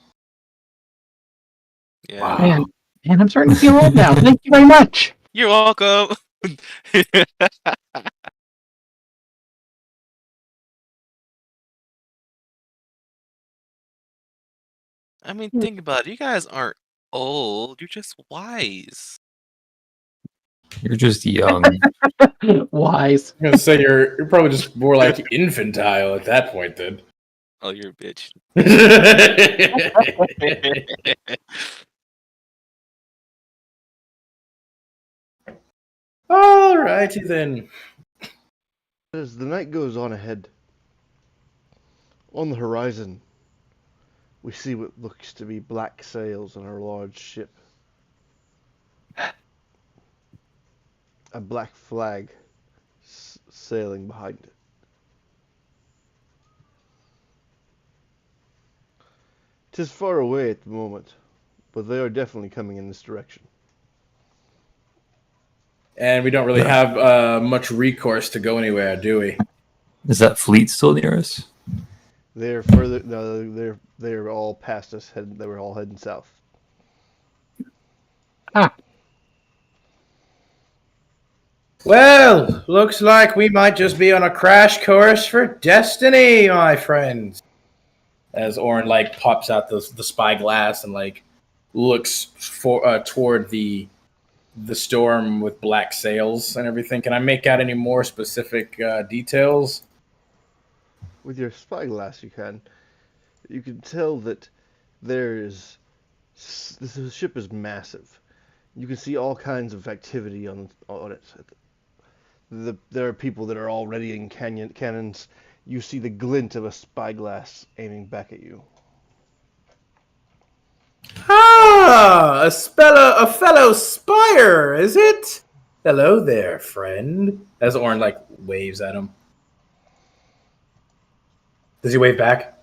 Yeah. Wow. man, I'm starting to feel old now. Thank you very much. You're welcome. I mean, think about it. You guys aren't old. You're just wise. You're just young. Wise. I'm gonna say you're probably just more like infantile at that point, then. Oh, you're a bitch. Alrighty then. As the night goes on ahead, on the horizon, we see what looks to be black sails on our large ship. A black flag sailing behind it. Tis far away at the moment, but they are definitely coming in this direction. And we don't really have much recourse to go anywhere, do we? Is that fleet still near us? They're further. No, they're all past us. They were all heading south. Well, looks like we might just be on a crash course for destiny, my friends. As Orin pops out the spyglass and looks toward the storm with black sails and everything. Can I make out any more specific details? With your spyglass, you can tell that this ship is massive. You can see all kinds of activity on it. There are people that are already in cannons. You see the glint of a spyglass aiming back at you. Ah, a fellow spire, is it? Hello there, friend. As Orin waves at him. Does he wave back?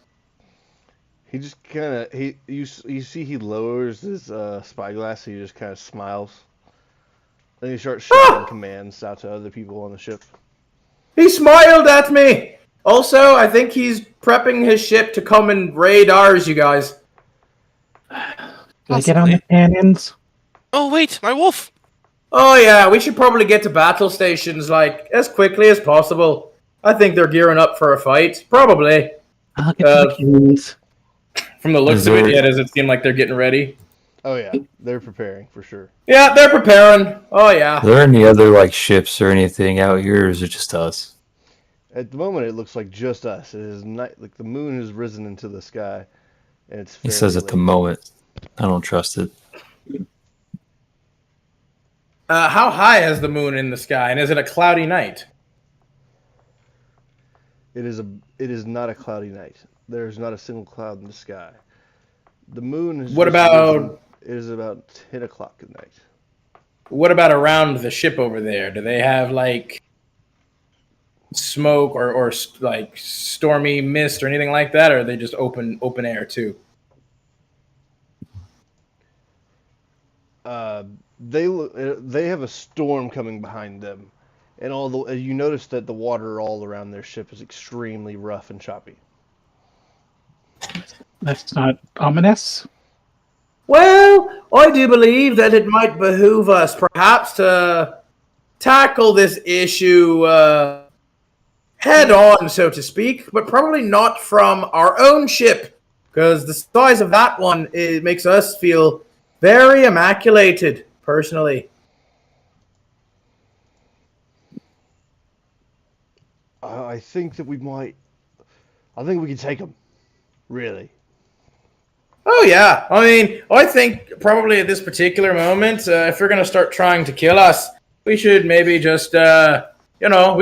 He just you see he lowers his spyglass. So he just kind of smiles. Then he starts shouting commands out to other people on the ship. He smiled at me. Also, I think he's prepping his ship to come and raid ours, you guys. Can I get on the cannons? Oh wait, my wolf. Oh yeah, we should probably get to battle stations as quickly as possible. I think they're gearing up for a fight. Probably. I'll get to the cannons. From the looks of it, does it seem like they're getting ready? Oh yeah, they're preparing for sure. Yeah, they're preparing. Oh yeah. Are there any other ships or anything out here, or is it just us? At the moment, it looks like just us. It is night. Like the moon has risen into the sky, and it's He fairly says at the late. moment. I don't trust it. How high is the moon in the sky, and is it a cloudy night? It is not a cloudy night. There is not a single cloud in the sky. The moon has What just about- risen. It is about 10 o'clock at night. What about around the ship over there? Do they have like smoke or like stormy mist or anything like that, or are they just open air too? They have a storm coming behind them, and you notice that the water all around their ship is extremely rough and choppy. That's not ominous. Well, I do believe that it might behoove us perhaps to tackle this issue head on, so to speak, but probably not from our own ship, because the size of that one, it makes us feel very immaculated, personally. I think that we might. I think we can take them. Really. Oh, yeah. I mean, I think probably at this particular moment, if they're going to start trying to kill us, we should maybe just, in all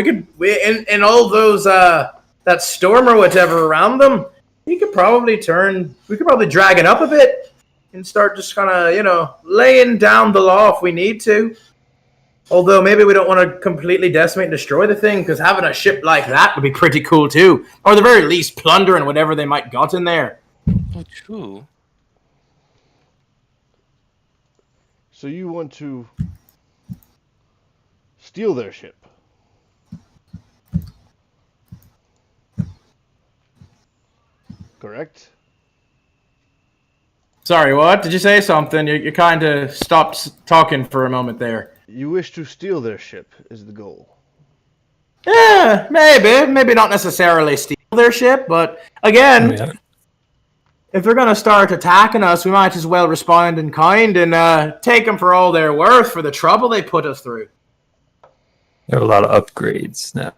those, that storm or whatever around them, we could probably drag it up a bit and start just kind of, laying down the law if we need to. Although maybe we don't want to completely decimate and destroy the thing, because having a ship like that would be pretty cool too. Or at the very least, plundering whatever they might got in there. Oh, true. So you want to steal their ship? Correct? Sorry, what? Did you say something? You kind of stopped talking for a moment there. You wish to steal their ship is the goal. Yeah, maybe not necessarily steal their ship, but again, Yeah. if they're gonna start attacking us, we might as well respond in kind and take them for all they're worth for the trouble they put us through. There are a lot of upgrades now.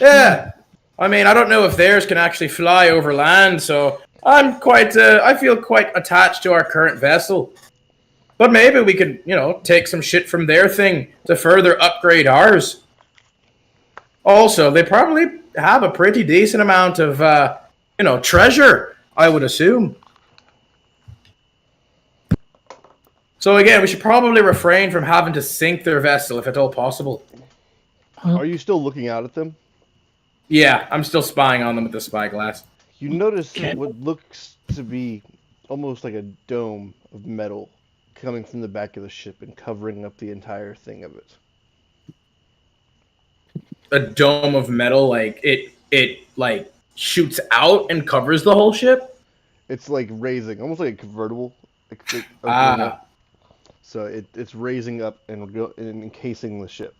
Yeah, I mean, I don't know if theirs can actually fly over land, so I feel quite attached to our current vessel. But maybe we could, take some shit from their thing to further upgrade ours. Also, they probably have a pretty decent amount of, treasure, I would assume. So again, we should probably refrain from having to sink their vessel if at all possible. Are you still looking out at them? Yeah, I'm still spying on them with the spyglass. You notice what looks to be almost like a dome of metal coming from the back of the ship and covering up the entire thing of it. A dome of metal, like it like shoots out and covers the whole ship. It's like raising, almost like a convertible. Opening Ah. up. So it's raising up and encasing the ship.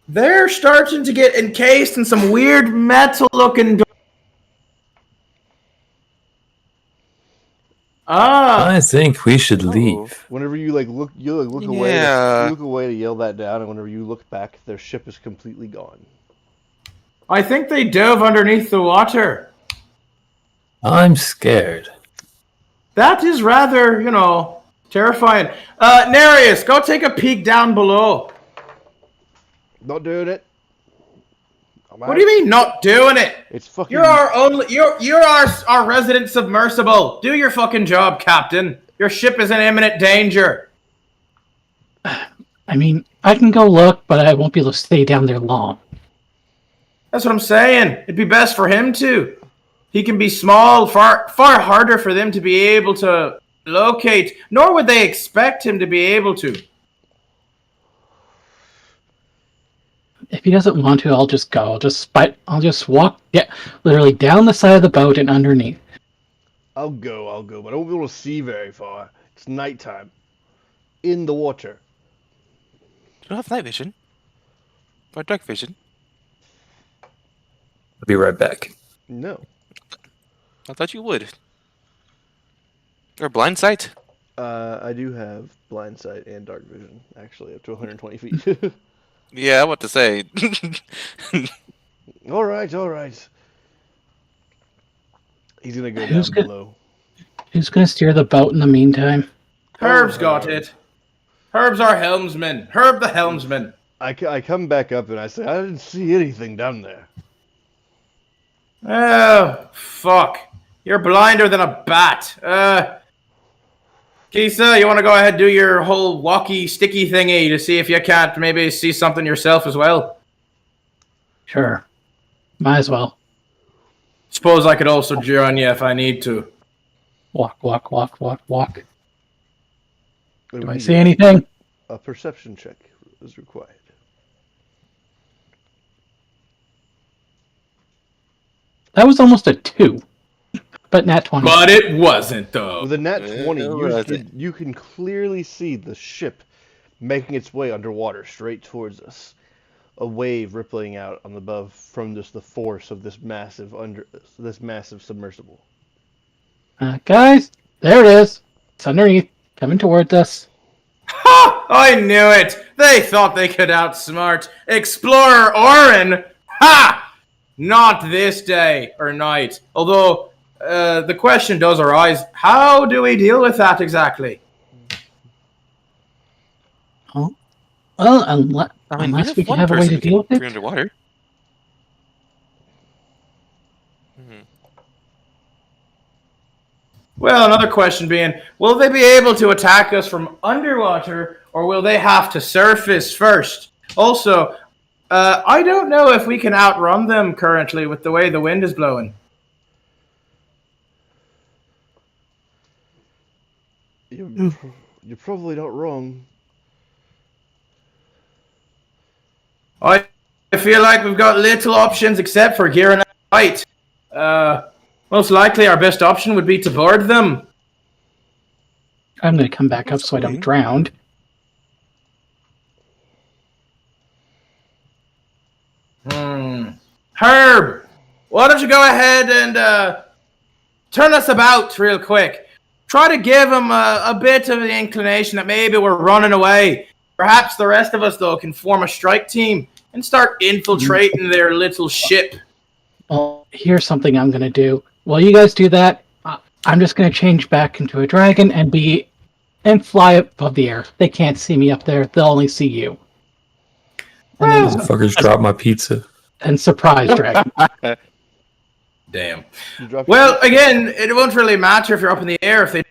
They're starting to get encased in some weird metal-looking. I think we should leave. Whenever you look, you look away. Yeah. You look away to yell that down, and whenever you look back, their ship is completely gone. I think they dove underneath the water. I'm scared. That is rather, terrifying. Nereus, go take a peek down below. Not doing it. What do you mean, not doing it? It's fucking. You're our resident submersible. Do your fucking job, Captain. Your ship is in imminent danger. I mean, I can go look, but I won't be able to stay down there long. That's what I'm saying. It'd be best for him to. He can be small, far harder for them to be able to locate, nor would they expect him to be able to. If he doesn't want to, I'll just go. I'll just walk, literally down the side of the boat and underneath. I'll go, but I won't be able to see very far. It's nighttime. In the water. You don't have night vision? Or dark vision? I'll be right back. No. I thought you would. Or blind sight? I do have blind sight and dark vision, actually, up to 120 feet. Yeah, what to say? All right. He's gonna go Who's down good? below. Who's going to steer the boat in the meantime? Herb's Oh, got Herb. it. Herb's our helmsman. Herb the helmsman. I come back up and I say, I didn't see anything down there. Oh, fuck. You're blinder than a bat. Kisa, you want to go ahead and do your whole walkie sticky thingy to see if you can't maybe see something yourself as well? Sure. Might as well. Suppose I could also join you if I need to. Walk. Do Do I see anything? A perception check is required. That was almost a 2. But nat 20. But it wasn't, though. With a nat 20, was it? you can clearly see the ship making its way underwater straight towards us. A wave rippling out on the above from just the force of this massive submersible. Guys, there it is. It's underneath. Coming towards us. Ha! I knew it! They thought they could outsmart Explorer Orin! Ha! Not this day or night. Although, the question does arise, how do we deal with that exactly? Oh. Well, unless we have can one have a way person to who can deal with be it. underwater. Well, another question being, will they be able to attack us from underwater, or will they have to surface first? Also, I don't know if we can outrun them currently with the way the wind is blowing. You're probably not wrong. I feel like we've got little options except for gearing up right. Most likely our best option would be to board them. I'm going to come back up so I don't drown. Herb, why don't you go ahead and turn us about real quick. Try to give them a bit of the inclination that maybe we're running away. Perhaps the rest of us, though, can form a strike team and start infiltrating their little ship. Well, here's something I'm going to do. While you guys do that, I'm just going to change back into a dragon and fly above the air. They can't see me up there. They'll only see you. And then Fuckers drop my pizza. and surprise dragon. Damn. You dropped Well, again, it won't really matter if you're up in the air if they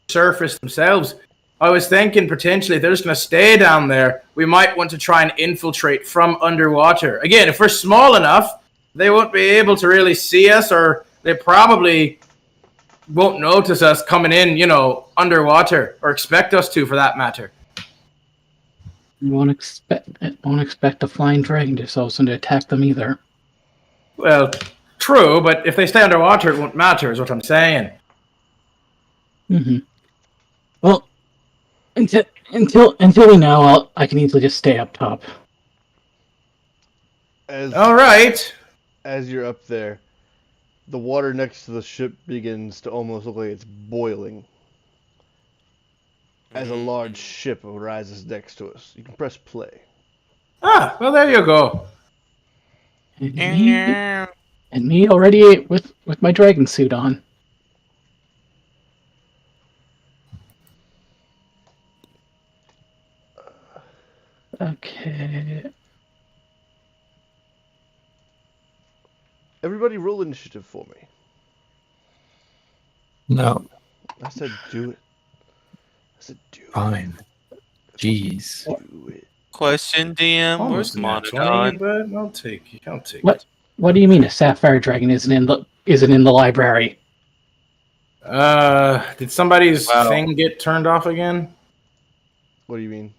surface themselves. I was thinking potentially if they're just going to stay down there, we might want to try and infiltrate from underwater. Again, if we're small enough, they won't be able to really see us, or they probably won't notice us coming in, underwater, or expect us to, for that matter. You won't expect a flying dragon to so soon to attack them either. Well, true, but if they stay underwater, it won't matter, is what I'm saying. Mm-hmm. Well, until we know, I can easily just stay up top. All right. As you're up there, the water next to the ship begins to almost look like it's boiling. As a large ship rises next to us. You can press play. Ah, well, there you go. And me already with my dragon suit on. Okay. Everybody roll initiative for me. No, I said do it. I said do it. fine. Jeez. Do it. Question, DM. Almost Where's a nat 20, Monodon? but I'll take it. What do you mean a sapphire dragon isn't in the library? Did somebody's Wow. thing get turned off again? What do you mean?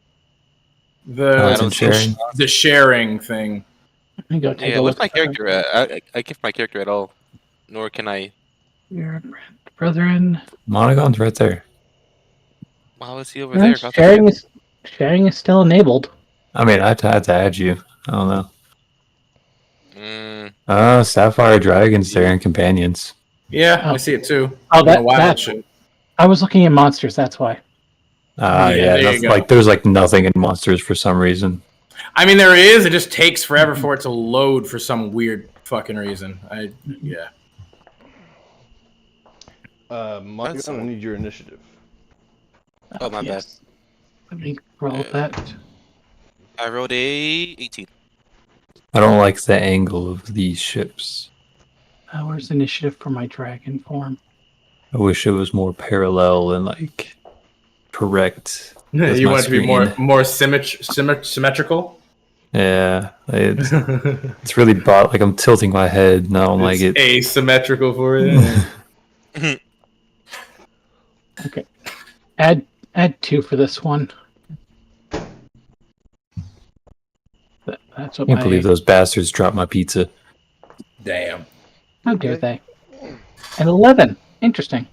The Isn't sharing. the sharing thing. Let me go take Yeah, a what's look. my character at? I give my character at all. Nor can I. Your brethren. Monogon's right there. Why was he over there? Sharing is still enabled. I mean, I had to add you. I don't know. Mm, Sapphire Dragons there and companions. Yeah, Oh. I see it too. Oh, I don't know why that should. I was looking at monsters. That's why. Yeah, there you go. There's like nothing in monsters for some reason. I mean, there is. It just takes forever for it to load for some weird fucking reason. Yeah. Mike, I need your initiative. Oh, my bad. Let me roll that. I rolled a 18. I don't like the angle of these ships. Where's initiative for my dragon form? I wish it was more parallel and like correct. with You my want it to be screen. more symmetrical? Yeah, it's really like I'm tilting my head. And I don't like it. Asymmetrical for you. Okay. Add 2 for this one. That's what I can't believe those bastards dropped my pizza. Damn. How dare they? An 11. Interesting.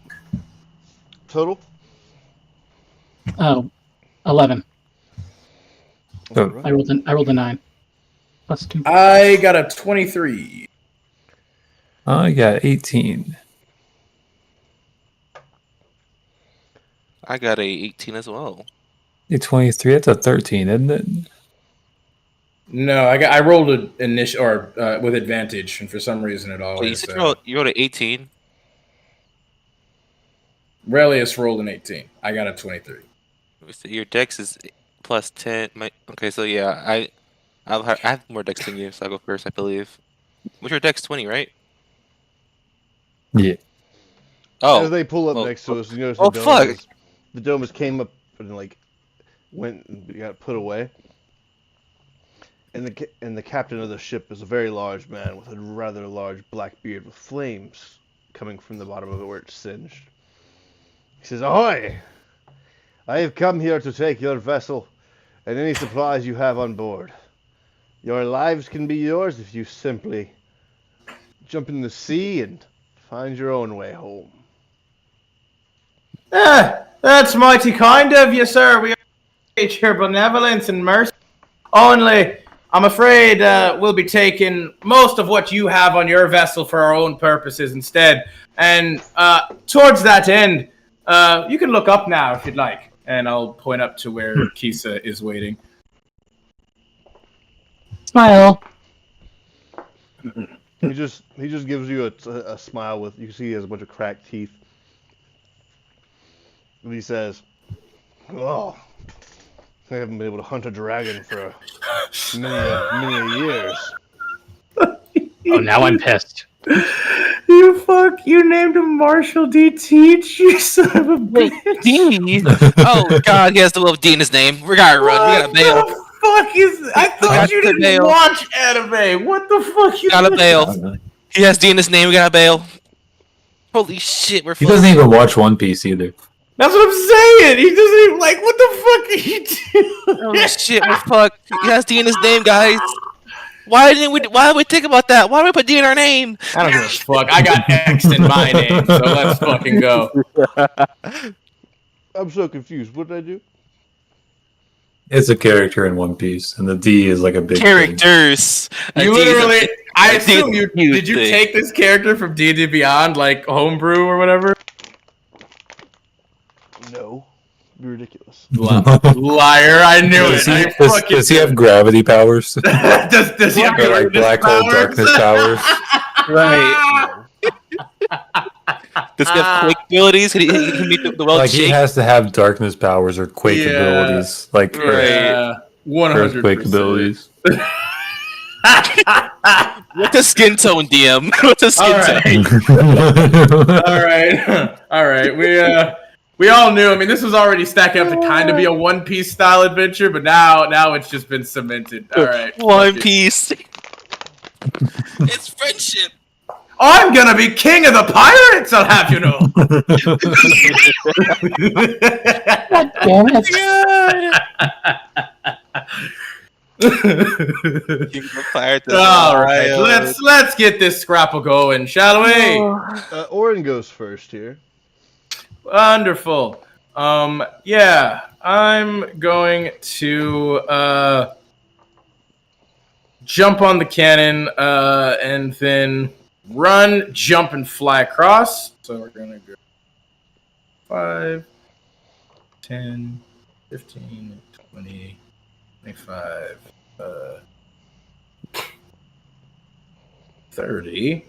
Total? Oh, 11. Oh. Alright. I rolled a 9. Plus 2. I got a 23. I got 18. I got a 18 as well. A 23. That's a 13, isn't it? No, I rolled an initial or with advantage, and for some reason it Oh, you always. said you rolled an 18. Relius rolled an 18. I got a 23. Your dex is plus 10. Okay, so yeah, I have more dex than you, so I'll go first, I believe. What's your dex? 20, right? Yeah. Oh. As they pull up well, next to us, you notice oh, fuck. The dome has came up and like went and got put away. And the captain of the ship is a very large man with a rather large black beard with flames coming from the bottom of it where it's singed. He says, "Ahoy! I have come here to take your vessel and any supplies you have on board. Your lives can be yours if you simply jump in the sea and find your own way home." That's mighty kind of you, sir. We appreciate your benevolence and mercy. Only, I'm afraid we'll be taking most of what you have on your vessel for our own purposes instead. And towards that end, you can look up now if you'd like. And I'll point up to where Kisa is waiting. Smile. He just gives you a smile with, you can see he has a bunch of cracked teeth. And he says, "Oh, I haven't been able to hunt a dragon for many years." Oh, now I'm pissed. You named him Marshall D. Teach, you son of a bitch. D? Oh, God, he has the little D in his name. We gotta run. We gotta bail. What the fuck is... I thought you didn't bail. watch anime. What the fuck? Gotta bail. He has D in his name. We gotta bail. Holy shit, we're He fucked. doesn't even watch One Piece either. That's what I'm saying. He doesn't even... Like, what the fuck are you doing? Oh shit, we're fucked. He has D in his name, guys. Why did we think about that? Why did we put D in our name? I don't give a fuck. I got X in my name, so let's fucking go. I'm so confused. What did I do? It's a character in One Piece, and the D is like a big thing. Characters. You literally... I assume you... huge Did you thing. take this character from D&D Beyond, like, homebrew or whatever? No. Be ridiculous. Liar, I knew it. Does he have gravity powers? does he have Or like black hole darkness powers? Right. Does he have quake abilities? Can he meet the world Like he shake? has to have darkness powers or quake Yeah. abilities, like Yeah, 100%. earthquake abilities. What's a skin tone, DM? What's a skin tone? All right. We all knew. I mean, this was already stacking up to kind of be a One Piece style adventure, but now it's just been cemented. All right, One Piece. It's friendship. I'm gonna be king of the pirates. I'll have you know. God damn it. King of the Pirates. All right, let's get this scrapple going, shall we? Orin goes first here. Wonderful. Yeah, I'm going to jump on the cannon and then run, jump, and fly across. So we're going to go 5, 10, 15, 20, 25, 30.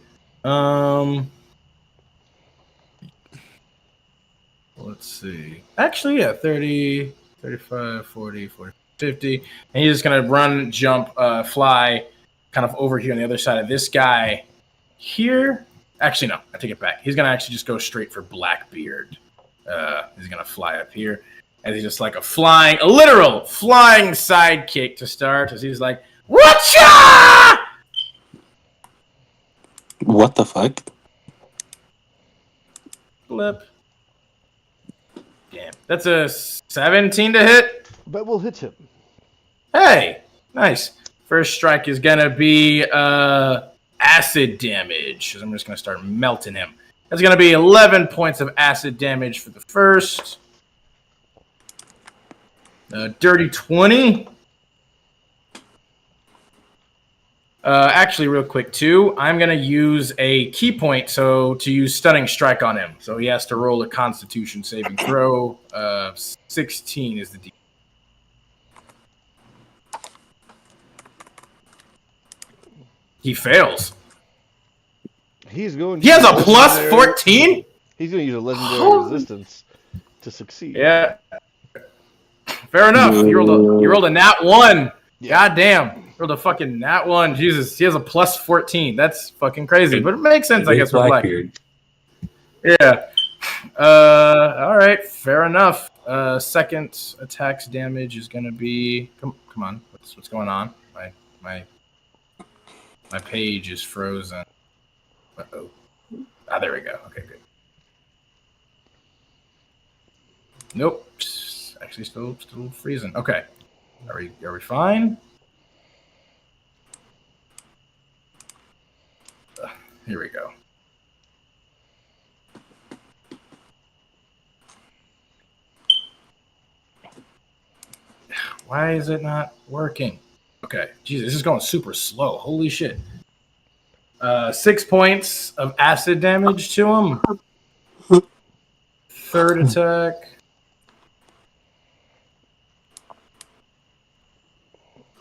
Let's see. Actually, yeah, 30, 35, 40, 40, 50. And he's just going to run, jump, fly kind of over here on the other side of this guy here. Actually, no, I take it back. He's going to actually just go straight for Blackbeard. He's going to fly up here. And he's just like a literal flying sidekick to start as he's like, Whatcha! What the fuck? Flip. Damn. That's a 17 to hit. But we'll hit him. Hey, nice. First strike is going to be acid damage. I'm just going to start melting him. That's going to be 11 points of acid damage for the first. Dirty 20. Actually, real quick, too, I'm going to use a key point to use Stunning Strike on him. So he has to roll a Constitution saving throw. 16 is the D. He fails. He has a plus 14? He's going to use a legendary resistance to succeed. Yeah. Fair enough. You rolled a nat 1. Yeah. God damn. Rolled a fucking nat 1. Jesus. He has a plus 14. That's fucking crazy. But it makes sense, I guess, with Blackbeard. Yeah. All right. Fair enough. Second attack's damage is going to be... Come on. What's going on? My page is frozen. Uh-oh. There we go. Okay, good. Nope. Actually, still freezing. Okay. Are we fine? Here we go. Why is it not working? Okay. Jesus, this is going super slow. Holy shit. 6 points of acid damage to him. Third attack.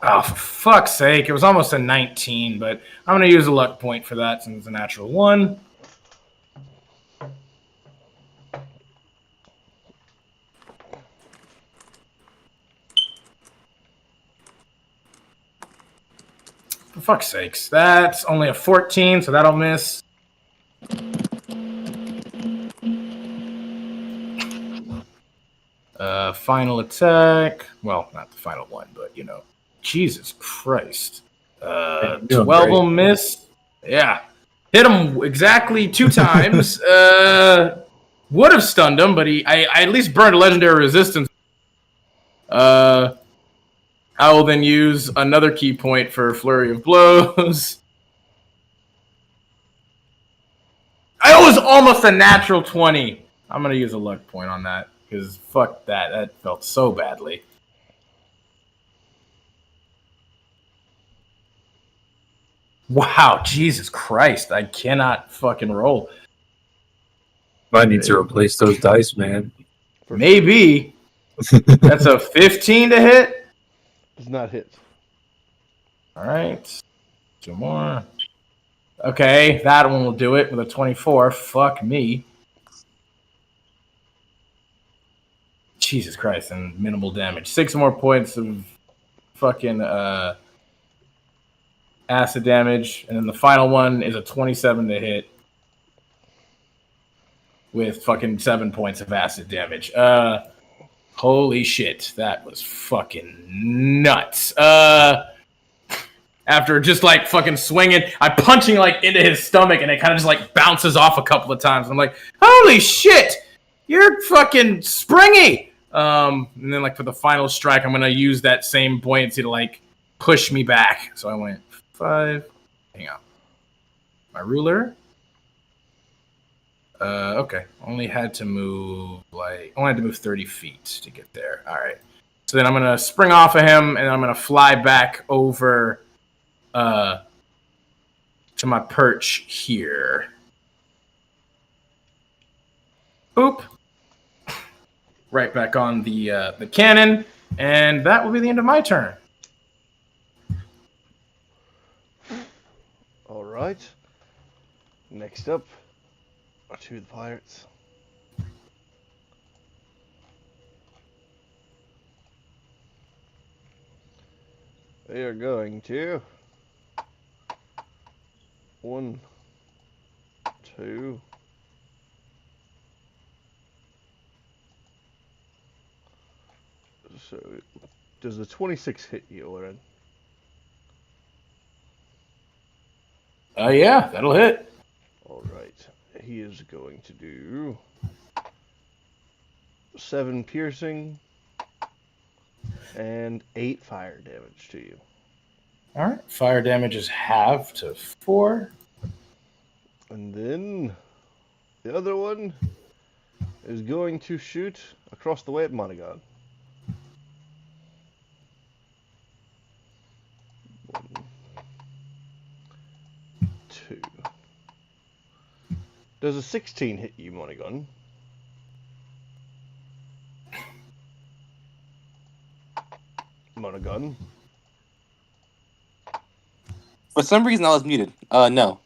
Oh, for fuck's sake. It was almost a 19, but I'm going to use a luck point for that since it's a natural 1. For fuck's sakes. That's only a 14, so that'll miss. Final attack. Well, not the final one, but, you know. Jesus Christ. 12 will miss. Yeah. Hit him exactly 2 times. Would have stunned him, but I at least burned a legendary resistance. I will then use another key point for Flurry of Blows. I was almost a natural 20. I'm going to use a luck point on that, because fuck that. That felt so badly. Wow, Jesus Christ. I cannot fucking roll. I need to replace those dice, man. Maybe. That's a 15 to hit. Does not hit. All right. 2 more. Okay, that one will do it with a 24. Fuck me. Jesus Christ, and minimal damage. 6 more points of fucking acid damage. And then the final one is a 27 to hit with fucking 7 points of acid damage. Holy shit, that was fucking nuts. After just like fucking swinging, I'm punching like into his stomach and it kind of just like bounces off a couple of times. I'm like, holy shit, you're fucking springy. And then like for the final strike, I'm going to use that same buoyancy to like push me back. So I went 5. Hang on. My ruler. Okay. Only had to move 30 feet to get there. All right. So then I'm going to spring off of him and I'm going to fly back over to my perch here. Boop. Right back on the cannon, and that will be the end of my turn. Alright. Next up are two of the pirates. They are going to 1, 2. So, does the 26 hit you, Oren? Yeah, that'll hit. Alright. He is going to do 7 piercing and 8 fire damage to you. All right. Fire damage is halved to 4. And then the other one is going to shoot across the way at Monaghan. 1, 2. Does a 16 hit you, Monaghan? Monaghan. For some reason, I was muted. No.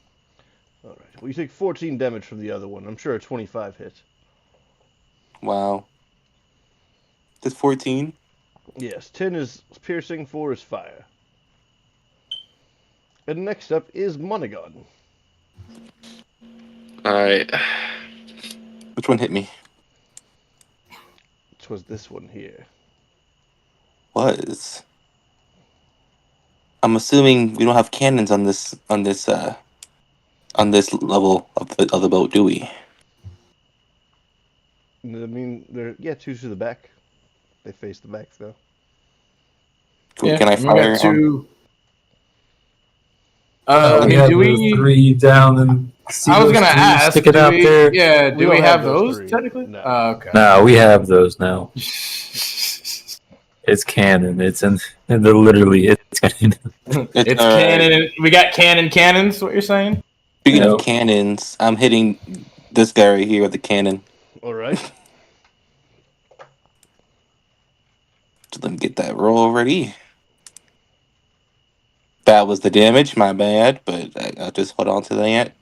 Alright. Well, you take 14 damage from the other one. I'm sure a 25 hit. Wow. That's 14. Yes, 10 is piercing, 4 is fire. And next up is Monaghan. Alright. Which one hit me? Which was this one here. Was. I'm assuming we don't have cannons on this level of the boat, do we? I mean, they're two to the back. They face the back, though. Cool. Yeah, Can I we fire? got 2. we have do the we? 3 down and see I was those gonna 3 ask. sticking Do out we, there. Yeah. Do we don't have have those those 3. technically? No. Okay. No, we have those now. It's canon. It's in the literally. It's canon. It's cannon. We got cannons. What you're saying? Speaking No. of cannons, I'm hitting this guy right here with the cannon. Alright. Just let me get that roll ready. That was the damage, my bad, but I'll just hold on to that.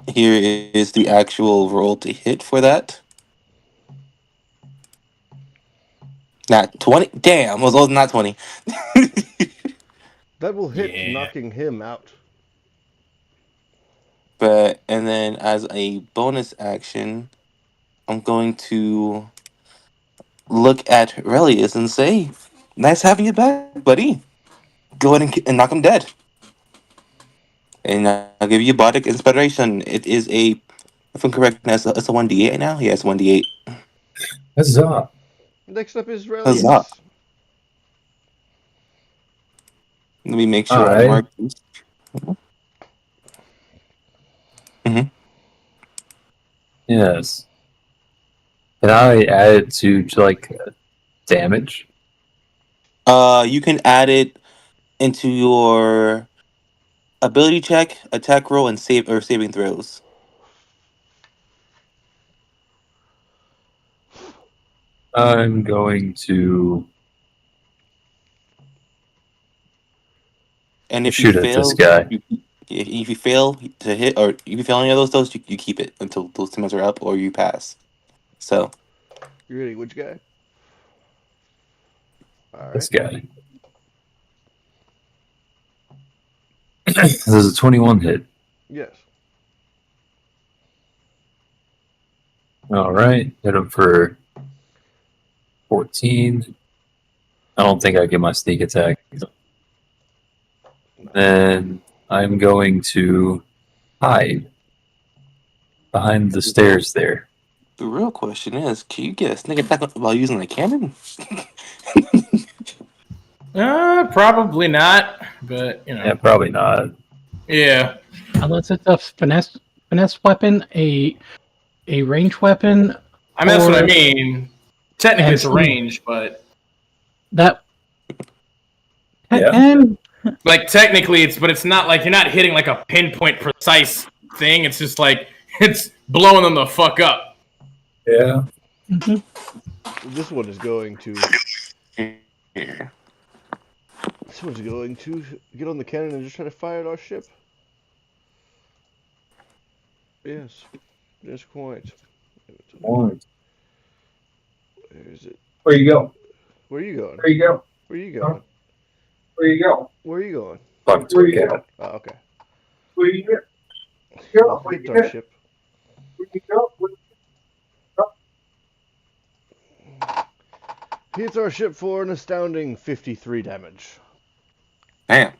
Here is the actual roll to hit for that. Not 20. Damn, was old not 20. That will hit, Yeah. knocking him out. And then as a bonus action, I'm going to look at Relius and say, "Nice having you back, buddy. Go ahead and knock him dead." And I'll give you Bardic Inspiration. It is if I'm correct, it's a 1d8 now? Yeah, it's 1d8. Huzzah. Next up is Relius. Huzzah. Let me make sure I Alright. mark this. Yes. Can I add it to like damage? You can add it into your ability check, attack roll, and saving throws. I'm going to And if shoot you at fail, this guy. if you fail to hit, or if you fail any of those, you keep it until those times are up, or you pass. So You're hitting which guy? Alright. This guy. This is a 21 hit. Yes. All right, hit him for 14. I don't think I get my sneak attack. Then I'm going to hide behind the stairs there. the real question is, can you get a sneak attack while using a cannon? Probably not. But Yeah, probably not. Yeah. Unless it's a finesse weapon, a range weapon. I mean, that's what I or- mean. Technically, and it's a some- range, but That. Yeah. And like technically, it's not like you're not hitting like a pinpoint precise thing. It's just like it's blowing them the fuck up. Yeah. mhm. This one is going to. Yeah. This one's going to get on the cannon and just try to fire at our ship. Yes. Yes, quite. Where Where is it? you go? Where are you going? Where you go? Where are you going? Where you go? Where are you going? Talking to a cat. Oh, okay. Where you go? Well, hit our ship. Where you go? Hits our ship for an astounding 53 damage. Damn.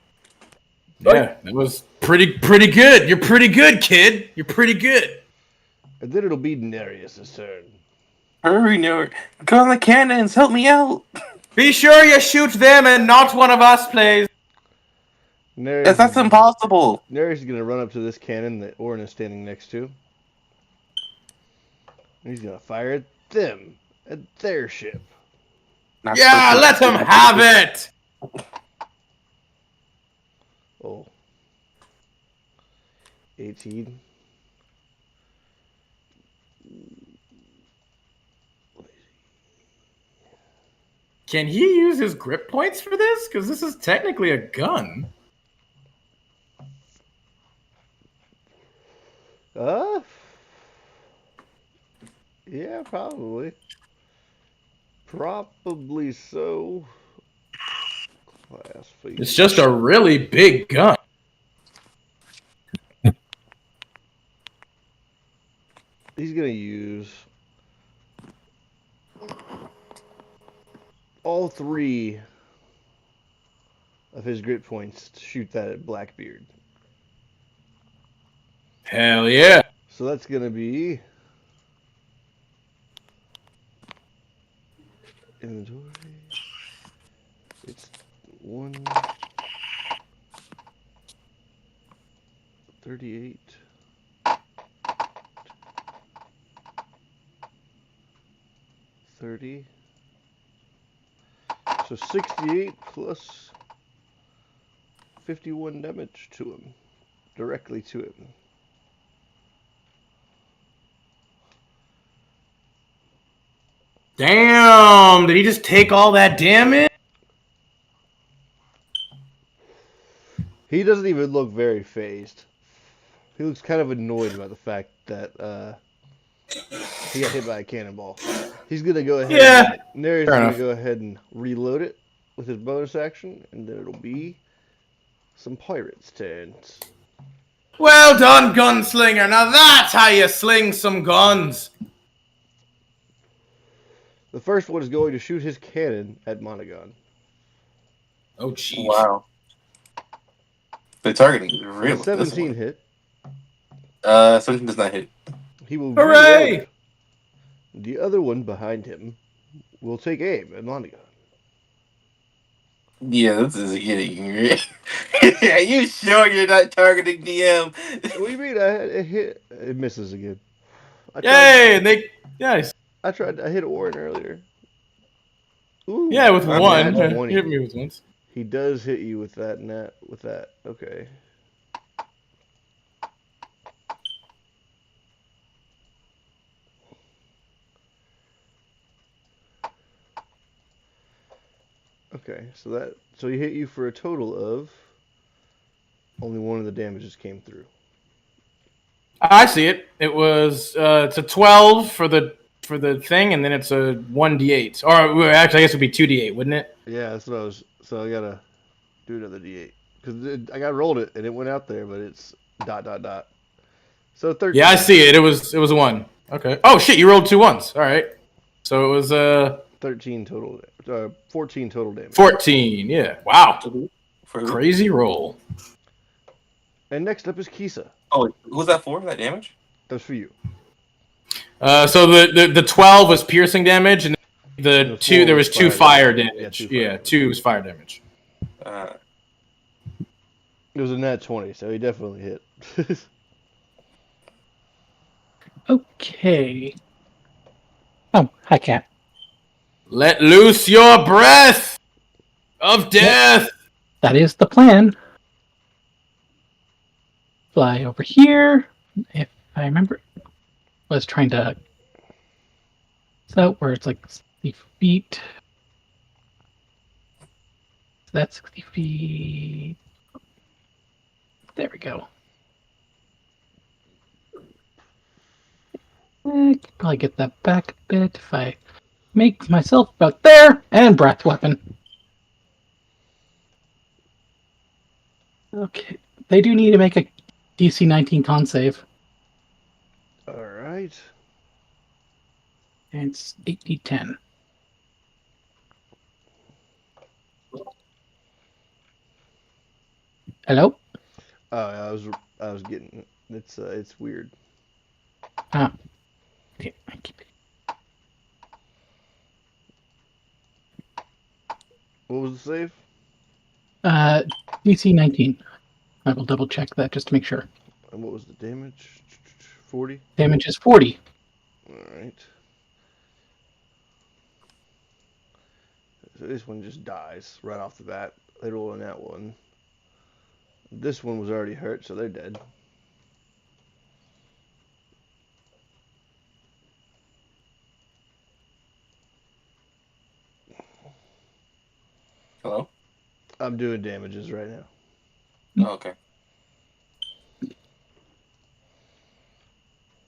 Yeah, that was pretty good. You're pretty good, kid. You're pretty good. And then it'll be Nereus' turn. Hurry, Nerd. Go on the cannons. Help me out. Be sure you shoot them and not one of us, please. Nereus That's impossible. Nereus is going to run up to this cannon that Orin is standing next to. And he's going to fire at them, at their ship. Not Yeah, let him have it. Oh. 18. Can he use his grip points for this? Because this is technically a gun. Yeah, probably. Probably so. Class feat. It's just a really big gun. He's going to use all 3 of his grit points to shoot that at Blackbeard. Hell yeah. So that's going to be inventory. It's 138. 30. So 68 plus 51 damage to him. Directly to him. Damn. Did he just take all that damage? He doesn't even look very phased. He looks kind of annoyed about the fact that he got hit by a cannonball. He's going to go ahead. Yeah. Nereus is Fair going enough. to go ahead and reload it with his bonus action, and then it'll be some pirates' turns. Well done, gunslinger. Now that's how you sling some guns. The first one is going to shoot his cannon at Monogon. Oh, jeez. Wow. The targeting is real. 17 hit. 17 does not hit. He will Hooray! reload. The other one behind him will take aim at Monogon. Yeah, this is getting. Are you sure you're not targeting DM? What do you mean? It hit. It misses again. Yay! Nice. I hit Orin earlier. Ooh, Yeah, with I'm one. nat He 20. hit me with once. He does hit you with that net. With that, okay. Okay, so he hit you for a total of only one of the damages came through. I see it. It was it's a 12 for the thing, and then it's a 1d8. Or actually, I guess it'd be 2d8, wouldn't it? Yeah, that's what I was. So I gotta do another d8 because I got rolled it and it went out there, but it's ... So 13. Yeah, I see it. It was a 1. Okay. Oh shit! You rolled 2 1s. All right. So it was 13 total. 14 total damage. 14. Yeah. Wow. For who? Crazy roll. And next up is Kisa. Oh, who was that for? That damage? That's for you. So the 12 was piercing damage, and the 2 there was 2 fire damage. Yeah, 2 was fire damage. It was a nat 20, so he definitely hit. Okay. Oh, hi, cat. Let loose your breath of death. That is the plan. Fly over here. If I remember, I was trying to. So where it's like 60 feet. So that's 60 feet. There we go. Could probably get that back a bit if I make myself about there, and breath weapon. Okay, they do need to make a DC 19 con save, All right. and it's 8d10. Hello? Oh, I was getting it's weird. Ah. Okay, I keep it. What was the save? DC 19. I will double check that just to make sure. And what was the damage? 40. Damage is 40. All right. So this one just dies right off the bat. They roll on that one. This one was already hurt, so they're dead. Hello? I'm doing damages right now. Oh, okay.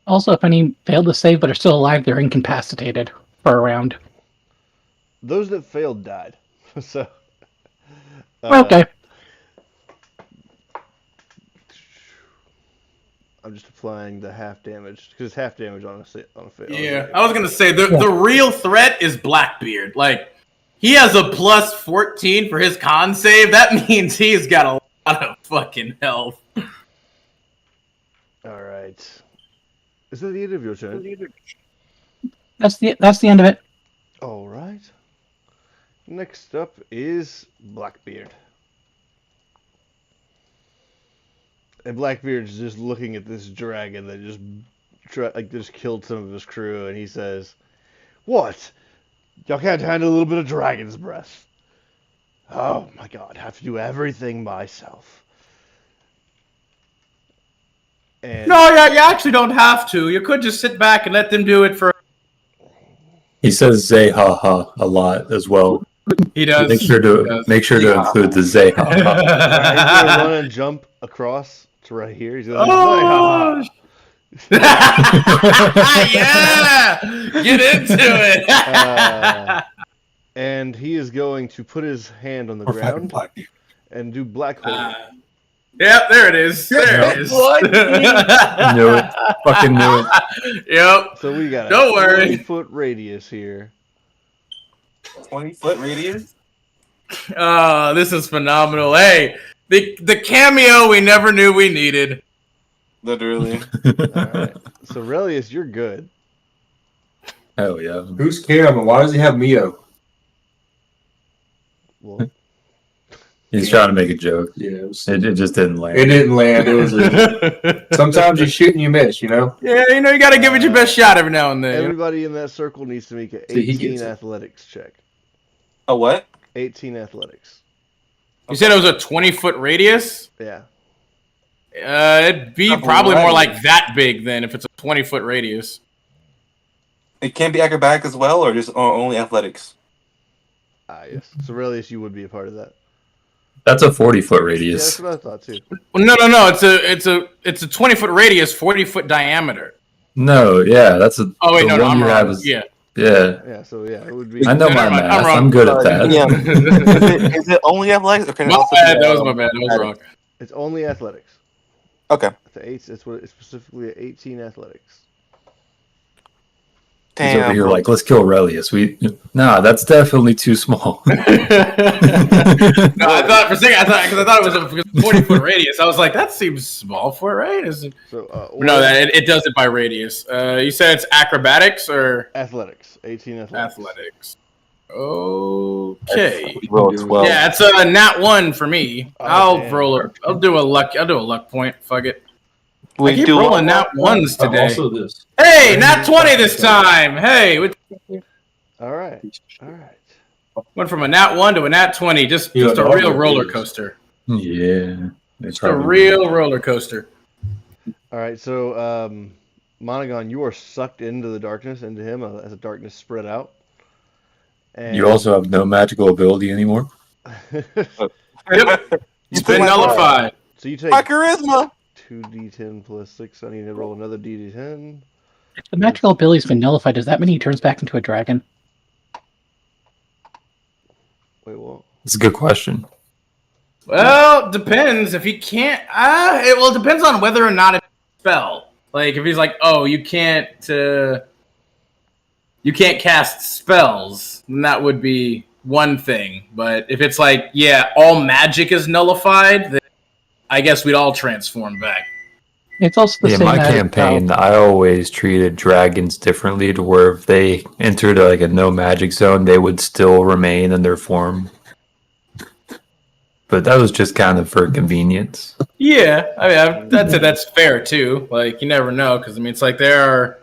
Also, if any failed to save but are still alive, they're incapacitated for a round. Those that failed died. So. Okay. I'm just applying the half damage because it's half damage on a fail. Yeah, I was gonna say the real threat is Blackbeard. Like, he has a plus 14 for his con save. That means he's got a lot of fucking health. All right. Is that the end of your turn? That's the end of it. All right. Next up is Blackbeard. And Blackbeard's just looking at this dragon that just killed some of his crew, and he says, "What? Y'all can't handle a little bit of dragon's breath? Oh my God! I have to do everything myself." And No, yeah, you actually don't have to. You could just sit back and let them do it for. He says "zay ha ha" a lot as well. He does. Make sure to include the "zay ha ha." he's gonna run and jump across to right here. He's gonna Oh, yeah! Get into it! and he is going to put his hand on the ground and do black hole. Yep, there it is. There it is. Knew it. Fucking knew it. Yep. So we got a Don't worry. 20-foot radius here. 20-foot radius? This is phenomenal. Hey, the cameo we never knew we needed. Literally. Alright. So Relius, you're good. Hell yeah. Who's Cam and why does he have Mio? Well, He's trying to make a joke. Yeah, It just didn't land. it didn't land. It was sometimes you shoot and you miss, you know? Yeah, you know, you got to give it your best shot every now and then. everybody in that circle needs to make an See, he 18 gets it. athletics check. A what? 18 athletics. You said it was a 20-foot radius? Yeah. It'd be probably more like that big then if it's a 20-foot radius. It can't be acrobatic as well, or just only athletics? Yes. So Relius, you would be a part of that. That's a 40-foot Yeah, radius. that's what I thought too. Well, no. It's a 20-foot radius, 40-foot diameter. No, yeah, that's a. Oh wait, the no, one I'm you wrong. have is- Yeah. Yeah, Yeah. So yeah, it would be. I know Never my mind, I'm math. wrong. I'm good at that. Yeah. Is it only athletics, or can it My also bad. be, That was my bad. I was wrong. It's only athletics. Okay. It's what it's specifically 18 athletics. He's over Damn. here like, let's kill Relius. Nah, that's definitely too small. No, I thought for a second, because I thought it was a 40-foot radius. I was like, that seems small for it, right? Is it... So No, it does it by radius. You said it's acrobatics or athletics. 18 athletics. athletics? Okay. Roll 12. Yeah, it's a nat 1 for me. Oh, damn. I'll do a luck point. Fuck it. I We keep do rolling nat 1s today. Also this. Hey, nat 20 this time. Hey, we All right. went from a nat 1 to a nat 20. Just a real roller coaster. Yeah. Just a real roller coaster. All right. So, Monogon, you are sucked into the darkness, into him as the darkness spread out. And You also have no magical ability anymore? Yep. It's been nullified. So you take My charisma. 2d10 plus 6. I need to roll another d10. If the magical ability's been nullified, does that mean he turns back into a dragon? Wait, what? That's a good question. Well, depends. If he can't, it depends on whether or not it's a spell. Like if he's like, oh, you can't cast spells, then that would be one thing. But if it's like, yeah, all magic is nullified, then I guess we'd all transform back. It's also the In same my as campaign, I always treated dragons differently to where if they entered like a no magic zone, they would still remain in their form. But that was just kind of for convenience. Yeah, I mean, that's fair too. Like you never know because I mean, it's like they're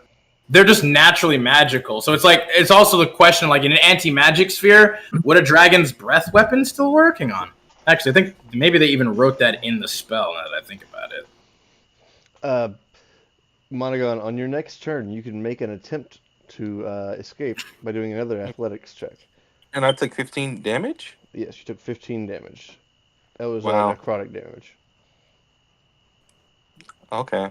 just naturally magical. So it's also the question like in an anti-magic sphere, would a dragon's breath weapon still working on? Actually, I think maybe they even wrote that in the spell. Now that I think about it. Monogon, on your next turn, you can make an attempt to escape by doing another athletics check. And I took 15 damage? Yes, you took 15 damage. That was Wow. necrotic damage. Okay.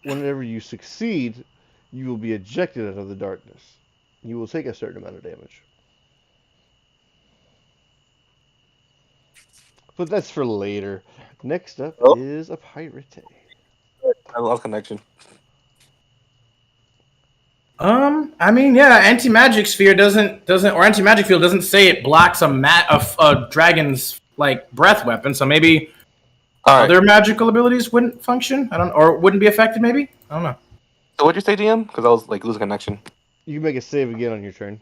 Whenever you succeed, you will be ejected out of the darkness. You will take a certain amount of damage. But that's for later. Next up is a pirate. I lost connection. I mean, yeah, anti-magic sphere doesn't or anti-magic field doesn't say it blocks a dragon's like breath weapon. So maybe other magical abilities wouldn't function. Or wouldn't be affected. Maybe I don't know. So what'd you say, DM? Because I was like losing connection. You can make a save again on your turn.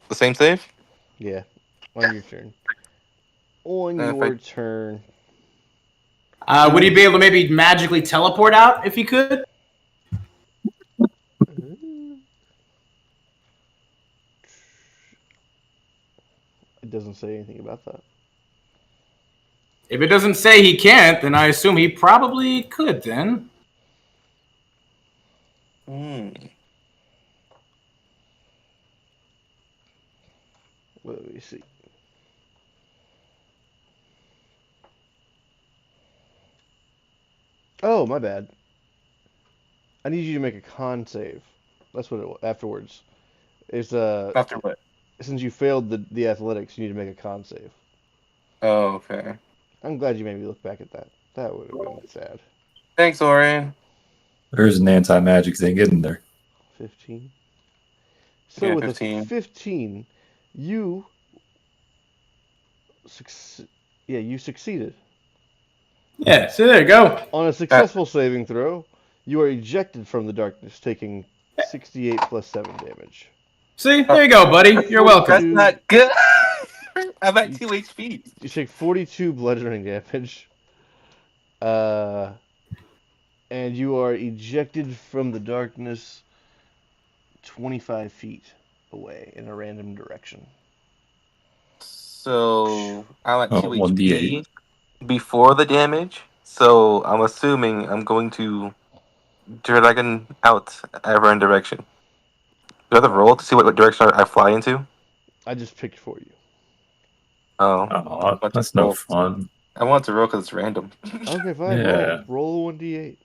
The same save? Yeah, on your turn. On your turn. Would he be able to maybe magically teleport out if he could? It doesn't say anything about that. If it doesn't say he can't, then I assume he probably could then. Let me see. Oh, my bad. I need you to make a con save. That's what it afterwards. After what? Since you failed the athletics, you need to make a con save. Oh, okay. I'm glad you made me look back at that. That would have been sad. Thanks, Orion. There's an anti-magic thing, isn't there? 15. So Yeah, with 15. a 15, you succeeded. Yeah, so there you go. On a successful saving throw, you are ejected from the darkness, taking 68 plus 7 damage. See, there you go, buddy. You're welcome. That's not good. I'm at 2 HP. You take 42 bludgeoning damage. And you are ejected from the darkness 25 feet away in a random direction. So I'm at 2 HP 1d8. before the damage. So I'm assuming I'm going to dragon out ever in direction. Do I have to roll to see what direction I fly into? I just picked for you. Oh, That's no fun. I want to roll because it's random. Okay, fine. Yeah. Roll a 1d8.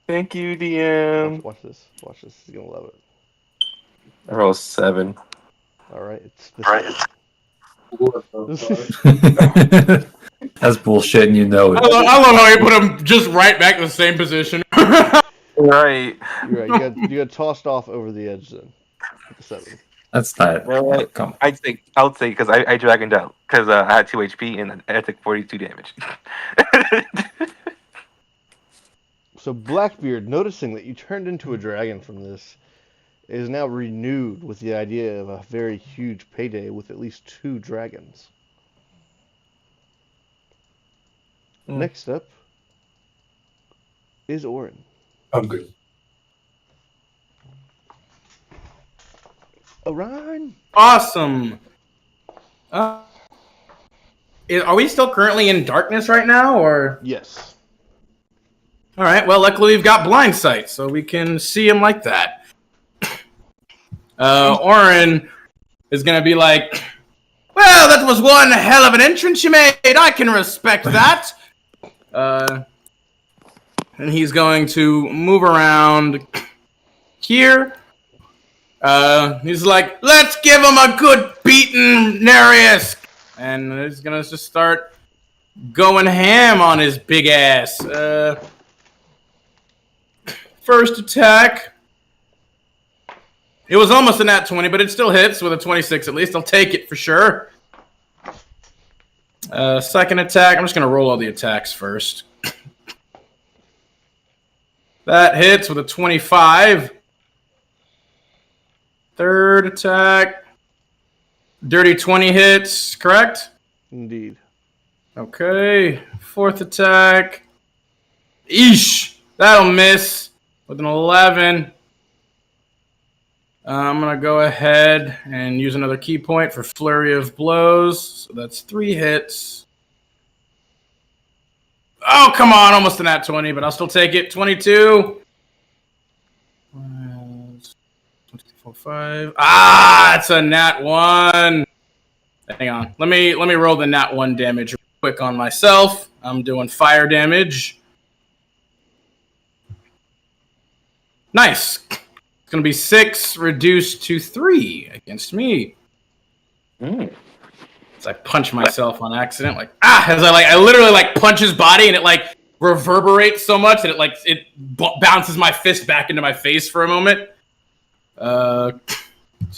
Thank you, DM. Watch this. Watch this. He's gonna love it. I roll 7. All right. It's this. That's bullshit, and you know it. I love how you put him just right back in the same position. Right. You're right. You got tossed off over the edge then. With the 7. That's not. Well, Come on. I would say because I dragoned out because I had 2 HP and I took 42 damage. So Blackbeard, noticing that you turned into a dragon from this, is now renewed with the idea of a very huge payday with at least 2 dragons. Next up is Orin. I'm good. Orion. Awesome. Are we still currently in darkness right now, or? Yes. All right. Well, luckily we've got blind sight, so we can see him like that. Orin is gonna be like, "Well, that was one hell of an entrance you made. I can respect that." and he's going to move around here. He's like, let's give him a good beating, Nereus! And he's gonna just start going ham on his big ass. First attack. It was almost a nat 20, but it still hits with a 26 at least. I'll take it for sure. Second attack. I'm just going to roll all the attacks first. That hits with a 25. Third attack. Dirty 20 hits, correct? Indeed. Okay. Fourth attack. Eesh. That'll miss with an 11. I'm going to go ahead and use another key point for Flurry of Blows. So that's 3 hits. Oh, come on. Almost a nat 20, but I'll still take it. 22. 24, 5. Ah, it's a nat 1. Hang on. Let me roll the nat 1 damage quick on myself. I'm doing fire damage. Nice. It's going to be 6 reduced to 3 against me. So I punch myself on accident, like as I literally punch his body, and it reverberates so much that it bounces my fist back into my face for a moment. So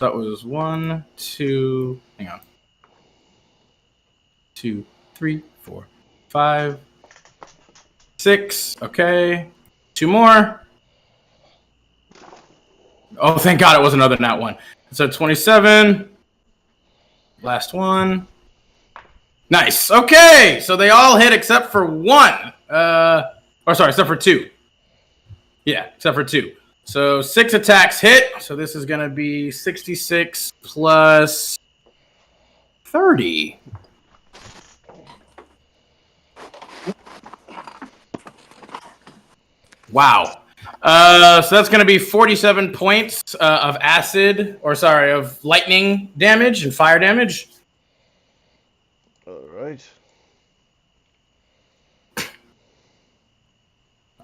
it was 1, 2. Hang on. 2, 3, 4, 5, 6. Okay, 2 more. Oh, thank God it was another nat 1. So 27. Last one. Nice. Okay, so they all hit except for 1. Except for 2. Yeah, except for 2. So 6 attacks hit. So this is going to be 66 plus 30. Wow. So that's going to be 47 points of of lightning damage and fire damage. All right.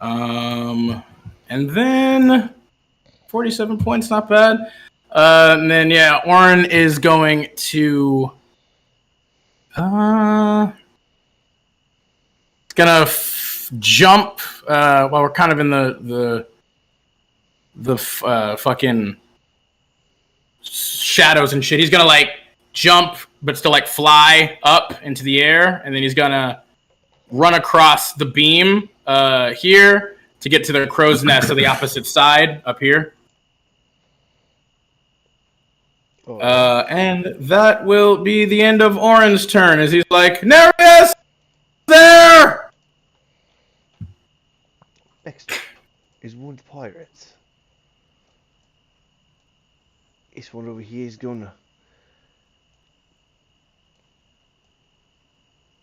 And then 47 points, not bad. And then Orin is going to jump while we're kind of in the fucking shadows and shit. He's gonna jump but still fly up into the air, and then he's gonna run across the beam here to get to the crow's nest on the opposite side up here. And that will be the end of Orin's turn, as he's like, Nereus, there! Next is one of the pirates. This one over here is gonna...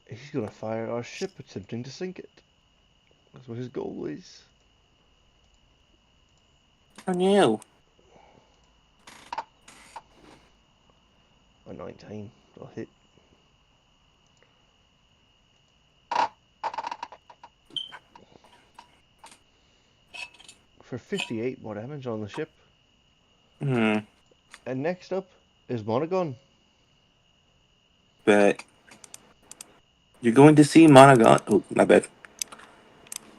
He's gonna fire our ship, attempting to sink it. That's what his goal is. Oh no. A 19. I'll hit. For 58 more damage on the ship. And next up is Monaghan. But you're going to see Monaghan. Oh, my bad.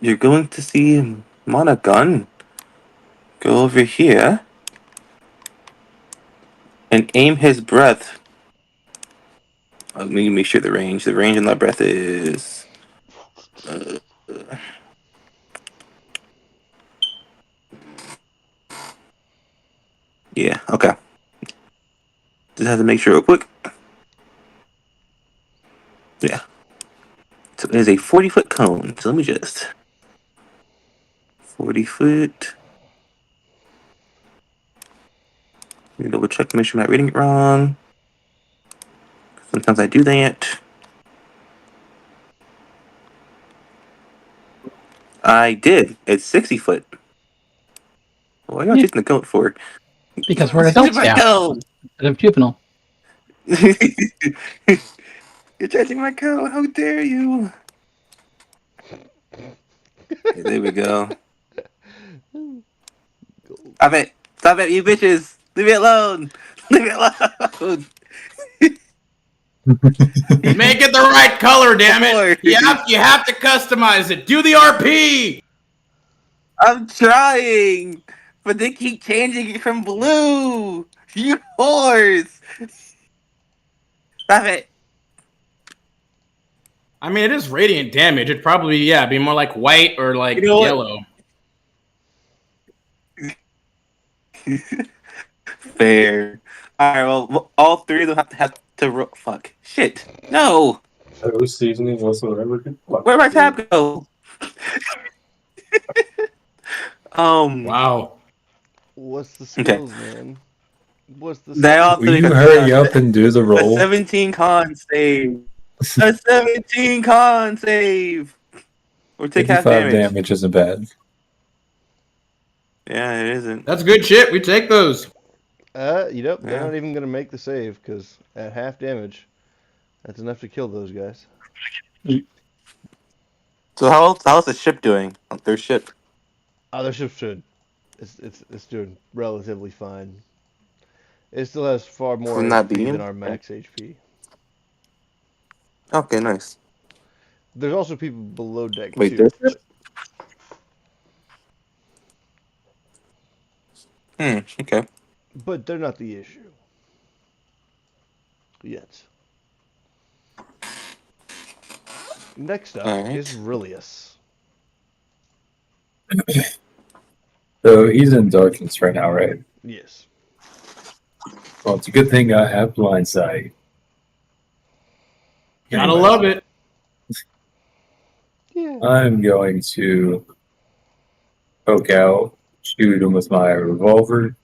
You're going to see Monaghan go over here and aim his breath. Let me make sure the range. The range on that breath is. Yeah, okay. Just have to make sure real quick. Yeah. So it is a 40-foot cone. So let me just. 40 foot. Let me double check to make sure I'm not reading it wrong. Sometimes I do that. I did. It's 60 foot. What are you taking the cone for? Because we're adults my now, cone! instead of juvenile. You're touching my cone. How dare you? There we go. Stop it, you bitches! Leave me alone! Leave me alone! Make it the right color, damn it! Lord. You have to customize it. Do the RP. I'm trying, but they keep changing it from blue. You whores! Stop it! I mean, it is radiant damage. It'd probably be more like white or like You know what? yellow. Fair. All right. Well, all three of them have to fuck. Shit. No. No seasoning whatsoever. Where'd my tab go? Wow. What's the skills, man? What's the They all Will you hurry up and do the A roll? 17 con save. A 17 con save. Or take half 55 damage. damage isn't bad. Yeah, it isn't. That's good shit. We take those. They're Yeah. not even gonna make the save because at half damage, that's enough to kill those guys. So how's the ship doing? Their ship. Their ship should. It's doing relatively fine. It still has far more From that HP beam? than our max HP. Okay, nice. There's also people below deck Wait, too. their ship? Okay. But they're not the issue. Yet. Next up Alright. is Rilius. So he's in darkness right now, right? Yes. Well, it's a good thing I have blind sight. Gotta love it. Yeah. I'm going to poke out, shoot him with my revolver,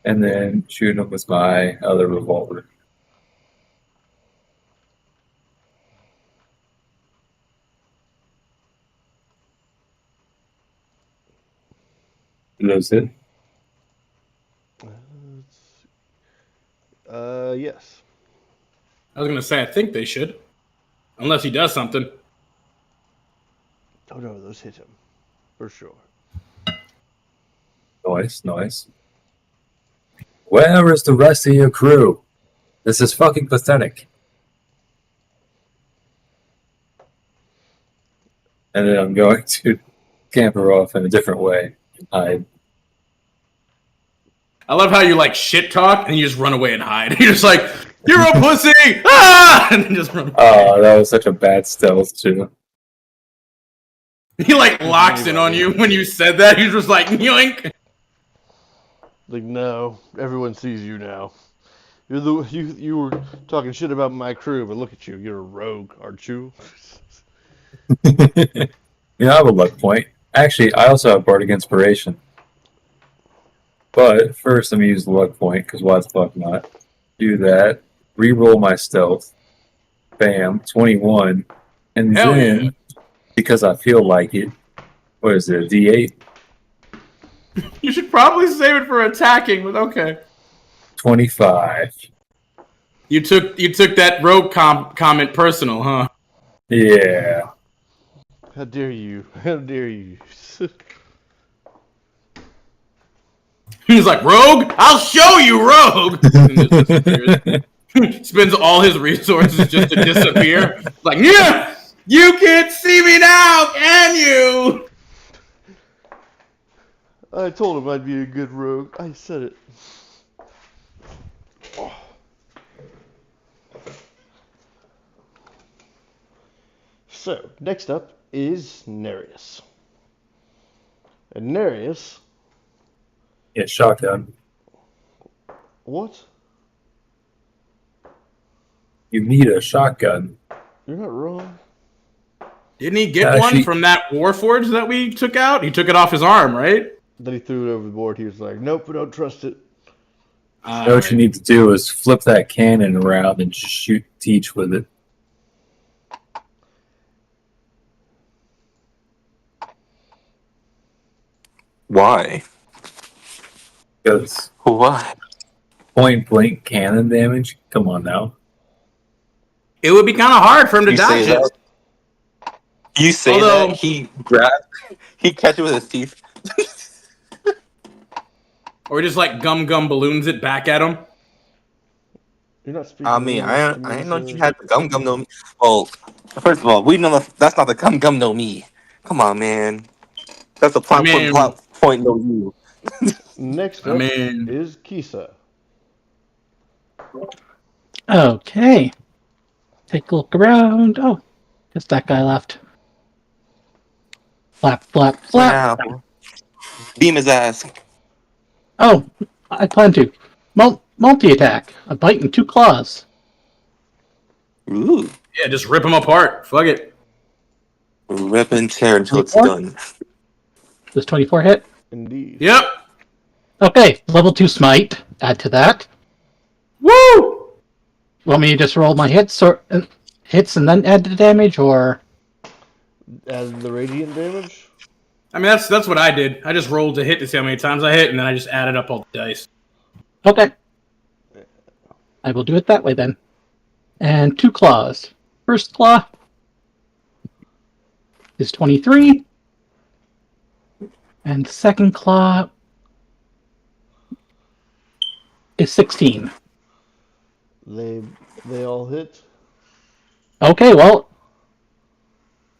and then shoot him with my other revolver. Do those hit? Yes. I was gonna say I think they should, unless he does something. Oh no, those hit him. For sure. Nice, nice. Where is the rest of your crew? This is fucking pathetic. And then I'm going to camper off in a different way. Hide. I love how you like shit talk and you just run away and hide. You're just like, you're a pussy! Ah! And just run. Oh, that was such a bad stealth too. He like locks in on you when you said that. He's just like, yoink. Like, no, everyone sees you now. You were talking shit about my crew, but look at you. You're a rogue, aren't you? I have a luck point. Actually, I also have Bardic Inspiration. But first, let me use the luck point, because why the fuck not? Do that. Reroll my stealth. Bam, 21. And Hell then, yeah. because I feel like it, what is it, a D8? You should probably save it for attacking, but okay. 25. You took that rogue comment personal, huh? Yeah. How dare you? How dare you? He's like, rogue? I'll show you, rogue! And just disappears. Spends all his resources just to disappear. Like, yeah, you can't see me now, can you? I told him I'd be a good rogue. I said it. Oh. So, next up is Nereus. And Nereus... Yeah, shotgun. What? You need a shotgun. You're not wrong. Didn't he get one from that Warforged that we took out? He took it off his arm, right? Then he threw it over the board. He was like, nope, I don't trust it. What you need to do is flip that cannon around and just shoot Teach with it. Why? Because Why? point blank cannon damage? Come on now. It would be kind of hard for him to You dodge say it. that? You say Although- that he catches it with his teeth. Or just like gum balloons it back at him. You're not speaking. I mean, English I to didn't me, know you sir. had the gum no me. Well, first of all, we know that's not the gum no me. Come on, man. That's a plot point no you. Next I up mean- is Kisa. Okay. Take a look around. Oh, just that guy left. Flap, flap, flap. Wow. Beam his ass. Oh, I plan to. Multi-attack. A bite and 2 claws. Ooh. Yeah, just rip him apart. Fuck it. Rip and tear until it's 24? done. Does 24 hit? Indeed. Yep. Okay, level 2 smite. Add to that. Woo! Want me to just roll my hits and then add the damage, or? Add the radiant damage. I mean, that's what I did. I just rolled to hit to see how many times I hit, and then I just added up all the dice. Okay. I will do it that way then. And 2 claws. First claw is 23. And the second claw is 16. They all hit. Okay, well,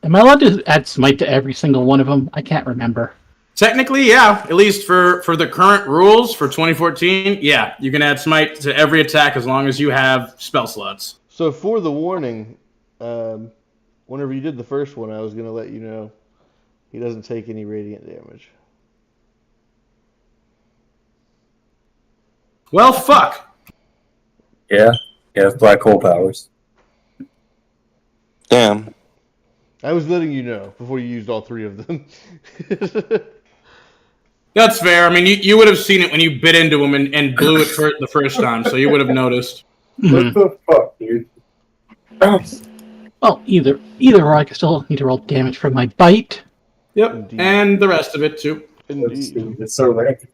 am I allowed to add smite to every single one of them? I can't remember. Technically, yeah. At least for the current rules for 2014, yeah. You can add smite to every attack as long as you have spell slots. So for the warning, whenever you did the first one, I was gonna let you know he doesn't take any radiant damage. Well, fuck. Yeah. He has black hole powers. Damn. I was letting you know before you used all 3 of them. That's fair. I mean, you would have seen it when you bit into him and blew it for the first time, so you would have noticed. What the fuck, dude? Well, either or, I still need to roll damage from my bite. Yep, Indeed. and the rest of it, too. Indeed. It's so random.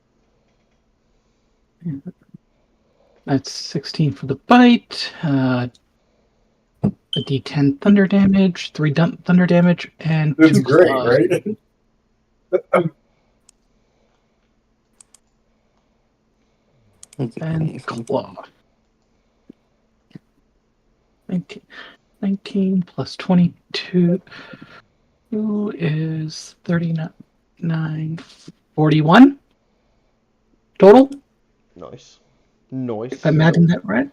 That's 16 for the bite. A D10 thunder damage, 3 thunder damage, and That's 2 great, claws. right? And claw. 19 plus 22 is 39, 41 total. Nice. If I'm adding that right.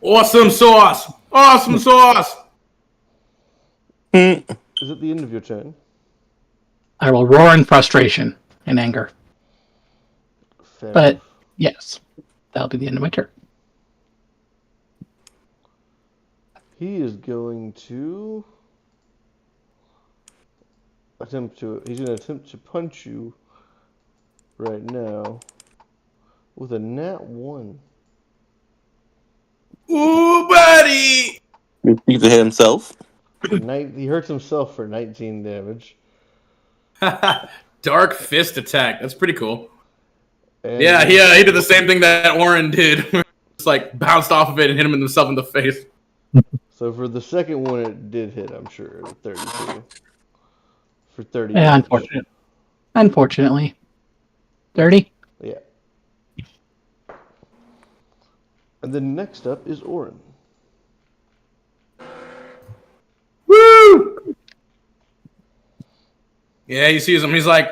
Awesome sauce! Awesome sauce! Is it the end of your turn? I will roar in frustration and anger. Fair But enough. yes, that'll be the end of my turn. He is going to he's going to attempt to punch you right now with a nat 1. Ooh, buddy! He hit himself. He hurts himself for 19 damage. Dark fist attack. That's pretty cool. And Yeah, he did the same thing that Oren did. Just like bounced off of it and hit himself in the face. So for the second one, it did hit, I'm sure, at 32. For 30 Yeah, damage. unfortunately. 30? Yeah. And then next up is Orin. Woo! Yeah, he sees him. He's like,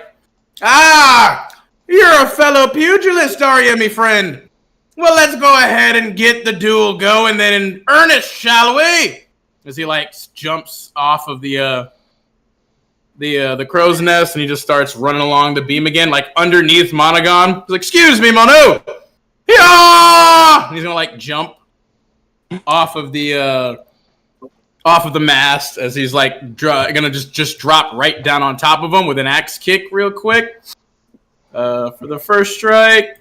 you're a fellow pugilist, are you, me friend? Well, let's go ahead and get the duel going then in earnest, shall we? As he like jumps off of the crow's nest and he just starts running along the beam again, like underneath Monogon. He's like, excuse me, Monu! Yeah! He's gonna like jump off of the mast as he's like gonna just drop right down on top of him with an axe kick real quick. For the first strike.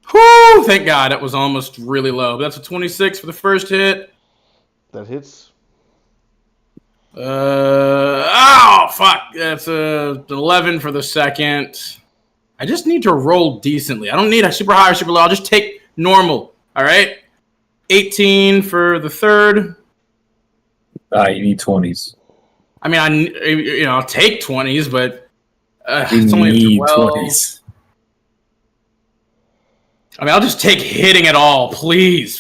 Whew, thank God, that was almost really low. That's a 26 for the first hit. That hits. Fuck. That's a 11 for the second. I just need to roll decently. I don't need a super high or super low. I'll just take normal. All right. 18 for the third. You need 20s. I mean, I'll take 20s, but You it's only a need 12. 20s. I mean, I'll just take hitting it all, please.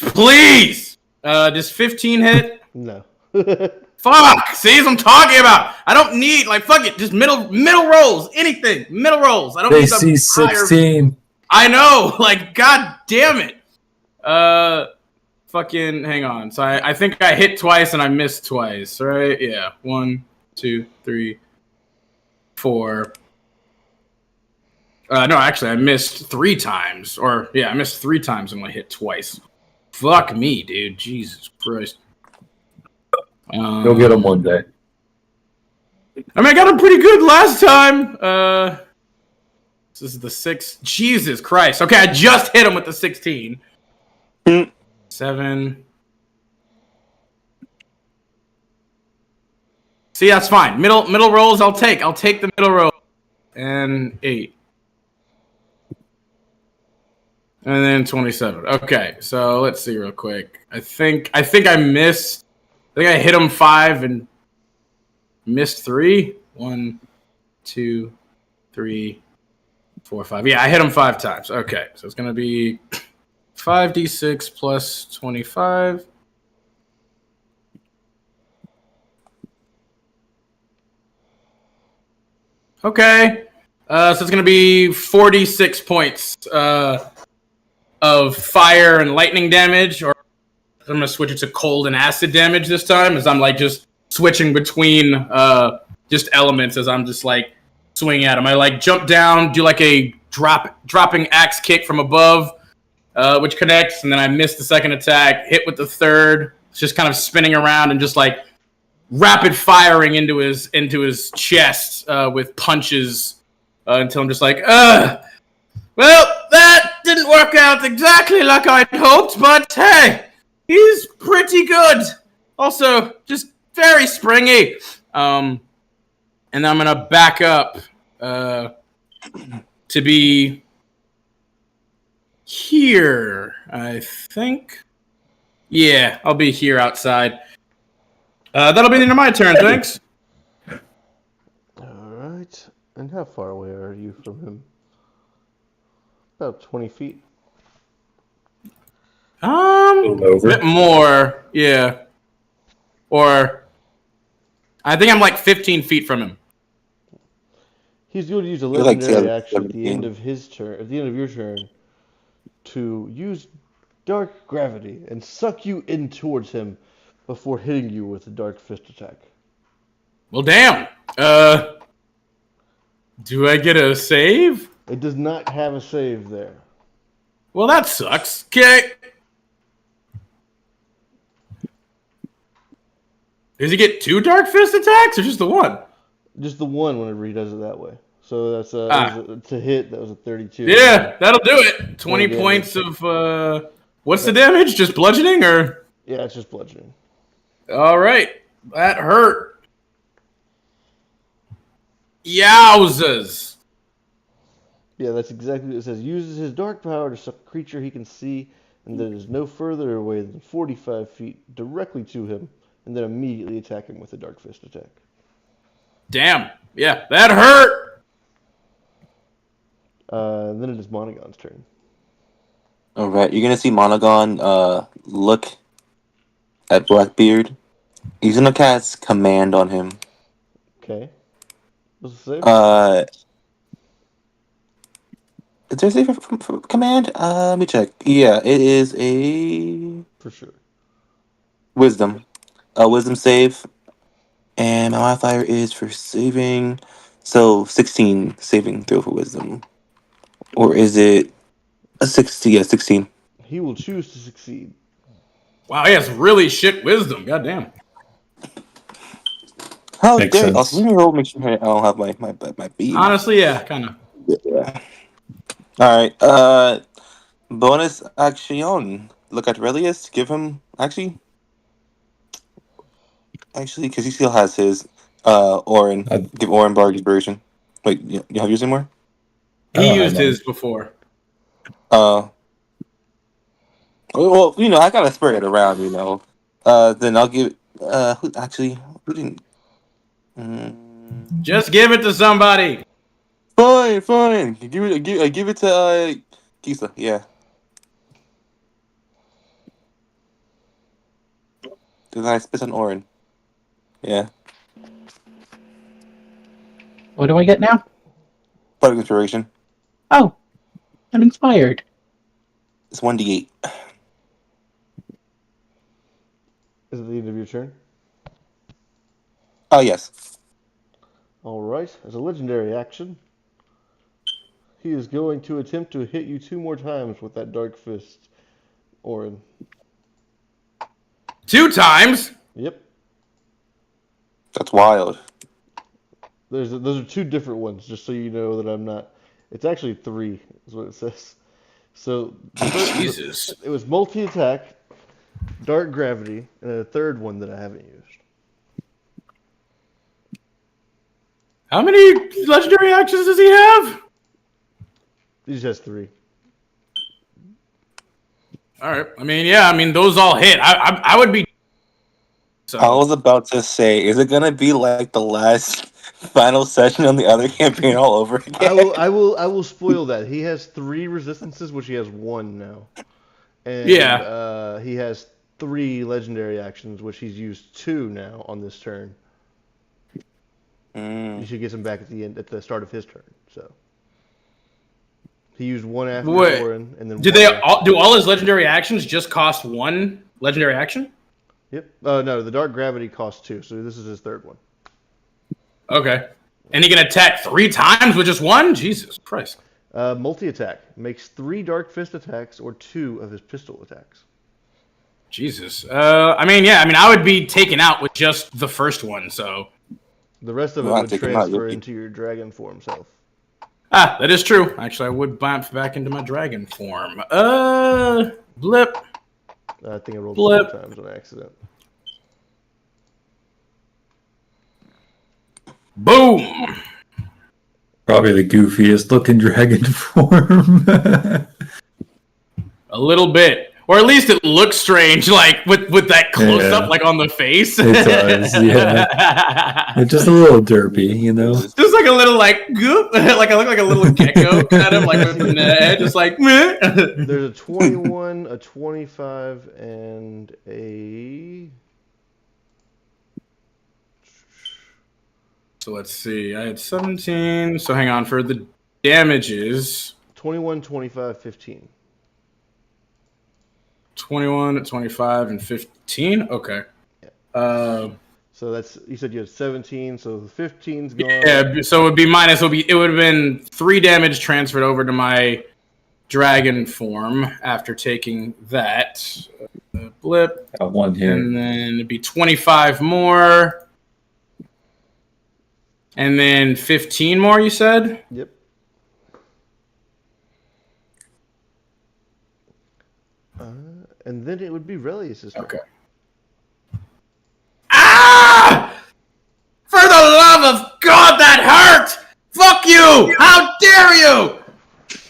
Does 15 hit? No. Fuck! See what I'm talking about? I don't need, fuck it. Just middle rolls. Anything. Middle rolls. I don't They need the see 16. I know. God damn it. Fucking, hang on. So I think I hit twice and I missed twice, right? Yeah. 1, 2, 3, 4. No, actually, I missed 3 times. I missed 3 times and I hit twice. Fuck me, dude. Jesus Christ. You'll get them one day. I mean, I got him pretty good last time. This is the 6. Jesus Christ. Okay, I just hit him with the 16. 7. See, that's fine. Middle rolls, I'll take the middle roll. And 8. And then 27. Okay, so let's see real quick. I think I missed. I think I hit him 5 and missed 3. 1, 2, 3, 4, 5. Yeah, I hit him 5 times. Okay, so it's gonna be 5d6 plus 25. Okay, so it's gonna be 46 points of fire and lightning damage, or I'm gonna switch it to cold and acid damage this time, as I'm just switching between just elements as I'm just swinging at him. I jump down, do a dropping axe kick from above, which connects, and then I miss the second attack, hit with the third. It's just kind of spinning around and just rapid firing into his chest with punches until I'm just well, that didn't work out exactly like I'd hoped, but hey, he's pretty good. Also, just very springy. And then I'm gonna back up to be here, I think. Yeah, I'll be here outside. That'll be the end of my turn, thanks. Alright. And how far away are you from him? About 20 feet. A bit more, yeah. Or I think I'm 15 feet from him. He's going to use a legendary action at the end of his turn, at the end of your turn, to use dark gravity and suck you in towards him before hitting you with a dark fist attack. Well, damn. Do I get a save? It does not have a save there. Well, that sucks. Okay. Does he get 2 dark fist attacks or just the one? Just the one whenever he does it that way. So that's to hit. That was a 32. Yeah, that'll do it. 20 points of what's the damage? Just bludgeoning or? Yeah, it's just bludgeoning. All right, that hurt. Yowzers. Yeah, that's exactly what it says. Uses his dark power to suck a creature he can see and that is no further away than 45 feet directly to him, and then immediately attack him with a dark fist attack. Damn. Yeah, that hurt. Then it is Monogon's turn. Alright, you're gonna see Monogon look at Blackbeard. He's gonna cast Command on him. Okay. What's the save? Is there a save for Command? Let me check. Yeah, it is a For sure. Wisdom. A Wisdom save. And my modifier is for saving. So 16 saving throw for Wisdom. Or is it a 16? Yeah, 16. He will choose to succeed. Wow, he has really shit wisdom. Goddamn. How Makes dare sense. also, let me roll, make sure I don't have my beam. Honestly, yeah, kind of. Yeah. Alright, bonus action. Look at Relius, give him actually, because he still has his Orin. Give Orin Bardy's version. Wait, you have yours anymore? He used his before. Well, I gotta spread it around, Then I'll give Who didn't? Just give it to somebody. Fine. Give it to Kisa. Yeah. Then I spit on Orin. Yeah. What do I get now? Part of inspiration. Oh, I'm inspired. It's 1d8. Is it the end of your turn? Oh yes. Alright, as a legendary action, he is going to attempt to hit you 2 more times with that Dark Fist, Orin. 2 times? Yep. That's wild. Those are 2 different ones, just so you know that I'm not... It's actually 3, is what it says. So, Jesus. it was multi-attack, Dark Gravity, and then a third one that I haven't used. How many legendary actions does he have? He just has 3. All right. I mean, those all hit. I would be. So. I was about to say, is it gonna be like the last final session on the other campaign all over again? I will spoil that. He has 3 resistances, which he has 1 now. And he has 3 legendary actions, which he's used 2 now on this turn. You should get him back at the start of his turn. So he used 1 after Orin, and then do all his legendary actions just cost 1 legendary action? Yep. No, the Dark Gravity costs 2, so this is his 3rd one. Okay. And he can attack 3 times with just 1? Jesus Christ. Multi-attack. Makes 3 Dark Fist attacks or 2 of his pistol attacks. Jesus. I would be taken out with just the first one, so... The rest of it would transfer into your dragon form self. Ah, that is true. Actually, I would bounce back into my dragon form. Blip. I think I rolled Blip. 4 times on accident. Boom! Probably the goofiest looking dragon form. A little bit. Or at least it looks strange, like with that close up, like on the face. It does, yeah. It's just a little derpy, you know. Just like a little goop, like I look like a little gecko kind of like with the head, just like meh. There's a 21, a 25, and a. So let's see. I had 17. So hang on for the damages. 21, 25, 15. 21, 25, and 15. Okay. So that's, you said you had 17, so the 15's gone. Yeah, so it would be minus. It would have been 3 damage transferred over to my dragon form after taking that. Blip. Got 1 here. And then it'd be 25 more. And then 15 more, you said? Yep. And then it would be Relius' turn. Okay. Ah! For the love of God, that hurt! Fuck you! How dare you!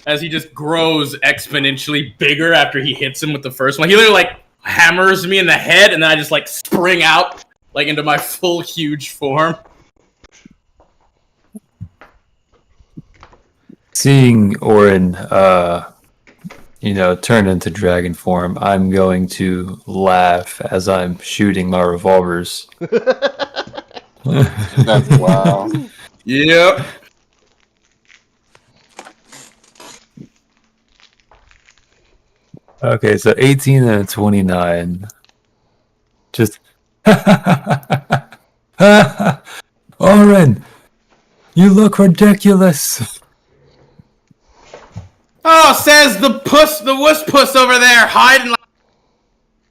As he just grows exponentially bigger after he hits him with the first one. He literally hammers me in the head, and then I just spring out into my full huge form. Seeing Orin, turn into dragon form, I'm going to laugh as I'm shooting my revolvers. That's wow. Yep. Okay, so 18 and 29. Just Orin, you look ridiculous. Oh, says the wuss puss over there, hiding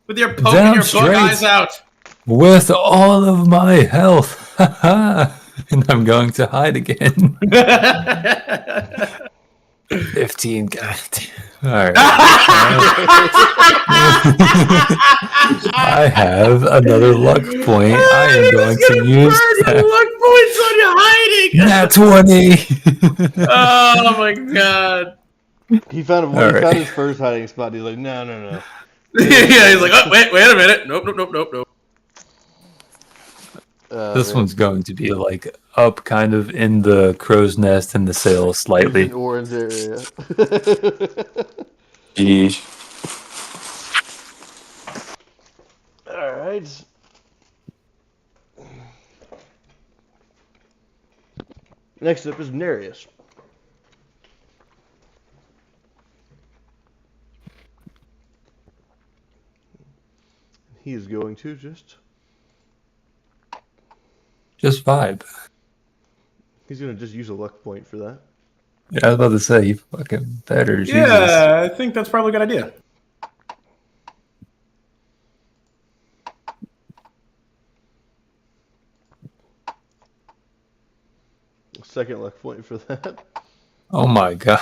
with your poking Damn your bug eyes out. With all of my health. And I'm going to hide again. 15, god. Alright. I have another luck point. I am going to use that. Luck points on you hiding. Nat 20. Oh my god. He found his first hiding spot. He's like, no. Yeah, he's like, oh, wait a minute. Nope. This man. one's going to be like up kind of in the crow's nest in the sail There's slightly. an orange area. Jeez. All right. Next up is Nereus. He is going to Just vibe. he's going to just use a luck point for that. Yeah, I was about to say, you fucking better. Jesus. Yeah, I think that's probably a good idea. Second luck point for that. Oh my god.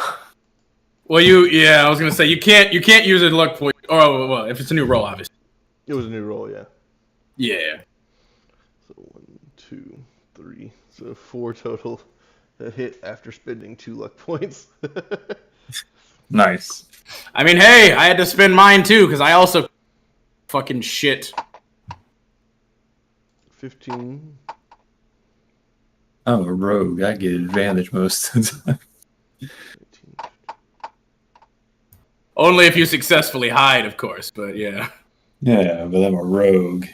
Well, I was gonna say you can't use a luck point. Oh, well, if it's a new roll, obviously. It was a new roll, yeah. Yeah. So 1, 2, 3. So 4 total that hit after spending 2 luck points. Nice. I mean, hey, I had to spend mine too because I also fucking shit. 15. I'm a rogue. I get advantage most of the time. 18. Only if you successfully hide, of course. But yeah. Yeah, but I'm a rogue.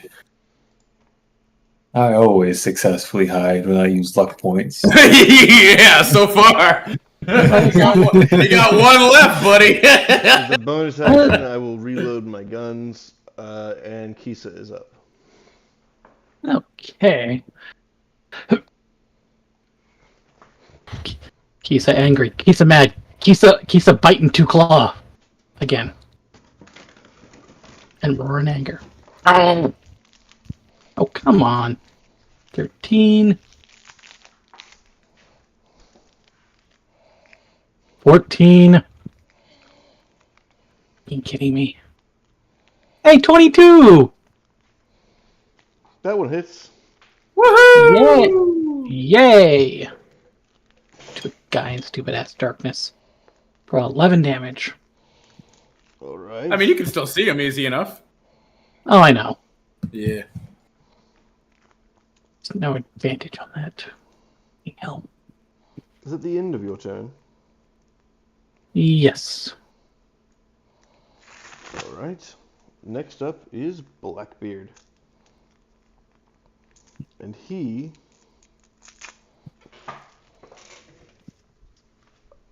I always successfully hide when I use luck points. Yeah, so far. You got one left, buddy. As a bonus action, I will reload my guns, and Kisa is up. Okay. Kisa angry. Kisa mad. Kisa biting 2 claw. Again. And roar in anger. Oh, come on. 13. 14. Are you kidding me? Hey, 22! That one hits. Woohoo! Yay! To a guy in stupid ass darkness. For 11 damage. All right. I mean, you can still see him easy enough. Oh, I know. Yeah. There's no advantage on that. Hell. Is it the end of your turn? Yes. All right. Next up is Blackbeard. And he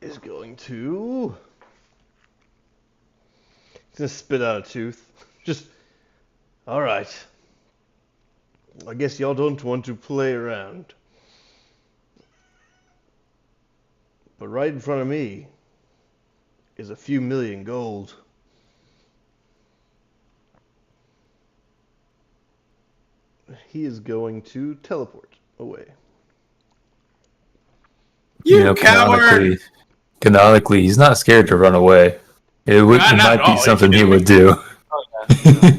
is going to... He's going to spit out a tooth. Just... Alright. I guess y'all don't want to play around. But right in front of me is a few million gold. He is going to teleport away. You coward! Canonically, he's not scared to run away. It Not might at be all. something You he kidding would do.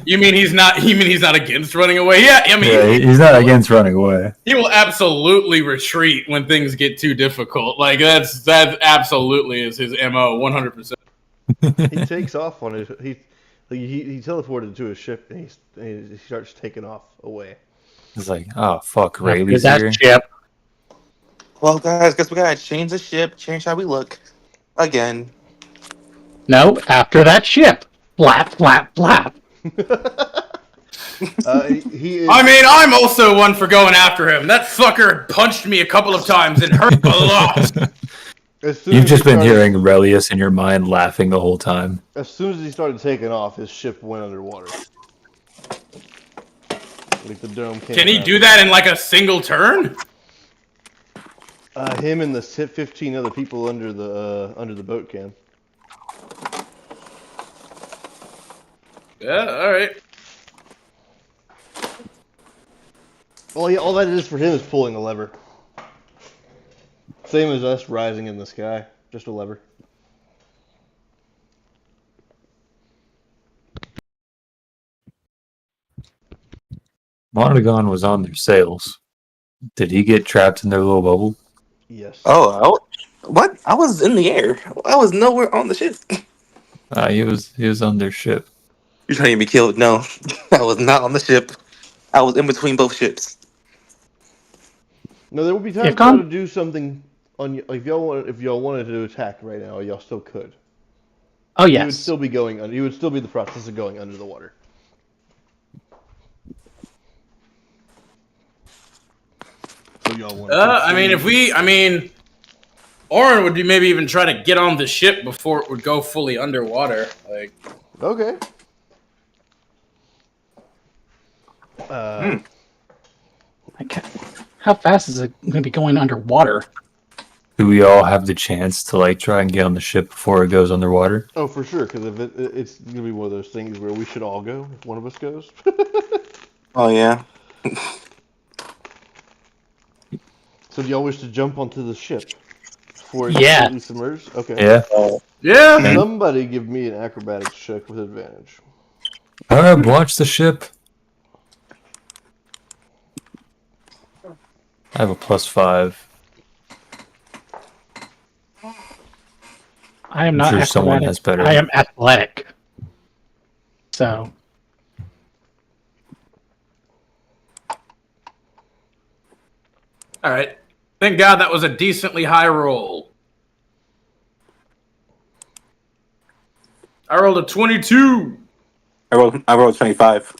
You mean he's not? You mean he's not against running away? Yeah, I mean, Yeah, he's not against running away. he will absolutely retreat when things get too difficult. Like that absolutely is his MO, 100%. He takes off on it. He teleported to his ship and he starts taking off away. It's like, oh fuck, After Rayleigh's that here. ship. Well, guys, guess we gotta change the ship, change how we look. Again. No, after that ship. Flap, flap, flap. He is. I mean, I'm also one for going after him. That fucker punched me a couple of times and hurt a lot. As soon You've as just he been started- hearing Relius in your mind laughing the whole time. As soon as he started taking off, his ship went underwater. Like the dome came. Can he around. do that in like a single turn? Him and the 15 other people under the boat can. Yeah, all right. All that is for him is pulling a lever. Same as us rising in the sky, just a lever. Montagon was on their sails. Did he get trapped in their little bubble? Yes. Oh, what? I was in the air. I was nowhere on the ship. He was on their ship. You're trying to get me killed? No, I was not on the ship. I was in between both ships. No, there will be times If you want con- to do something on like, if y'all wanted to attack right now, y'all still could. Oh You would yes. still be going under. You would still be in the process of going under the water. So y'all want? Oren would be maybe even try to get on the ship before it would go fully underwater. Like, Okay. Okay. How fast is it going to be going underwater? Do we all have the chance to like try and get on the ship before it goes underwater? Oh, for sure. Because if it's gonna be one of those things where we should all go if one of us goes. Oh yeah. So do y'all wish to jump onto the ship before it's Yeah. completely submerged? Okay. Yeah. yeah. Somebody give me an acrobatics check with advantage. Alright, launch the ship. I have a +5. I am I'm not sure someone acrobatic. has better. I am athletic. So All right. Thank God that was a decently high roll. I rolled a 22. I rolled 25.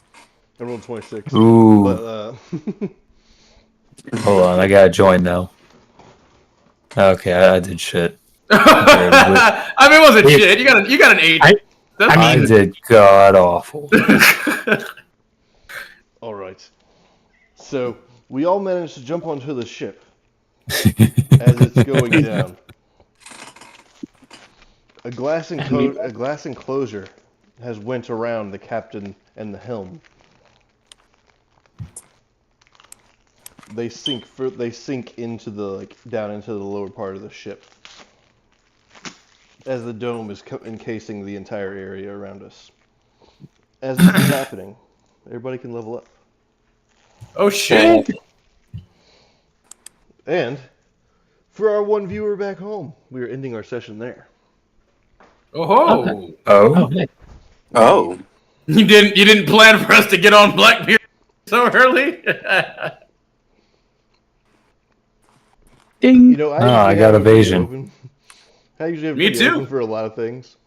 I rolled 26. Ooh. But Hold on, I gotta join now. Okay, I did shit. I mean, it wasn't shit. You got an 8. That's I mean- did god awful. all right. So we all managed to jump onto the ship as it's going down. A glass enclosure has went around the captain and the helm. They sink into the down into the lower part of the ship as the dome is encasing the entire area around us. As this is happening, everybody can level up. Oh shit! And for our one viewer back home, we are ending our session there. Oh, oh, nice. Oh. you didn't plan for us to get on Blackbeard so early? Ding. You know, I usually got have it pretty evasion. open. I usually have it Me pretty too. open for a lot of things.